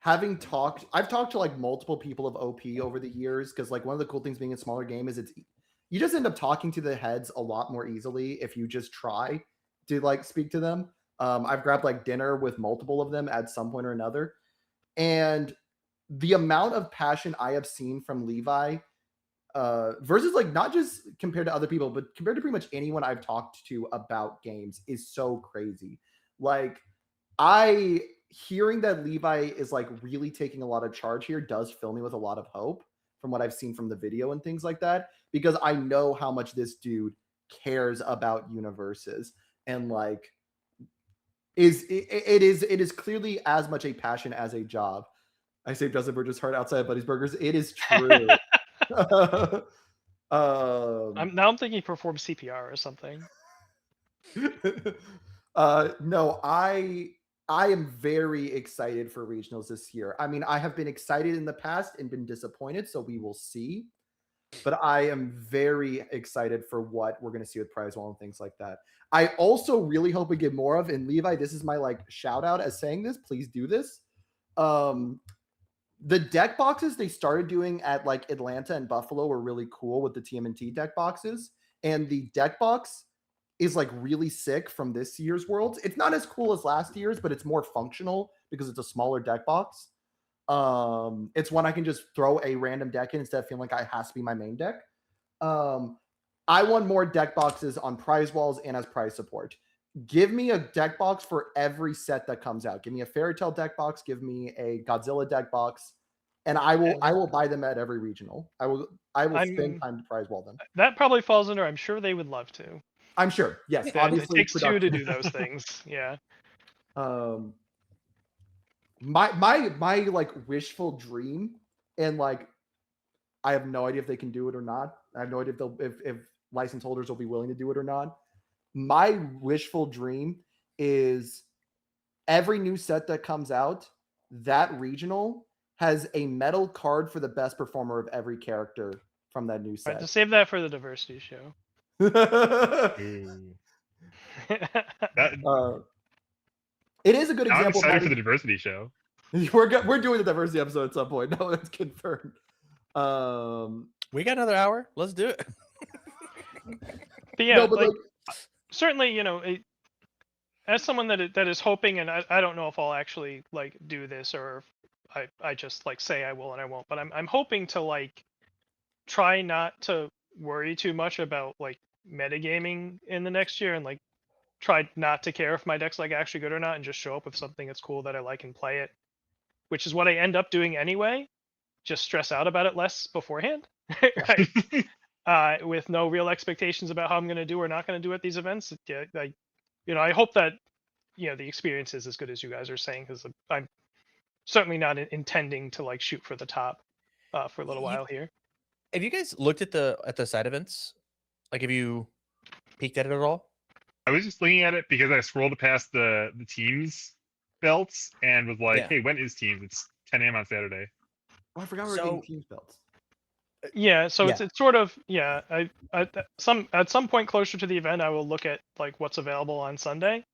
I've talked to like multiple people of OP over the years, because like one of the cool things being a smaller game is you just end up talking to the heads a lot more easily if you just try to like speak to them. I've grabbed like dinner with multiple of them at some point or another, and the amount of passion I have seen from Levi versus like not just compared to other people, but compared to pretty much anyone I've talked to about games is so crazy. Like hearing that Levi is like really taking a lot of charge here does fill me with a lot of hope from what I've seen from the video and things like that, because I know how much this dude cares about universes, and like it is clearly as much a passion as a job. I saved Justin Burgess' heart outside of Buddy's Burgers. It is true. I'm thinking perform CPR or something. No, I am very excited for regionals this year. I mean, I have been excited in the past and been disappointed, so we will see. But I am very excited for what we're going to see with prize wall and things like that. I also really hope we get more of, and Levi, this is my like shout out as saying this, please do this. The deck boxes they started doing at like Atlanta and Buffalo were really cool with the TMNT deck boxes. And the deck box is like really sick from this year's Worlds. It's not as cool as last year's, but it's more functional because it's a smaller deck box. It's one I can just throw a random deck in instead of feeling like it has to be my main deck. I want more deck boxes on prize walls and as prize support. Give me a deck box for every set that comes out. Give me a Fairy Tale deck box. Give me a Godzilla deck box, and I will buy them at every regional. I will spend time to prize wall them. That probably falls under. I'm sure they would love to. I'm sure. Yes, Yeah, obviously it takes two to do those things. Yeah. My like wishful dream, and like I have no idea if they can do it or not. I have no idea if license holders will be willing to do it or not. My wishful dream is every new set that comes out, that regional has a metal card for the best performer of every character from that new set. Right, to save that for the diversity show. It is a good I'm example. excited for the diversity show. We're doing the diversity episode at some point. No, that's confirmed. We got another hour. Let's do it. But yeah, no, certainly, you know, as someone that is hoping, and I don't know if I'll actually like do this or if I just like say I will and I won't, but I'm hoping to like try not to worry too much about like metagaming in the next year, and like try not to care if my deck's like actually good or not, and just show up with something that's cool that I like and play it, which is what I end up doing anyway. Just stress out about it less beforehand. Right? With no real expectations about how I'm going to do or not going to do at these events. Yeah, I hope that the experience is as good as you guys are saying, because I'm certainly not intending to like shoot for the top for a little while here. Have you guys looked at the side events? Like, have you peeked at it at all? I was just looking at it because I scrolled past the teams belts and was like, hey, when is teams? It's 10 a.m. on Saturday. Oh, I forgot we were getting teams belts. Yeah, so it's sort of I at some point closer to the event, I will look at like what's available on Sunday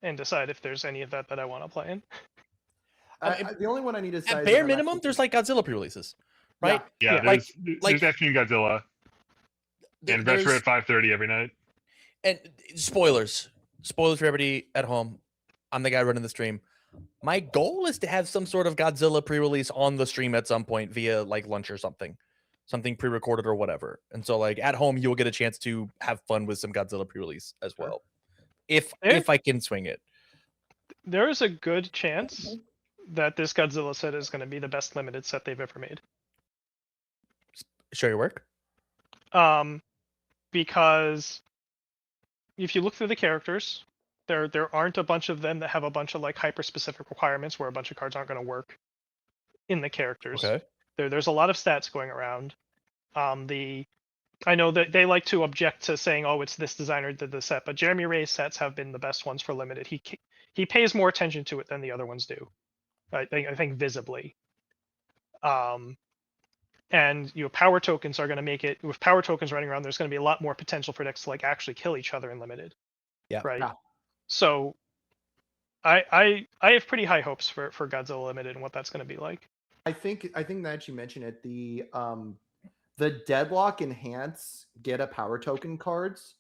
and decide if there's any of that I want to play in. The only one I need to decide at bare minimum, there's like Godzilla pre-releases, right? Yeah, there's Afternoon Godzilla and Retro at 5:30 every night. And spoilers for everybody at home. I'm the guy running the stream. My goal is to have some sort of Godzilla pre-release on the stream at some point via like lunch or something. something pre-recorded or whatever. And so like at home you'll get a chance to have fun with some Godzilla pre-release as Sure. well. If There- I can swing it. There is a good chance that this Godzilla set is going to be the best limited set they've ever made. Show your work. Because if you look through the characters, there aren't a bunch of them that have a bunch of like hyper specific requirements where a bunch of cards aren't going to work in the characters. Okay. There's a lot of stats going around. I know that they like to object to saying, "Oh, it's this designer did the set," but Jeremy Ray's sets have been the best ones for limited. He pays more attention to it than the other ones do. I think visibly. And power tokens are going to make it. With power tokens running around, there's going to be a lot more potential for decks to like actually kill each other in limited. Yeah. Right. Yeah. So, I have pretty high hopes for Godzilla Limited and what that's going to be like. I think that you mentioned it. The Deadlock Enhance get a power token cards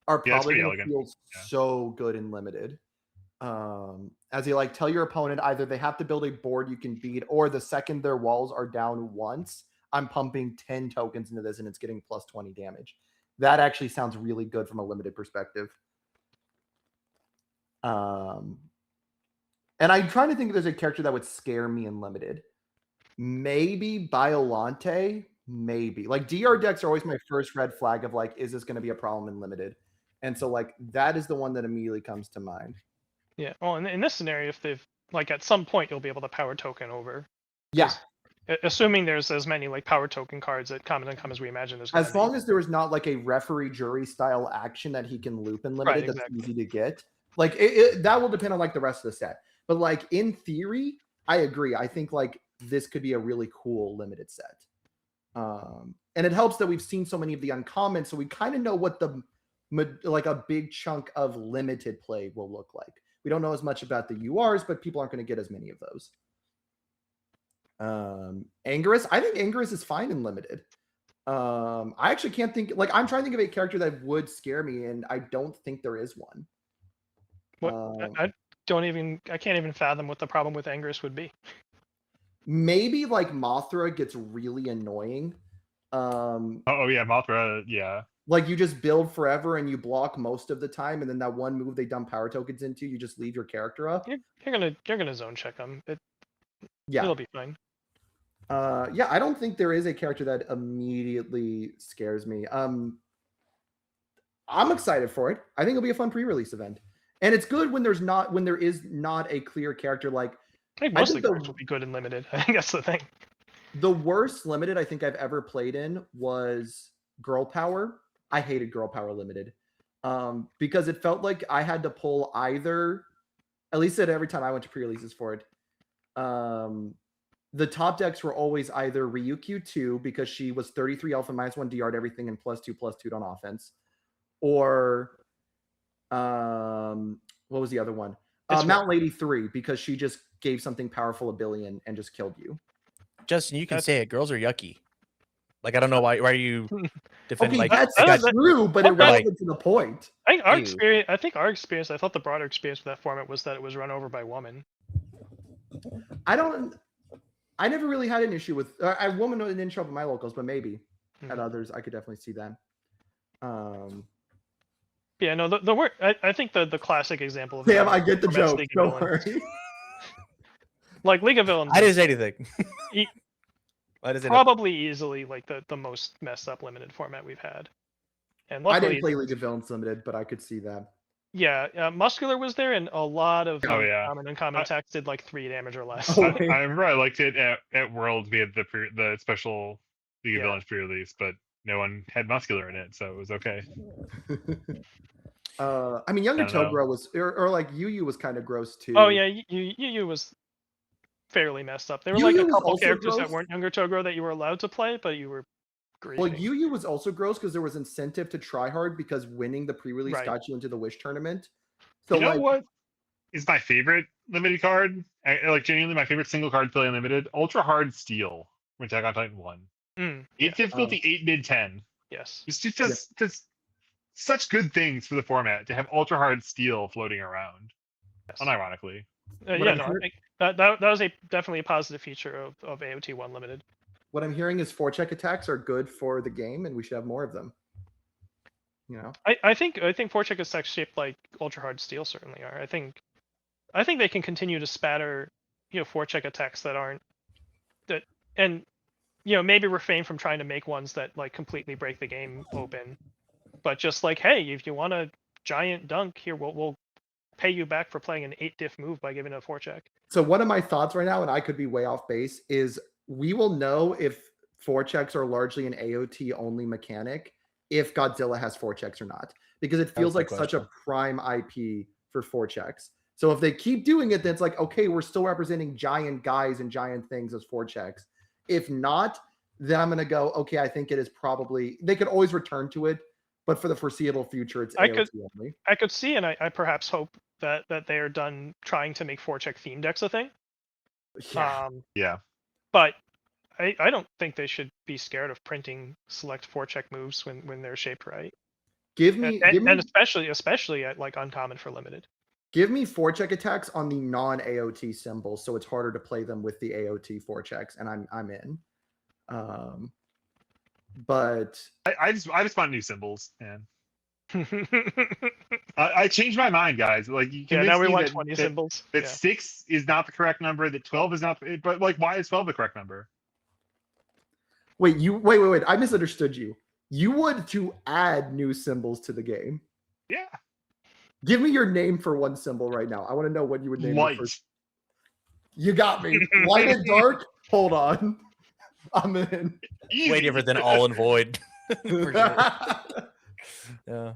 are Yeah, it's probably pretty going to elegant. feel Yeah. so good in limited. As you like tell your opponent either they have to build a board you can beat, or the second their walls are down once, I'm pumping 10 tokens into this and it's getting plus 20 damage. That actually sounds really good from a limited perspective. And I'm trying to think if there's a character that would scare me in limited. Maybe Biolante. Maybe like DR decks are always my first red flag of like, is this going to be a problem in limited? And so like that is the one that immediately comes to mind. Yeah. Well, in this scenario, if they've like at some point you'll be able to power token over. Yeah. Assuming there's as many like power token cards at common and uncommon as we imagine there's. As long as there is not like a referee jury style action that he can loop in limited, Right, that's exactly. easy to get. Like that will depend on like the rest of the set. But like in theory, I agree. I think like this could be a really cool limited set. And it helps that we've seen so many of the uncommon, so we kind of know what the like a big chunk of limited play will look like. We don't know as much about the URs, but people aren't going to get as many of those. Angerus, I think Angerus is fine in limited. I actually can't think, like I'm trying to think of a character that would scare me, and I don't think there is one. I can't even fathom what the problem with Angerus would be. Maybe like Mothra gets really annoying. Oh yeah, Mothra. Yeah. Like you just build forever and you block most of the time, and then that one move they dump power tokens into, you just leave your character up. You're gonna zone check them. Yeah, It'll be fine. yeah, I don't think there is a character that immediately scares me. I'm excited for it. I think it'll be a fun pre-release event, and it's good when there is not a clear character. Like I think most of the cards will be good and limited. I think that's the thing. the worst limited I think I've ever played in was Girl Power. I hated Girl Power limited because it felt like I had to pull either, at least every time I went to pre-releases for it. The top decks were always either Ryukyu 2 because she was 33 alpha -1 DR'd everything and +2/+2 on offense, or what was the other one? Mount Lady 3 because she just gave something powerful a billion and just killed you. Justin, you can say it. Girls are yucky. Like I don't know why are you defending Okay, like that's true, but it okay. relevant to the point. I think our Ew. experience. I thought the broader experience with that format was that it was run over by women. I never really had an issue with a woman didn't show up at my locals, but maybe Mhm. at others I could definitely see that. Yeah, no, the word. I think the classic example of Damn, that I get the formats joke. League of Don't Villains. worry. Like League of Villains, I didn't say anything. E- I didn't say nothing. probably easily like the most messed up limited format we've had. And I luckily, didn't play League of Villains Limited, but I could see that. yeah, Muscular was there, and a lot of Oh, yeah. common and uncommon attacks did like 3 damage or less. Oh, I wait. remember I liked it at World. We had the special League of Yeah. Villains pre-release, but no one had Muscular in it, so it was okay. I mean, Younger I don't know. Toguro was, or like Yu was kind of gross too. Oh yeah, Yu was fairly messed up. There were Yu like a was couple also characters that gross. weren't Younger Toguro that you were allowed to play, but you were griefing. Well, Yu was also gross because there was incentive to try hard because winning the pre-release Right. got you into the Wish tournament. So You know like, what is my favorite limited card? Like genuinely my favorite single card play unlimited. Ultra Hard Steel from Attack on Titan 1. 8 difficulty, 8 mid 10. Yes. It's just such good things for the format to have Ultra Hard Steel floating around. Yes. Unironically. Yeah, no, I think that was definitely a positive feature of AOT 1 Limited. what I'm hearing is forecheck attacks are good for the game, and we should have more of them. You know, I think forecheck attacks shaped like ultra hard steel certainly are. I think they can continue to spatter, forecheck attacks that aren't that, and maybe refrain from trying to make ones that like completely break the game open. But just like, hey, if you want a giant dunk here, we'll pay you back for playing an 8-diff move by giving it a forecheck. so one of my thoughts right now, and I could be way off base, is we will know if forechecks are largely an AOT only mechanic if Godzilla has forechecks or not, because it feels the like such a question. prime IP for forechecks. So if they keep doing it, then it's like, okay, we're still representing giant guys and giant things as forechecks. If not, then I'm going to go, okay, I think it is probably, they could always return to it, but for the foreseeable future, it's AOT only. I could see, and I perhaps hope that they are done trying to make forecheck theme decks a thing. Yeah. Yeah. But I don't think they should be scared of printing select forecheck moves when they're shaped right. And especially at like uncommon for limited. Give me forecheck attacks on the non-AOT symbols, so it's harder to play them with the AOT forechecks, and I'm in. But I just want new symbols, man. I changed my mind, guys. Like, you Yeah, now we me want that, 20 that, symbols. that Yeah. 6 is not the correct number, that 12 is not. But like, why is 12 the correct number? wait. I misunderstood you. You would to add new symbols to the game. Yeah. Give me your name for one symbol right now. I want to know what you would name the Light. first. You got me. Light and dark. Hold on. I'm in. Easy. Way different than all and void. For sure. Yeah.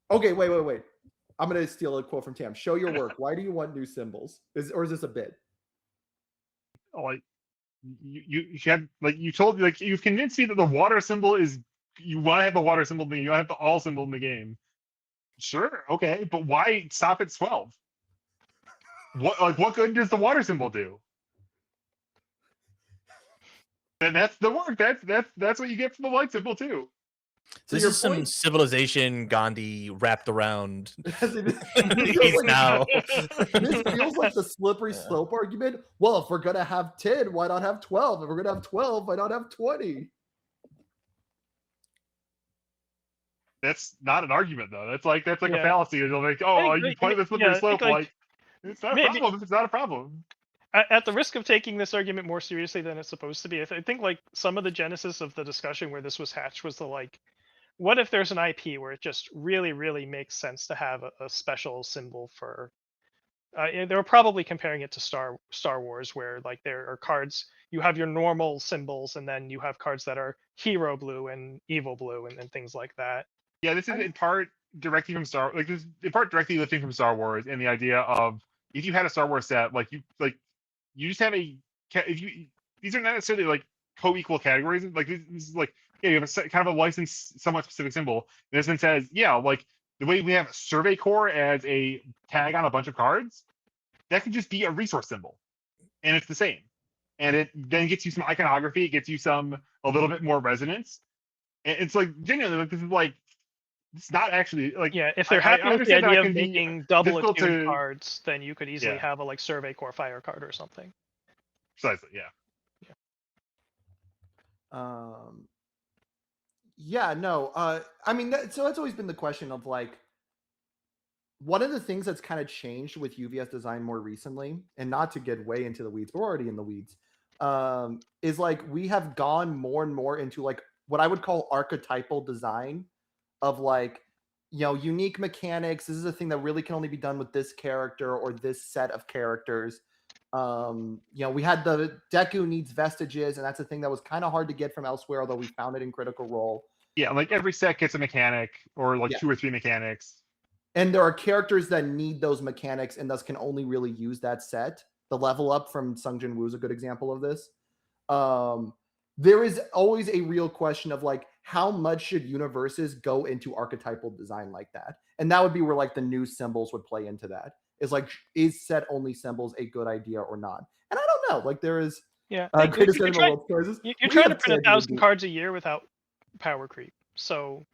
Okay, wait. I'm gonna steal a quote from Tam. Show your work. Why do you want new symbols? Or is this a bit? Like, you have, like, you told, like, you've convinced me that the water symbol is, you want to have the water symbol, but you have the all symbol in the game. Sure, okay, but why stop at 12? What good does the water symbol do? And that's the work. That's what you get from the light symbol too. So This your is some point- civilization Gandhi wrapped around. This He's feels like- now. This feels like the slippery Yeah. slope argument. Well, if we're gonna have 10, why not have 12? If we're gonna have 12, why not have 20? That's not an argument though. That's like a Yeah. fallacy. You're like, oh, you play the slippery I slope. think, Like, it's not a maybe- problem. It's not a problem. At the risk of taking this argument more seriously than it's supposed to be, I think like some of the genesis of the discussion where this was hatched was the like, what if there's an IP where it just really, really makes sense to have a special symbol for? They were probably comparing it to Star Wars, where like there are cards, you have your normal symbols, and then you have cards that are hero blue and evil blue and things like that. Yeah, this is in part directly from this is in part directly lifting from Star Wars, and the idea of, if you had a Star Wars set, you just have these are not necessarily like co-equal categories. Like, this is like, yeah, you have kind of a licensed, somewhat specific symbol. And this one says, yeah, like the way we have Survey Corps as a tag on a bunch of cards, that could just be a resource symbol, and it's the same. And it then gets you some iconography. It gets you a little bit more resonance. And it's like, genuinely, like, this is like, it's not actually like, Yeah, if they're I happy with the understand that idea can of be making double difficult attuned to- cards, then you could easily Yeah. have a like Survey Corps fire card or something. precisely, yeah. Yeah, no. I mean, so that's always been the question of like, one of the things that's kind of changed with UVS design more recently, and not to get way into the weeds, but we're already in the weeds, is like we have gone more and more into like what I would call archetypal design of like, unique mechanics. This is a thing that really can only be done with this character or this set of characters. We had the Deku needs vestiges, and that's a thing that was kind of hard to get from elsewhere, although we found it in Critical Role. Yeah, like every set gets a mechanic, or like Yeah. 2 or 3 mechanics. And there are characters that need those mechanics and thus can only really use that set. The level up from Sung Jin Woo is a good example of this. There is always a real question of like, how much should universes go into archetypal design like that? And that would be where like the new symbols would play into that. Is like, is set only symbols a good idea or not? And I don't know. Like, there is Yeah, greatest game of the world prizes. you're trying to print 1,000 cards a year without power creep. So,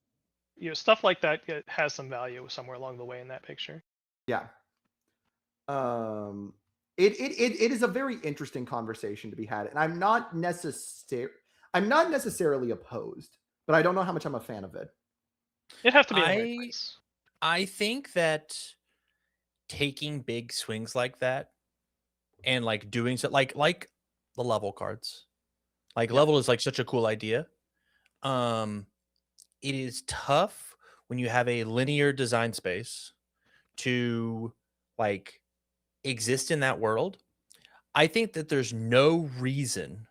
stuff like that has some value somewhere along the way in that picture. Yeah. It is a very interesting conversation to be had, and I'm not necessarily opposed, but I don't know how much I'm a fan of it. It'd have to be in the right I place. I think that taking big swings like that and like doing so like the level cards. Like Yeah. level is like such a cool idea. Um it is tough when you have a linear design space to like exist in that world. I think that there's no reason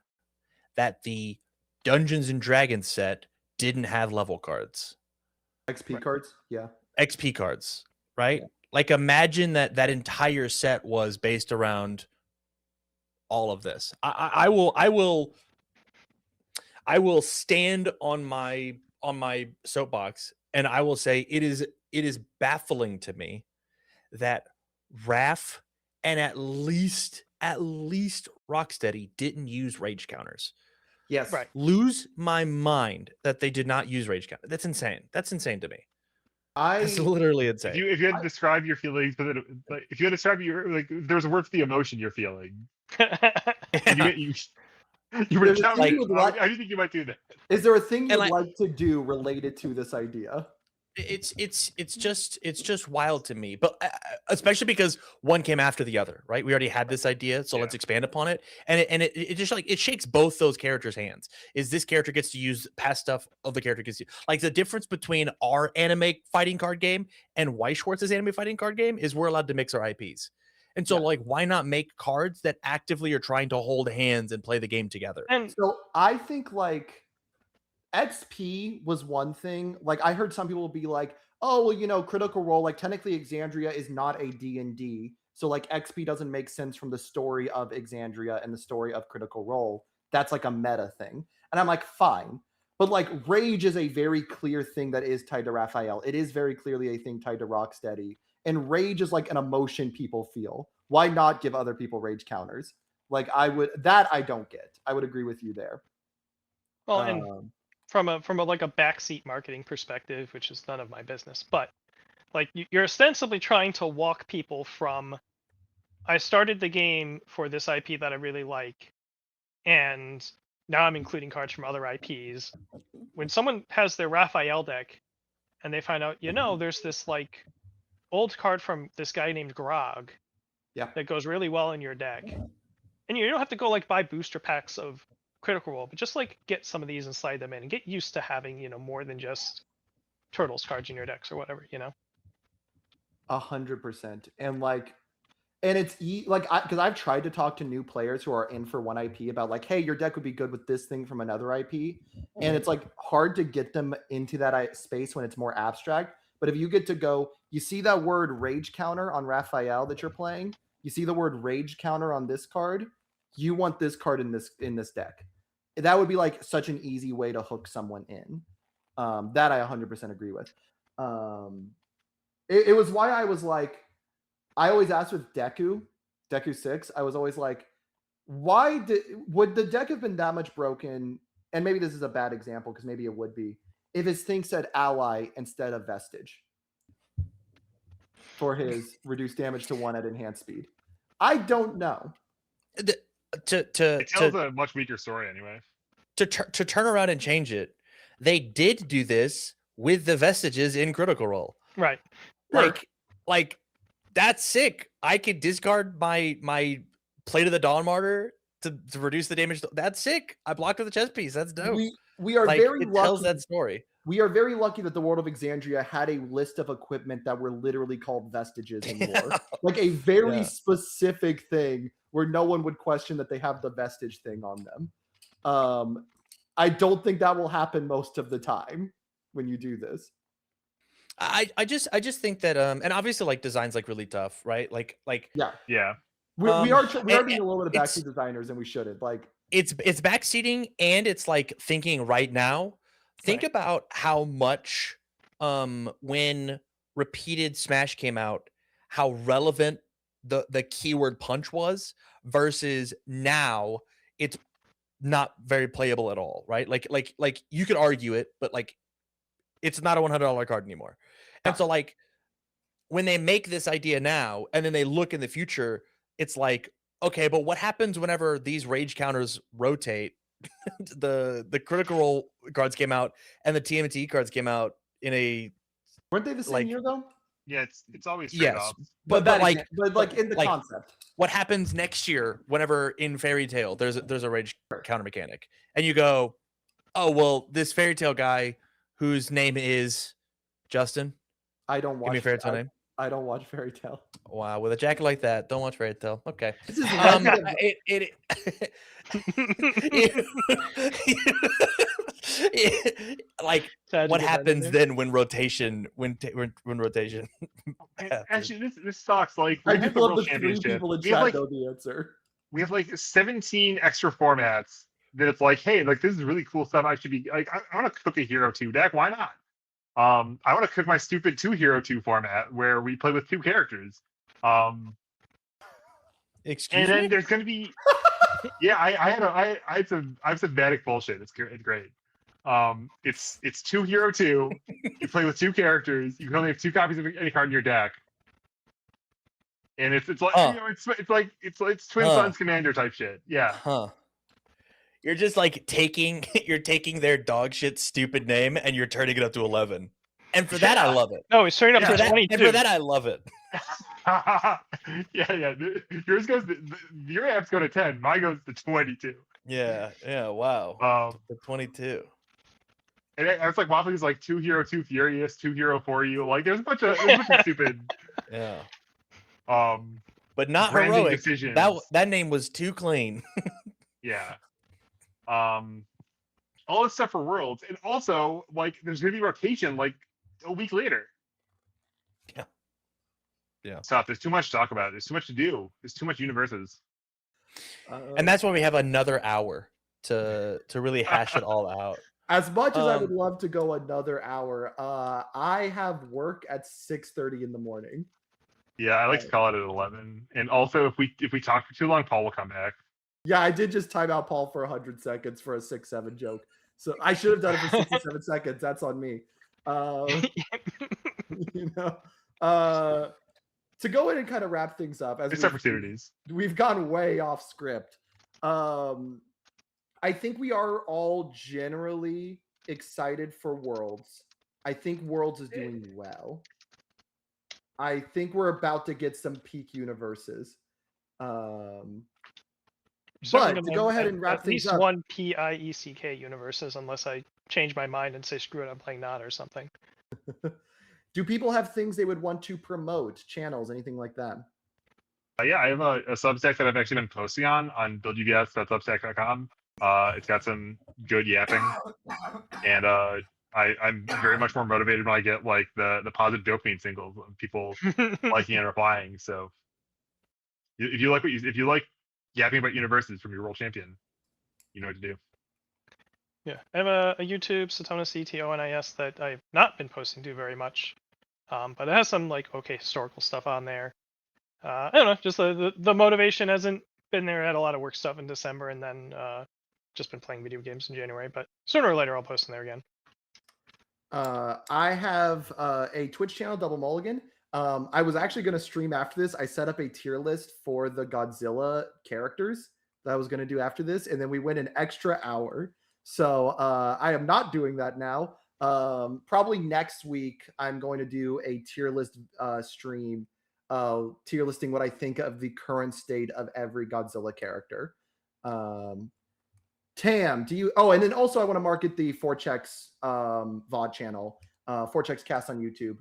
that the Dungeons and Dragons set didn't have level cards, XP Right. cards, yeah. XP cards, right? Yeah. Like imagine that entire set was based around all of this. I will stand on my soapbox and I will say it is baffling to me that RAF and at least Rocksteady didn't use rage counters. Yes. Right. Lose my mind that they did not use rage counter. That's insane. That's insane to me. That's I literally If insane. you had to describe your feelings, like if you had to describe your like, if there was a word for the emotion you're feeling, and Yeah. you were There's a counting thing it. with like- I do think you might do that. is there a thing you'd And like- like to do related to this idea? It's just wild to me, but especially because one came after the other, right? We already had this idea, so let's expand upon it, and it just like it shakes both those characters' hands. Is this character gets to use past stuff of the character gets to like the difference between our anime fighting card game and Weisschwartz's anime fighting card game is we're allowed to mix our IPs, and so Yeah. like why not make cards that actively are trying to hold hands and play the game together? And So I think like XP was one thing. Like I heard some people be like, "Oh, well, Critical Role, like technically Exandria is not a D&D. So like XP doesn't make sense from the story of Exandria and the story of Critical Role. That's like a meta thing." And I'm like, "Fine." But like Rage is a very clear thing that is tied to Raphael. It is very clearly a thing tied to Rocksteady. And Rage is like an emotion people feel. Why not give other people Rage counters? Like I don't get. I would agree with you there. well, and Um, from a like a backseat marketing perspective, which is none of my business, but like you're ostensibly trying to walk people from I started the game for this IP that I really like, and now I'm including cards from other IPs. When someone has their Raphael deck and they find out, there's this like old card from this guy named Grog yeah. that goes really well in your deck. And you don't have to go like buy booster packs of Critical Role, but just like get some of these and slide them in and get used to having, more than just Turtles cards in your decks or whatever, 100%. And it's like because I've tried to talk to new players who are in for one IP about like, hey, your deck would be good with this thing from another IP, and it's like hard to get them into that space when it's more abstract. But if you get to go, you see that word rage counter on Raphael that you're playing, you see the word rage counter on this card, you want this card in this deck. That would be like such an easy way to hook someone in. That I 100% agree with. It was why I was like, I always asked with Deku 6, I was always like, would the deck have been that much broken? And maybe this is a bad example because maybe it would be if his thing said ally instead of vestige for his reduced damage to 1 at enhanced speed. I don't know. It tells a much weaker story anyway. To turn around and change it, they did do this with the vestiges in Critical Role. right? Like that's sick. I could discard my Plate of the Dawn Martyr to reduce the damage. That's sick. I blocked with a chess piece. That's dope. We are like, very it lucky. tells that story. We are very lucky that the World of Exandria had a list of equipment that were literally called vestiges in lore. Like a very specific thing where no one would question that they have the vestige thing on them. I don't think that will happen most of the time when you do this. I just think that and obviously like design's like really tough, right? Like Yeah. We are being a and little bit of it's- backseat designers, and we shouldn't. Like it's backseating and it's like thinking right now. Think Right. about how much when repeated Smash came out, how relevant the keyword punch was versus now it's not very playable at all, right? Like you could argue it, but like it's not a $100 card anymore. And so like when they make this idea now and then they look in the future, it's like, okay, but what happens whenever these rage counters rotate? The Critical Role cards came out and the TMNT cards came out in a Weren't they the same like year though? Yeah, it's always yes, trade-offs. but that like in the like, concept. what happens next year whenever in Fairy Tale there's a rage counter mechanic, and you go, oh well, this Fairy Tale guy whose name is Justin. I don't Give me a watch Fairy Tale name. I don't watch Fairy Tale. Wow, with a jacket like that, don't watch Fairy Tale. Okay. This is like Sad to what get that in happens there. then when rotation when rotation And happens? actually, this sucks. Like I we do have the love World the 3 Championship. people in We have chat like know the answer. 17 extra formats that it's like, hey, like this is really cool stuff. I should be like, I want to cook a Hero 2 deck. Why not? I want to cook my stupid 2 Hero 2 format where we play with 2 characters. Excuse And then me? there's gonna be, yeah, I had some thematic bullshit. It's great. It's 2 Hero 2. You play with 2 characters. You can only have 2 copies of any card in your deck. And it's like it's Twin Sons Commander type shit. Yeah. Huh. You're just like taking their dog shit stupid name and you're turning it up to 11. And for that I love it. No, he's turning up Yeah. to 22. And for that I love it. yeah. Yours goes. Your app's go to 10. Mine goes to 22. Yeah. Wow. The 22. And it's like Waffle is like 2 Hero 2 Furious, 2 Hero 4 you. Like there's a bunch of stupid. Yeah. Um. But not branding heroic. decisions. That name was too clean. Yeah. All this stuff for Worlds, and also like there's gonna be rotation like a week later. Yeah. Stop. There's too much to talk about. There's too much to do. There's too much universes. And that's why we have another hour to really hash it all out. As much as I would love to go another hour, I have work at 6:30 in the morning. Yeah, I like to call it at 11. And also, if we talk for too long, Paul will come back. Yeah, I did just time out Paul for 100 seconds for a 6-7 joke. So I should have done it for 67 seconds. That's on me. You know, to go in and kind of wrap things up, as It's opportunities. we've gone way off script. I think we are all generally excited for Worlds. I think Worlds is doing well. I think we're about to get some peak universes. But to go ahead and wrap things up, at least one PIECK universes, unless I change my mind and say screw it, I'm playing not or something. do people have things they would want to promote, channels, anything like that? Yeah, I have a Substack that I've actually been posting on buildubs.substack.com. It's got some good yapping, and I'm very much more motivated when I get like the positive dopamine singles of people liking and replying. So if you like yapping about universes from your world champion, you know what to do. Yeah, I have a YouTube, Satona CTONIS, that I've not been posting to very much, but it has some like historical stuff on there. I don't know, just the motivation hasn't been there. I had a lot of work stuff in December, and then just been playing video games in January. But sooner or later, I'll post in there again. I have a Twitch channel, Double Mulligan. I was actually going to stream after this. I set up a tier list for the Godzilla characters that I was going to do after this, and then we went an extra hour. So I am not doing that now. Probably next week, I'm going to do a tier list stream, tier listing what I think of the current state of every Godzilla character. Tam, do you? Oh, and then also I want to market the 4Checks VOD channel, 4Checks Cast on YouTube.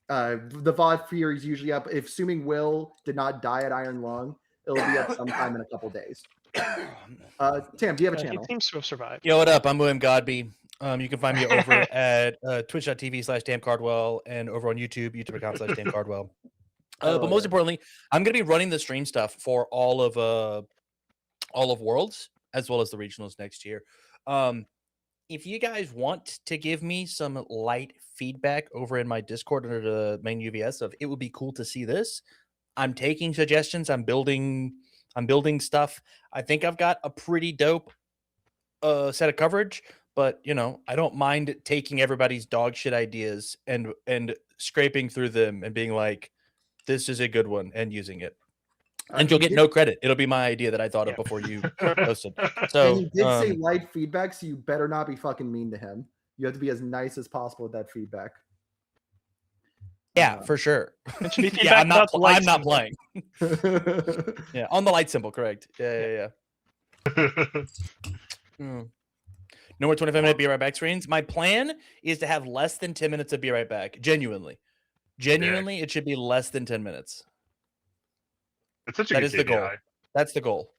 The VOD fear is usually up. If assuming Will did not die at Iron Lung, it'll be up sometime in a couple days. Tam, do you have a channel? He seems to have survived. Yo, what up? I'm William Godby. You can find me over at twitch.tv/DamCardwell and over on YouTube, youtube.com/DamCardwell. But most importantly, I'm going to be running the stream stuff for all of Worlds as well as the regionals next year. If you guys want to give me some light feedback over in my Discord under the main UVS of it would be cool to see this, I'm taking suggestions. I'm building stuff. I think I've got a pretty dope set of coverage, but you know, I don't mind taking everybody's dog shit ideas and scraping through them and being like, this is a good one and using it. And you'll he get did- no credit. It'll be my idea that I thought of Yeah. before you posted. And So he did say light feedback, so you better not be fucking mean to him. You have to be as nice as possible with that feedback. yeah, for sure. It should be Yeah, I'm not. feedback about the light I'm not symbol. playing. Yeah, on the light symbol, correct. Yeah. No more 25-minute be right back screens. My plan is to have less than 10 minutes of be right back. Genuinely, it should be less than 10 minutes. It's such a That good is the goal. KPI. That's the goal.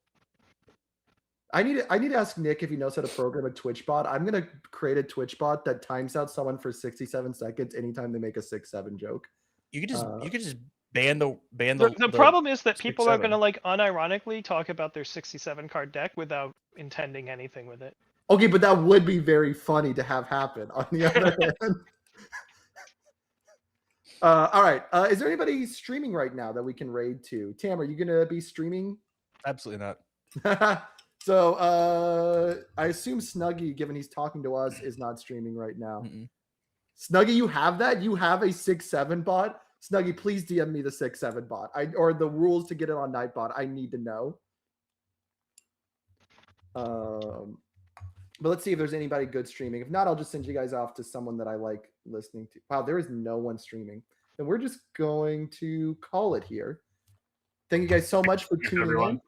I need to ask Nick if he knows how to program a Twitch bot. I'm gonna create a Twitch bot that times out someone for 67 seconds anytime they make a 6-7 joke. You could just ban the The problem is that people are 6-7. going to like unironically talk about their 67 card deck without intending anything with it. Okay, but that would be very funny to have happen. On the other hand, all right. Is there anybody streaming right now that we can raid to? Tam, are you gonna be streaming? Absolutely not. So I assume Snuggy, given he's talking to us, is not streaming right now. Mm-mm. Snuggy, you have that? You have a 6-7 bot? Snuggy, please DM me the 6-7 bot. Or the rules to get it on Nightbot. I need to know. But let's see if there's anybody good streaming. If not, I'll just send you guys off to someone that I like listening to. Wow, there is no one streaming. Then we're just going to call it here. Thank you guys so much for Thanks, tuning everyone. in.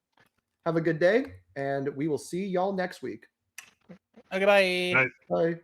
Have a good day, and we will see y'all next week. Okay, bye. Night. Bye.